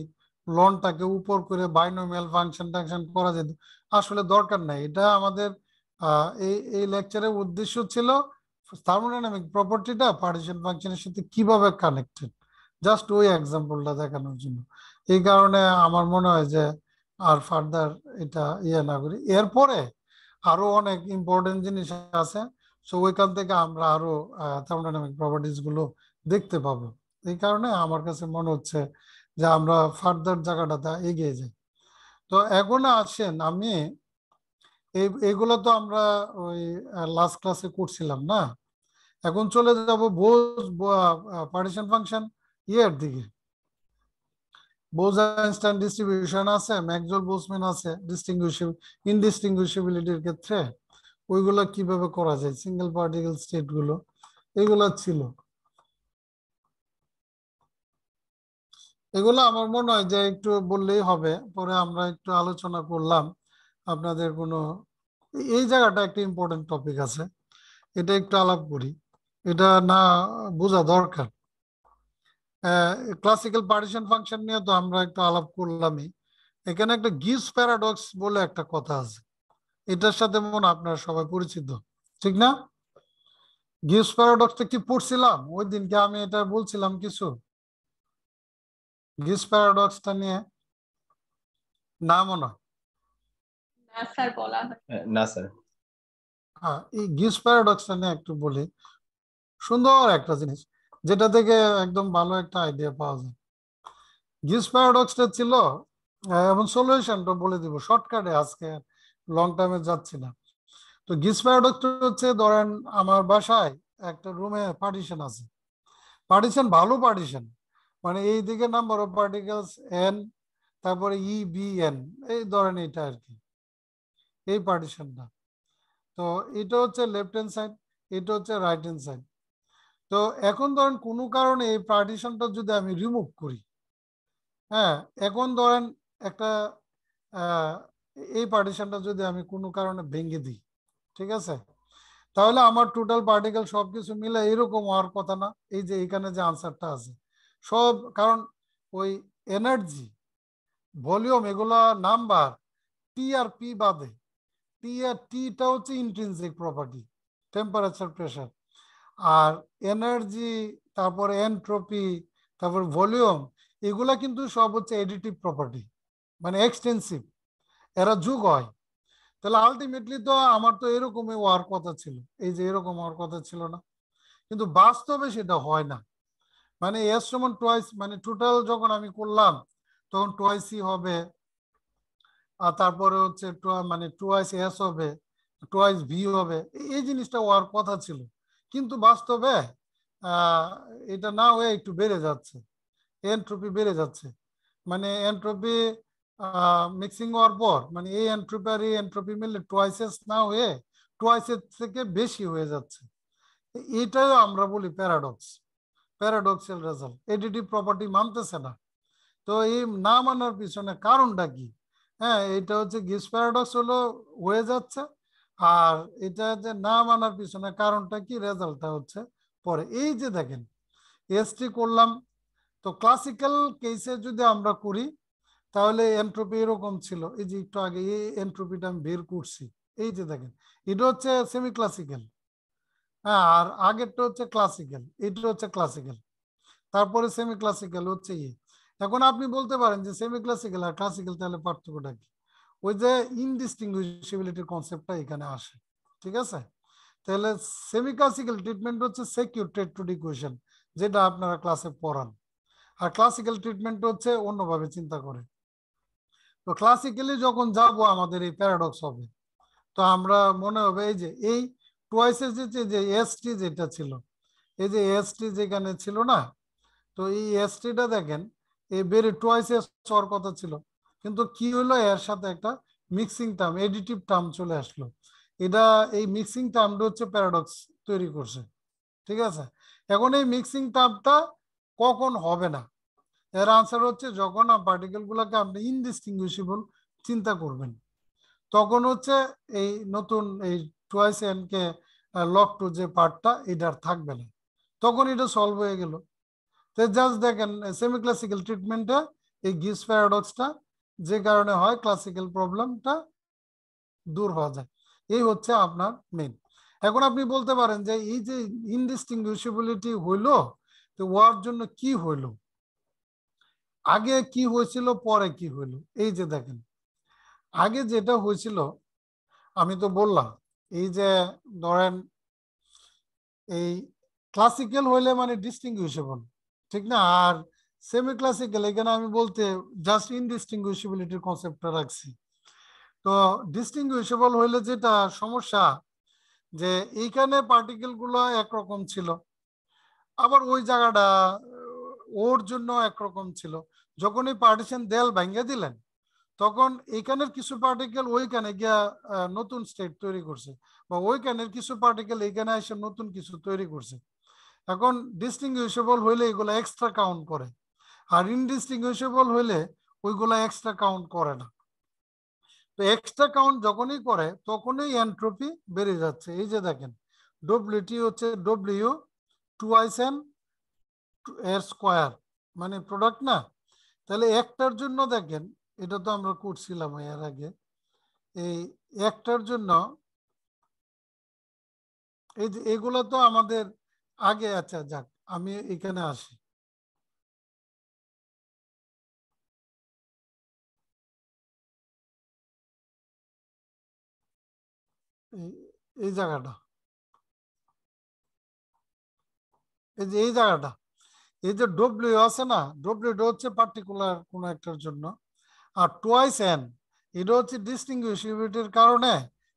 লনটাকে উপর করে বাইনোমিয়াল ফাংশন টাংশন করা যেত। আসলে দরকার নাই, এটা আমাদের এই এই লেকচারের উদ্দেশ্য ছিল থার্মোডাইনামিক প্রপার্টিটা পার্টিশন ফাংশনের সাথে কিভাবে কানেক্টেড, জাস্ট ওই এক্সাম্পলটা দেখানোর জন্য। এই কারণে আমার মনে হয় যে আর ফার্দার এটা না করি, এরপরে আরো অনেক ইম্পর্টেন্ট জিনিস আছে, সো ওইখান থেকে আমরা আরো থার্মোডাইনামিক প্রপার্টিজ গুলো দেখতে পাবো। এই কারণে আমার কাছে মনে হচ্ছে যে আমরা ফার্দার জায়গাটাতে এগিয়ে যাই। তো এখন আসেন, আমি এইগুলো তো আমরা ওই লাস্ট ক্লাসে করছিলাম না, এখন চলে যাব পার্টিশন ফাংশন এর দিকে। বোজ-আইনস্টাইন ডিস্ট্রিবিউশন আছে, ম্যাক্সওয়েল-বোলজম্যান আছে, ইনডিস্টিংগুইশেবিলিটির ক্ষেত্রে ওইগুলো কিভাবে করা যায়, সিঙ্গেল পার্টিকেল স্টেট গুলো এগুলো ছিল। এগুলো আমার মনে হয় যে একটু বললেই হবে, পরে আমরা একটু আলোচনা করলাম। আপনাদের কোনো এই জায়গাটা একটা ইম্পর্টেন্ট টপিক আছে, এটা একটু আলাপ করি, এটা না বোঝা দরকার। ক্লাসিক্যাল পার্টিশন ফাংশন নিয়ে তো আমরা একটু আলাপ করলামই। এখানে একটা গিবস প্যারাডক্স বলে একটা কথা আছে, এটার সাথে মনে আপনারা সবাই পরিচিত, ঠিক না? গিবস প্যারাডক্সটা কি পড়ছিলাম ওই দিনকে, আমি এটা বলছিলাম কিছু গিবস প্যারাডক্সটা নিয়ে, না মনে হয়? না স্যার বলা হয় না স্যার। হ্যাঁ এই গিবস প্যারাডক্সটা নিয়ে একটু বলি। সুন্দর একটা জিনিস, যেটা থেকে একদম ভালো একটা আইডিয়া পাওয়া যায়। গিবস প্যারাডক্সটা ছিল, এবং সলিউশনটা বলে দিব শর্টকাটে, আজকে লং টাইমে যাচ্ছি না। তো গিবস প্যারাডক্সটা হচ্ছে, ধরেন আমার বাসায় একটা রুমে পার্টিশন আছে, পার্টিশন ভালো পার্টিশন, মানে এই দিকে নাম্বার অফ পার্টিকেলস এন, তারপরে ই বি এন, এই ধরেন এটা আর কি, এই পার্টিশনটা। তো এটা হচ্ছে লেফট হ্যান্ড সাইড, এটা হচ্ছে রাইট হ্যান্ড সাইড। তো এখন ধরেন কোনো কারণে এই পার্টিশনটা যদি আমি রিমুভ করি, হ্যাঁ এখন ধরেন একটা এই পার্টিশনটা যদি আমি কোনো কারণে ভেঙে দিই, ঠিক আছে, তাহলে আমার টোটাল পার্টিকেল সবকিছু মিলে এরকম হওয়ার কথা না। এই যে এখানে যে আনসারটা আছে সব, কারণ ওই এনার্জি ভলিউম এগুলা নাম্বার, টি আর পি বাদে, টি আর টিটা হচ্ছে ইন্ট্রিনসিক প্রপার্টি, টেম্পারেচার প্রেসার, আর এনার্জি তারপর এনট্রপি, তারপর ভলিউম, এগুলা কিন্তু সব হচ্ছে এডিটিভ প্রপার্টি, মানে এক্সটেন্সিভ, এরা যোগ হয়। তাহলে আলটিমেটলি তো আমার তো এরকমই হওয়ার কথা ছিল, এই যে এরকম হওয়ার কথা ছিল না, কিন্তু বাস্তবে সেটা হয় না। মানে এস সমান টোয়াইস, মানে টোটাল যখন আমি করলাম তখন টোয়াইসই হবে, আর তারপরে হচ্ছে মানে টোয়াইস এস হবে, টোয়াইস ভি হবে, এই জিনিসটা হওয়ার কথা ছিল। কিন্তু বাস্তবে এটা না হয়ে একটু বেড়ে যাচ্ছে, এনট্রপি বেড়ে যাচ্ছে। মানে এনট্রপি মিক্সিং হওয়ার পর মানে এই এনট্রপি আর এই এনট্রপি মিলে টোয়াইসেস না হয়ে টোয়াইসের থেকে বেশি হয়ে যাচ্ছে। এটাই আমরা বলি প্যারাডক্স, প্যারাডক্সিয়াল রেজাল্ট। এডিটিভ প্রপার্টি মানতেছে না। তো এই না মানার পিছনে কারণটা কি? হ্যাঁ, এটা হচ্ছে গিবস প্যারাডক্স হলো হয়ে যাচ্ছে, আর এটা যে না মানার পিছনে কারণটা কি, রেজাল্টটা হচ্ছে পরে। এই যে দেখেন এসটি করলাম, তো ক্লাসিক্যাল কেসে যদি আমরা করি তাহলে এনট্রপি এরকম ছিল, এই যে একটু আগে এই এনট্রপিটা আমি বের করছি, এই যে দেখেন এটা হচ্ছে সেমি ক্লাসিক্যাল, হ্যাঁ, আর আগেরটা হচ্ছে ক্লাসিক্যাল, এটা হচ্ছে ক্লাসিক্যাল, তারপরে সেমি ক্লাসিক্যাল হচ্ছে এখন আপনি বলতে পারেন যে সেমি ক্লাসিক্যাল আর ক্লাসিক্যাল তাহলে পার্থক্যটা কি? ওই যে ইনডিস্টিংগুইশেবিলিটির কনসেপ্টটা এখানে আসে, ঠিক আছে? তাহলে সেমি ক্লাসিক্যাল ট্রিটমেন্ট হচ্ছে সিকিউর টেট্রোড ইকুয়েশন, যেটা আপনারা ক্লাসে পড়ান, আর ক্লাসিক্যাল ট্রিটমেন্ট হচ্ছে অন্যভাবে চিন্তা করে। তো ক্লাসিক্যালি যখন যাব আমাদের এই প্যারাডক্স হবে, তো আমরা মনে হবে এই যে এই টোয়াইসের যে এসটি যেটা ছিল, এই যে এসটি যেখানে ছিল না, তো এই এসটিটা দেখেন এই বেড়ে টোয়াইস এস হওয়ার কথা ছিল, কিন্তু কি হলো, এর সাথে একটা মিক্সিং টার্ম, এডিটিভ টার্ম চলে আসলো। এটা এই মিক্সিং টার্মটা হচ্ছে প্যারাডক্স তৈরি করছে, ঠিক আছে? এখন এই মিক্সিং টার্মটা কখন হবে না? এর আনসার হচ্ছে যখন পার্টিকেল গুলাকে আপনি ইনডিস্টিংগুইশেবল চিন্তা করবেন, তখন হচ্ছে এই নতুন এই twice N K log two যে পার্টটা এটার থাকবে না, তখন এটা সলভ হয়ে গেল। তো জাস্ট দেখেন সেমি ক্লাসিক্যাল ট্রিটমেন্টে এই গিবস প্যারাডক্সটা যে কারণে হয়, ক্লাসিক্যাল প্রবলেমটা দূর হওয়া যায়, এই হচ্ছে আপনার মেইন। এখন আপনি বলতে পারেন যে এই যে ইনডিস্টিংগুইশেবিলিটি হইলো, তো ওর জন্য কি হইলো, আগে কি হয়েছিল পরে কি হইলো? এই যে দেখেন আগে যেটা হয়েছিল আমি তো বললাম, এই যে ধরেন এই ক্লাসিক্যাল হইলে মানে ডিস্টিংগুইশেবল, ঠিক না? আর সেমি ক্লাসিক্যাল এখানে আমি বলতে জাস্ট ইনডিস্টিংগুইশেবিলিটির কনসেপ্টটা রাখছি। তো ডিস্টিংগুইশেবল হইলে যেটা সমস্যা, যে এইখানে পার্টিকেল গুলো একরকম ছিল, আবার ওই জায়গাটা ওর জন্য একরকম ছিল। যখন এই পার্টিশন দেয়াল ভাঙ্গে দিলেন, তখন এইখানের কিছু পার্টিকেল ওইখানে গিয়া নতুন স্টেট তৈরি করছে, বা ওইখানের কিছু পার্টিকেল এইখানে এসে নতুন কিছু তৈরি করছে। এখন ডিস্টিংগুইশেবল হইলে এগুলো এক্সট্রা কাউন্ট করে, আর ইনডিস্টিংগুইশেবল হইলে ওইগুলা এক্সট্রা কাউন্ট করে না। তো এক্সট্রা কাউন্ট যখনই করে তখনই এনট্রপি বেড়ে যাচ্ছে। এই যে দেখেন ডব্লিউটি হচ্ছে ডব্লিউ টুয়াইস এন এর স্কোয়ার, মানে প্রোডাক্ট না? তাহলে একটার জন্য দেখেন, এটা তো আমরা করছিলাম এর আগে, এই একটার জন্য এই যে এগুলো তো আমাদের আগে, আচ্ছা যাক আমি এখানে আসি, এই জায়গাটা, এই যে এই জায়গাটা, এই যে ডব্লিউ আছে না, ডব্লিউটা হচ্ছে পার্টিকুলার কোন একটার জন্য, আর টোয়াইস এন এটা হচ্ছে ডিস্টিংগুইশেবিলিটির কারণে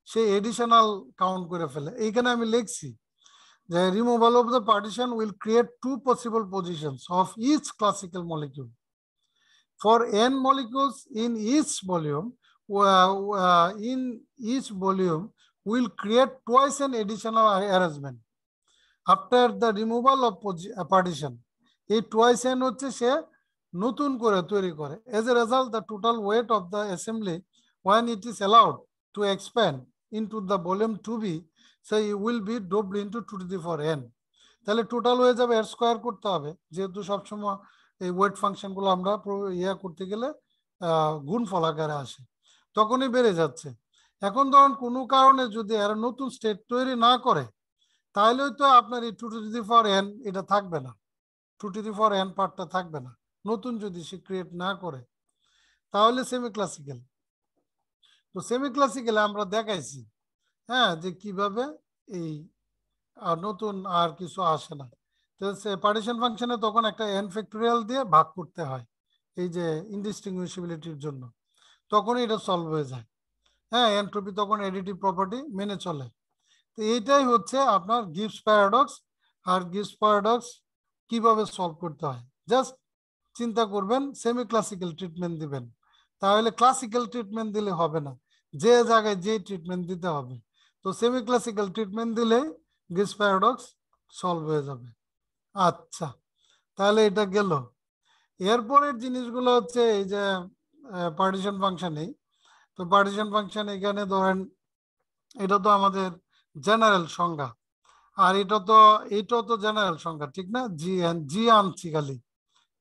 সে এডিশনাল কাউন্ট করে ফেলে। এইখানে আমি লিখছি যে removal of the partition will create two possible positions of each classical molecule for n molecules in each volume. In each volume will create twice an additional arrangement after the removal of partition. এই twice n হচ্ছে সে নতুন করে তৈরি করে। As a result, the total weight of the assembly when it is allowed to expand into the volume 2b, so it will be w into 2 to the power n. তাহলে total হয়ে যাবে এর square করতে হবে, যেহেতু সবসময় এই wait function গুলো আমরা ইয়া করতে গেলে গুণফল আকারে আসে, তখনই বেড়ে যাচ্ছে। এখন ধরুন কোনো কারণে যদি এর নতুন স্টেট তৈরি না করে, তাহলে তো আপনার এই 2 to the power n এটা থাকবে না, 2^n পার্টটা থাকবে না, নতুন যদি সে ক্রিয়েট না করে, তাহলে সেমি ক্লাসিক্যাল। তো সেমি ক্লাসিক্যালে আমরা দেখাইছি হ্যাঁ যে কিভাবে এই নতুন আর কিছু আসে না। তো পার্টিশন ফাংশনে তখন একটা n ফ্যাক্টোরিয়াল দিয়ে ভাগ করতে হয় এই যে ইনডিস্টিংগুইশেবিলিটির জন্য, তখনই এটা সলভ হয়ে যায়। হ্যাঁ, এনট্রপি তখন এডিটিভ প্রপার্টি মেনে চলে। তো এইটাই হচ্ছে আপনার গিবস প্যারাডক্স। আর গিবস প্যারাডক্স কিভাবে সলভ করতে হয়, জাস্ট চিন্তা করবেন সেমি ক্লাসিক্যাল ট্রিটমেন্ট দিবেন, তাহলে ক্লাসিক্যাল ট্রিটমেন্ট দিলে হবে না, যে জায়গায় যে ট্রিটমেন্ট দিতে হবে। তো সেমি ক্লাসিক্যাল ট্রিটমেন্ট দিলে গিবস প্যারাডক্স সলভ হয়ে যাবে। আচ্ছা, তাহলে এটা গেল। এরপরের জিনিসগুলো হচ্ছে এই যে পার্টিশন ফাংশনে। তো পার্টিশন ফাংশন এখানে ধরেন এটা তো আমাদের জেনারেল সংজ্ঞা, আর এটাও তো জেনারেল সংজ্ঞা, ঠিক না? জি আনছি খালি,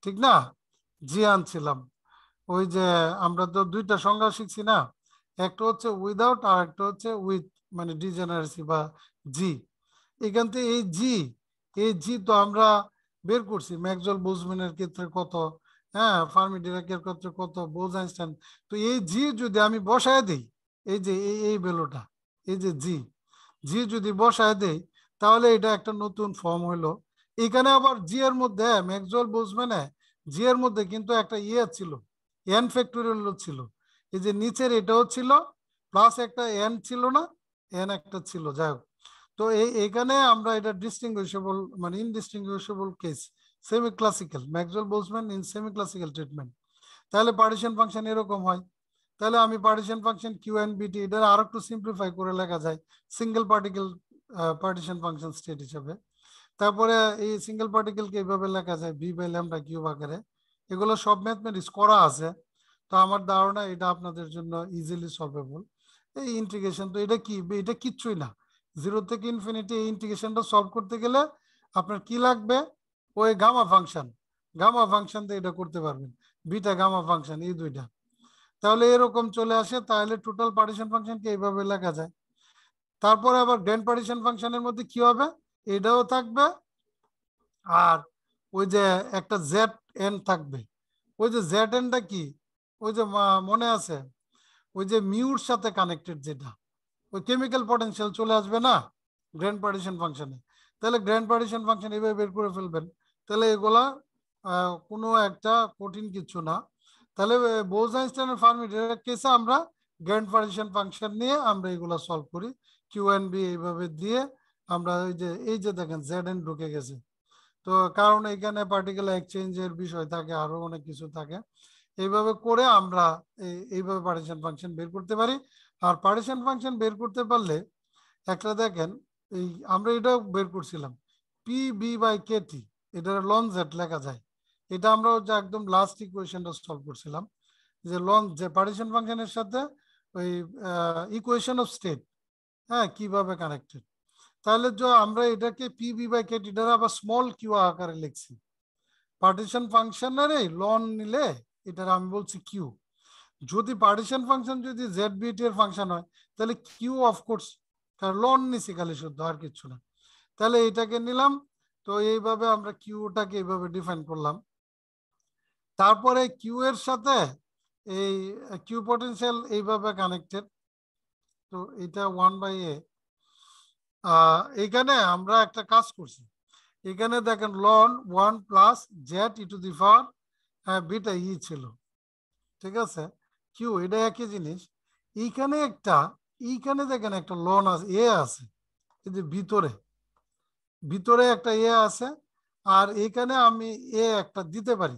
ঠিক না? জি আনছিলাম। ওই যে আমরা তো দুইটা সংজ্ঞা শিখছি না, একটা হচ্ছে উইদাউট আর একটা হচ্ছে উইথ, মানে ডিজেনারেসি বা জি। এখান থেকে এই জি তো আমরা বের করছি ম্যাক্সওয়েল বোলজম্যানের ক্ষেত্রে কত, হ্যাঁ ফার্মি ডিরাকের ক্ষেত্রে কত, বোজ আইনস্টাইন। তো এই জি যদি আমি বসায় দিই, এই যে এই ভ্যালুটা, এই যে জি যদি বসায় দেই, তাহলে এটা একটা নতুন ফর্ম হইলো। এখানে আবার জি এর মধ্যে ম্যাক্সওয়েল বোলজম্যানে জি এর মধ্যে কিন্তু একটা ছিল, এন ফ্যাক্টোরিয়াল ছিল। এই যে নিচের এটাও ছিল, প্লাস একটা এন ছিল না, এন একটা ছিল, যাই হোক। তো এখানে আমরা এটা ডিস্টিংগুইশেবল মানে indistinguishable case, semi classical, Maxwell Boltzmann in semi classical treatment. তাহলে পার্টিশন ফাংশন এরকম হয়। তাহলে আমি পার্টিশন ফাংশন কিউ এন বিটি এটা আর একটু সিম্পলিফাই করে লেখা যায় single particle partition function state হিসেবে। তারপরে এই সিঙ্গেল পার্টিকেলকে এইভাবে লেখা যায় ভি বাই ল্যামডা কিউব আকারে। এগুলো সব ম্যাথমেটিক্স করা আছে, তো আমার ধারণা এটা আপনাদের জন্য ইজিলি সলভেবল। এই ইন্টিগ্রেশন তো এটা কি, এটা কিচ্ছুই না, 0 থেকে ইনফিনিটি। এই ইন্টিগ্রেশনটা সলভ করতে গেলে আপনার কি লাগবে, ওই গামা ফাংশন দিয়ে এটা করতে পারবেন, বিটা গামা ফাংশন এই দুইটা। তাহলে এরকম চলে আসে, তাহলে টোটাল পার্টিশন ফাংশনকে এইভাবে লেখা যায়। তারপরে আবার গ্র্যান্ড পার্টিশন ফাংশনের মধ্যে কি হবে, এটাও থাকবে, আর ওই যে একটা জেড এন থাকবে। ওই যে জেড এনটা কি, ওই যে মনে আছে ওই যে মিউর সাথে কানেক্টেড, যেটা ওই কেমিক্যাল পটেনশিয়াল চলে আসবে না গ্র্যান্ড পার্টিশন ফাংশনে। তাহলে গ্র্যান্ড পার্টিশন ফাংশন এইভাবে বের করে ফেলবেন। তাহলে এগুলা কোনো একটা কঠিন কিছু না। তাহলে বোজ-আইনস্টাইনের ফার্মি ডিরাক কেসে আমরা গ্র্যান্ড পার্টিশন ফাংশন নিয়ে আমরা এগুলা সলভ করি, কিউ এন বি এইভাবে দিয়ে আমরা এই যে দেখেন জেড এন ঢুকে গেছে। তো কারণ এখানে পার্টিকেল এক্সচেঞ্জের বিষয় থাকে, আরো অনেক কিছু থাকে। এইভাবে করে আমরা এইভাবে পার্টিশন ফাংশন বের করতে পারি। আর পার্টিশন ফাংশন বের করতে পারলে একটা দেখেন, এই আমরা এটাও বের করছিলাম পি বি বাই কে টি, এটা লন জেড লেখা যায়। এটা আমরা যে একদম লাস্ট ইকুয়েশনটা সলভ করছিলাম, যে যে পার্টিশন ফাংশনের সাথে ওই ইকুয়েশন অফ স্টেট, হ্যাঁ কিভাবে কানেক্টেড। তাহলে আমরা এটাকে পি বি বাই কে টি আবার স্মল কিউ আকারে লিখছি। পার্টিশন ফাংশনের লন নিলে এটা আমি বলছি কিউ। যদি পার্টিশন ফাংশন যদি জেড বিটি এর ফাংশন হয়, তাহলে কিউ অফকোর্স, কারণ লন নিছি খালি শুদ্ধ, আর কিছু না। তাহলে এটাকে নিলাম। তো এইভাবে আমরা কিউটাকে এইভাবে ডিফাইন করলাম। তারপরে কিউ এর সাথে এই কিউ পটেনশিয়াল এইভাবে কানেক্টেড। তো এটা 1/a। এখানে আমরা একটা কাজ করছি, এখানে দেখেন ln 1 plus Z e to the power beta E ছিল, ঠিক আছে, কিউ এটা একই জিনিস। এইখানে দেখেন একটা লন আছে, এ আছে, এই যে ভিতরে একটা এ আছে, আর এখানে আমি এ একটা দিতে পারি।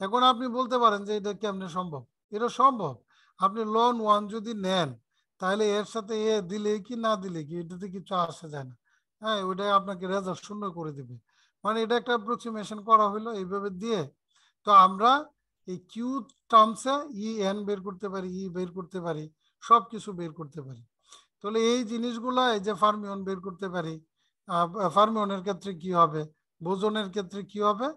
এখন আপনি বলতে পারেন যে এটা কেমনে সম্ভব, এটা সম্ভব। আপনি লন 1 যদি নেন, তাহলে এর সাথে এ দিলে কি না দিলে কি এটাতে কিছু আসে যায় না, হ্যাঁ ওইটা আপনাকে রেজাল্ট শূন্য করে দিবে। মানে এটা একটা অ্যাপ্রক্সিমেশন করা হলো এইভাবে দিয়ে। তো আমরা এই কিউ টার্মসে ই এন বের করতে পারি, ই বের করতে পারি, সবকিছু বের করতে পারি। তাহলে এই জিনিসগুলা, এই যে ফার্মিয়ন বের করতে পারি, ফার্মিয়নের ক্ষেত্রে কি হবে, বোজনের ক্ষেত্রে কি হবে,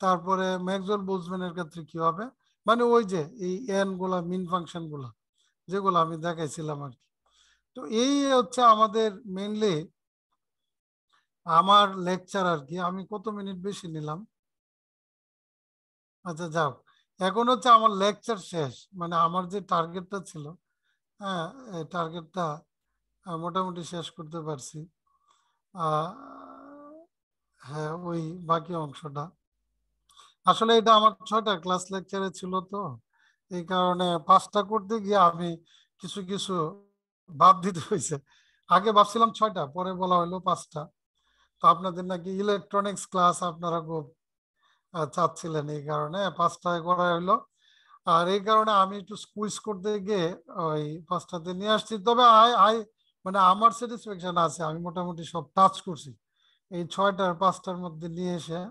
তারপরে ম্যাক্সওয়েল বোলজম্যানের ক্ষেত্রে কি হবে, মানে ওই যে এই এন গুলা মিন ফাংশন গুলা যেগুলো আমি দেখাইছিলাম আর কি। তো এই হচ্ছে আমাদের মেইনলি আমার লেকচার আর কি। আমি কত মিনিট বেশি নিলাম? আচ্ছা যাও, এখন হচ্ছে আমার লেকচার শেষ, মানে আমার যে টার্গেটটা ছিল, হ্যাঁ এই টার্গেটটা মোটামুটি শেষ করতে পারছি। আহ, হ্যাঁ ওই বাকি অংশটা আসলে এটা আমার 6টা ক্লাস লেকচারে ছিল, তো এই কারণে 5টা করতে গিয়ে আমি কিছু কিছু বাদ দিতে হয়েছে। আগে ভাবছিলাম 6টা, পরে বলা হলো 5টা। তো আপনাদের নাকি ইলেকট্রনিক্স ক্লাস আপনারা খুব চাচ্ছিলেন, এই কারণে 5টায় করা হলো। আর এই কারণে আমি একটু স্কুইজ করতে গিয়ে ওই 5টাতে নিয়ে আসছি। তবে আই আই মানে আমার স্যাটিসফ্যাকশন আছে, আমি মোটামুটি সব টাচ করছি এই 6টার 5টার মধ্যে নিয়ে এসে।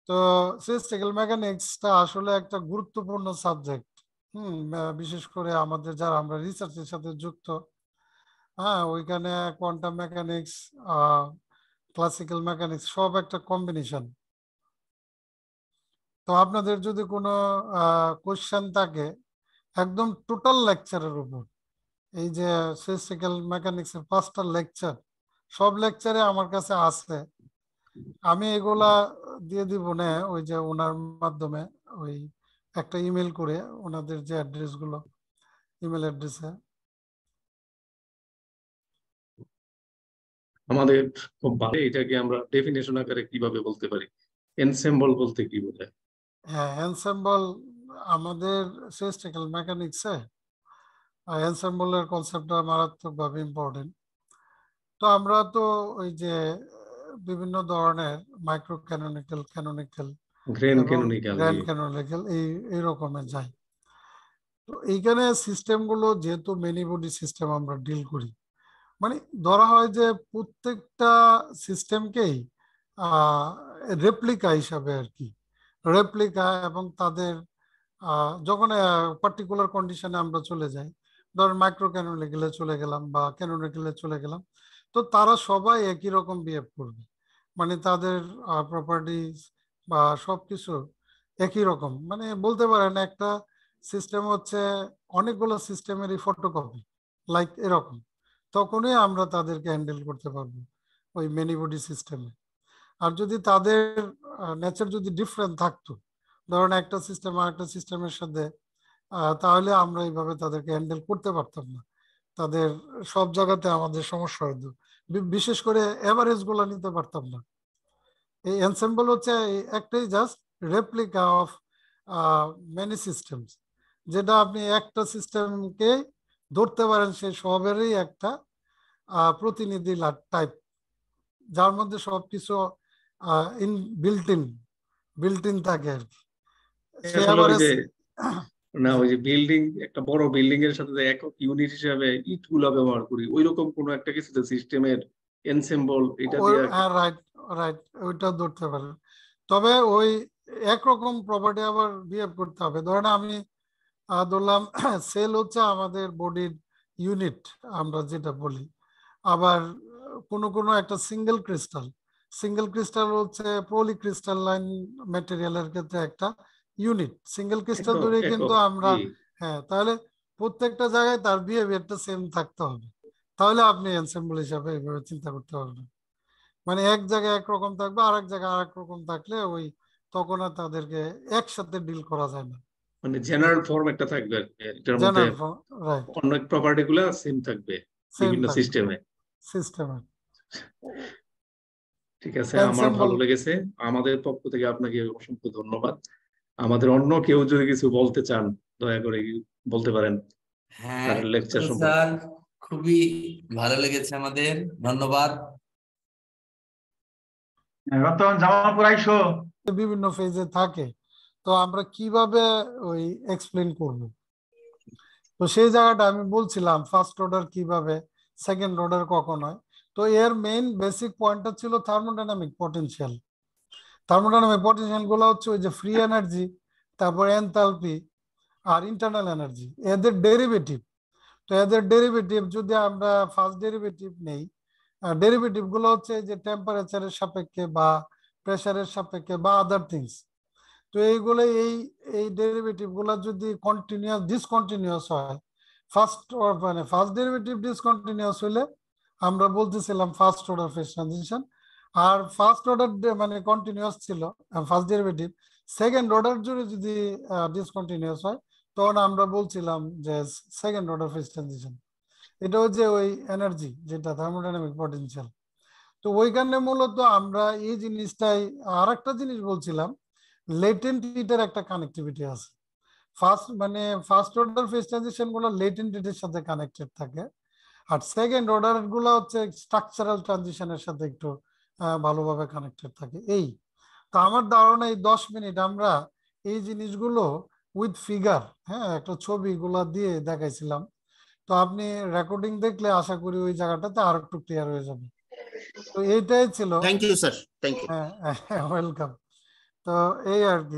তো স্ট্যাটিস্টিক্যাল মেকানিক্সটা আসলে একটা গুরুত্বপূর্ণ সাবজেক্ট। বিশেষ করে আমাদের যারা আমরা রিসার্চের সাথে যুক্ত, হ্যাঁ ওইখানে কোয়ান্টাম মেকানিক্স, ক্লাসিক্যাল মেকানিক্স সব একটা কম্বিনেশন। তো আপনাদের যদি কোনো কোশ্চেন থাকে একদম টোটাল লেকচারের উপর, এই যে স্ট্যাটিস্টিক্যাল মেকানিক্সের 5টা লেকচার, সব লেকচারে আমার কাছে আছে, আমি এগুলা দিয়ে দিব না ওই যে ওনার মাধ্যমে, ওই একটা ইমেল করে ওনাদের যে অ্যাড্রেস গুলো, ইমেল অ্যাড্রেসে। আমাদের খুব ভালো, এটাকে আমরা ডেফিনেশন আকারে কিভাবে বলতে পারি? এনসেম্বল বলতে কি বোঝায়? হ্যাঁ এনসেম্বল আমাদের স্ট্যাটিস্টিক্যাল মেকানিক্সে এনসেম্বলের কনসেপ্টটা মারাত্মকভাবে ইম্পর্টেন্ট। তো আমরা তো ওই যে বিভিন্ন ধরনের মাইক্রো ক্যানোনিক্যাল, ক্যানোনিক্যাল গ্রেন এবং ক্যানোনিক্যাল। গ্র্যান্ড ক্যানোনিক্যাল এই রকমের যাই। তো এইখানে সিস্টেম গুলো যেহেতু মেনি বডি সিস্টেম আমরা ডিল করি, মানে ধরা হয় যে প্রত্যেকটা সিস্টেমকেই রেপ্লিকা হিসাবে আর কি, রেপ্লিকা, এবং তাদের যখন পার্টিকুলার কন্ডিশনে আমরা চলে যাই, ধর মাইক্রো ক্যানোনিক্যালে চলে গেলাম বা ক্যানোনিক্যালে চলে গেলাম, তো তারা সবাই একই রকম বিহেভ করবে, মানে তাদের প্রপার্টিজ বা সবকিছু একই রকম। মানে বলতে পারেন একটা সিস্টেম হচ্ছে অনেকগুলো সিস্টেমেরই ফটোকপি, লাইক এরকম। তখনই আমরা তাদেরকে হ্যান্ডেল করতে পারবো ওই মেনি বডি সিস্টেমে। আর যদি তাদের নেচার যদি ডিফারেন্ট থাকতো, ধরেন একটা সিস্টেম আর একটা সিস্টেমের সাথে, তাহলে আমরা এইভাবে তাদেরকে হ্যান্ডেল করতে পারতাম না, তাদের সব জায়গাতে আমাদের সমস্যা হতো, বিশেষ করে এভারেজ গুলো নিতে পারতাম না। এই এনসেম্বল হচ্ছে একটাই just replica of many systems, যেটা আপনি একটা সিস্টেমকে ধরতে পারেন সে সবেরই একটা প্রতিনিধি টাইপ, যার মধ্যে সবকিছু ইন বিল্ট ইন থাকে আর কি। সে আসলে আবার ওই যে না, ওই যে বিল্ডিং, একটা বড় বিল্ডিং এর সাথে যে একক ইউনিট হিসাবে ইট গুলা ব্যবহার করি, ওইরকম কোনো একটা কিছু সিস্টেমের এনসেম্বল এটা দিয়ে রাইট রাইট ওইটা ধরতে পারেন। তবে ওই একরকম প্রপার্টি আবার বিহেভ করতে হবে। ধরেন আমি ধরলাম সেল হচ্ছে আমাদের বডির ইউনিট আমরা যেটা বলি, আবার কোনো কোনো একটা সিঙ্গেল ক্রিস্টাল হচ্ছে পলিক্রিস্টালাইন ম্যাটেরিয়ালের ক্ষেত্রে একটা ইউনিট, সিঙ্গেল ক্রিস্টাল ধরে কিন্তু আমরা, হ্যাঁ তাহলে প্রত্যেকটা জায়গায় তার বিহেভিয়ারটা সেম থাকতে হবে, তাহলে আপনি এনসেম্বল হিসাবে এইভাবে চিন্তা করতে পারবেন। মানে এক জায়গায় একরকম থাকবে, আর এক জায়গায় আরেক রকম থাকলে ওই তখন আর তাদেরকে একসাথে ডিল করা যায় না। মানে জেনারেল ফর্ম একটা থাকবে আর কি, এটার মধ্যে জেনারেল রাইট, অনেক প্রপার্টি গুলা সেম থাকবে সেম বিভিন্ন থাকবে সিস্টেমে। সিস্টেমে। ঠিক আছে, আমার ভালো লেগেছে। আমাদের পক্ষ থেকে আপনাকে অসংখ্য ধন্যবাদ। আমাদের অন্য কেউ যদি কিছু বলতে চান দয়া করে বলতে পারেন। হ্যাঁ লেকচার স্যার, খুবই ভালো লেগেছে আমাদের, ধন্যবাদ। রতন জামালপুর আইসো। বিভিন্ন ফেজে থাকে, তো আমরা কিভাবে ওই এক্সপ্লেন করব, তো সেই জায়গাটা আমি বলছিলাম ফার্স্ট অর্ডার কিভাবে, সেকেন্ড অর্ডার কখন হয়। তো এর মেইন বেসিক পয়েন্টটা ছিল থার্মোডাইনামিক পটেনশিয়াল। থার্মোডাইনামিক পটেনশিয়াল গুলো হচ্ছে ওই যে ফ্রি এনার্জি, তারপর এনথালপি আর ইন্টারনাল এনার্জি, এদের ডেরিভেটিভ। তো এদের ডেরিভেটিভ যদি আমরা ফার্স্ট ডেরিভেটিভ নেই, ডেরিভেটিভ গুলো হচ্ছে যে টেম্পারেচারের সাপেক্ষে বা প্রেসারের সাপেক্ষে বা আদার থিংস। তো এইগুলো এই ডেরিভেটিভ গুলো যদি কন্টিনিউয়াস ডিসকন্টিনিউয়াস হয়, ফার্স্ট ডেরিভেটিভ ডিসকন্টিনিউয়াস হলে আমরা বলতেছিলাম ফার্স্ট অর্ডার ফেজ ট্রানজিশন। আর ফার্স্ট অর্ডার মানে কন্টিনিউয়াস ছিল ফার্স্ট ডেরিভেটিভ, সেকেন্ড অর্ডার জুড়ে যদি ডিসকন্টিনিউয়াস হয় তখন আমরা বলছিলাম যে সেকেন্ড অর্ডার ফেজ ট্রানজিশন। এটা হচ্ছে ওই এনার্জি যেটা থার্মোডাইনামিক পটেনশিয়াল। তো ওইখানে মূলত আমরা এই জিনিসটাই আর একটা জিনিস বলছিলাম, লেটেন্ট হিটের একটা কানেক্টিভিটি আছে। ফার্স্ট অর্ডার ফেজ ট্রানজিশন গুলো লেটেন্ট হিটের সাথে কানেক্টেড থাকে, আর সেকেন্ড অর্ডার গুলো হচ্ছে স্ট্রাকচারাল ট্রানজিশনের সাথে একটু ভালোভাবে কানেক্টেড থাকে। তো আমার ধারণা এই 10 মিনিট আমরা এই জিনিসগুলো উইথ ফিগার, হ্যাঁ, একটা ছবিগুলো দিয়ে দেখাইছিলাম। তো আপনি রেকর্ডিং দেখলে আশা করি ওই জায়গাটাতে আর একটু ক্লিয়ার হয়ে যাবে। তো এইটাই ছিল। Thank you sir, thank you. হ্যাঁ, ওয়েলকাম। তো এই আর কি।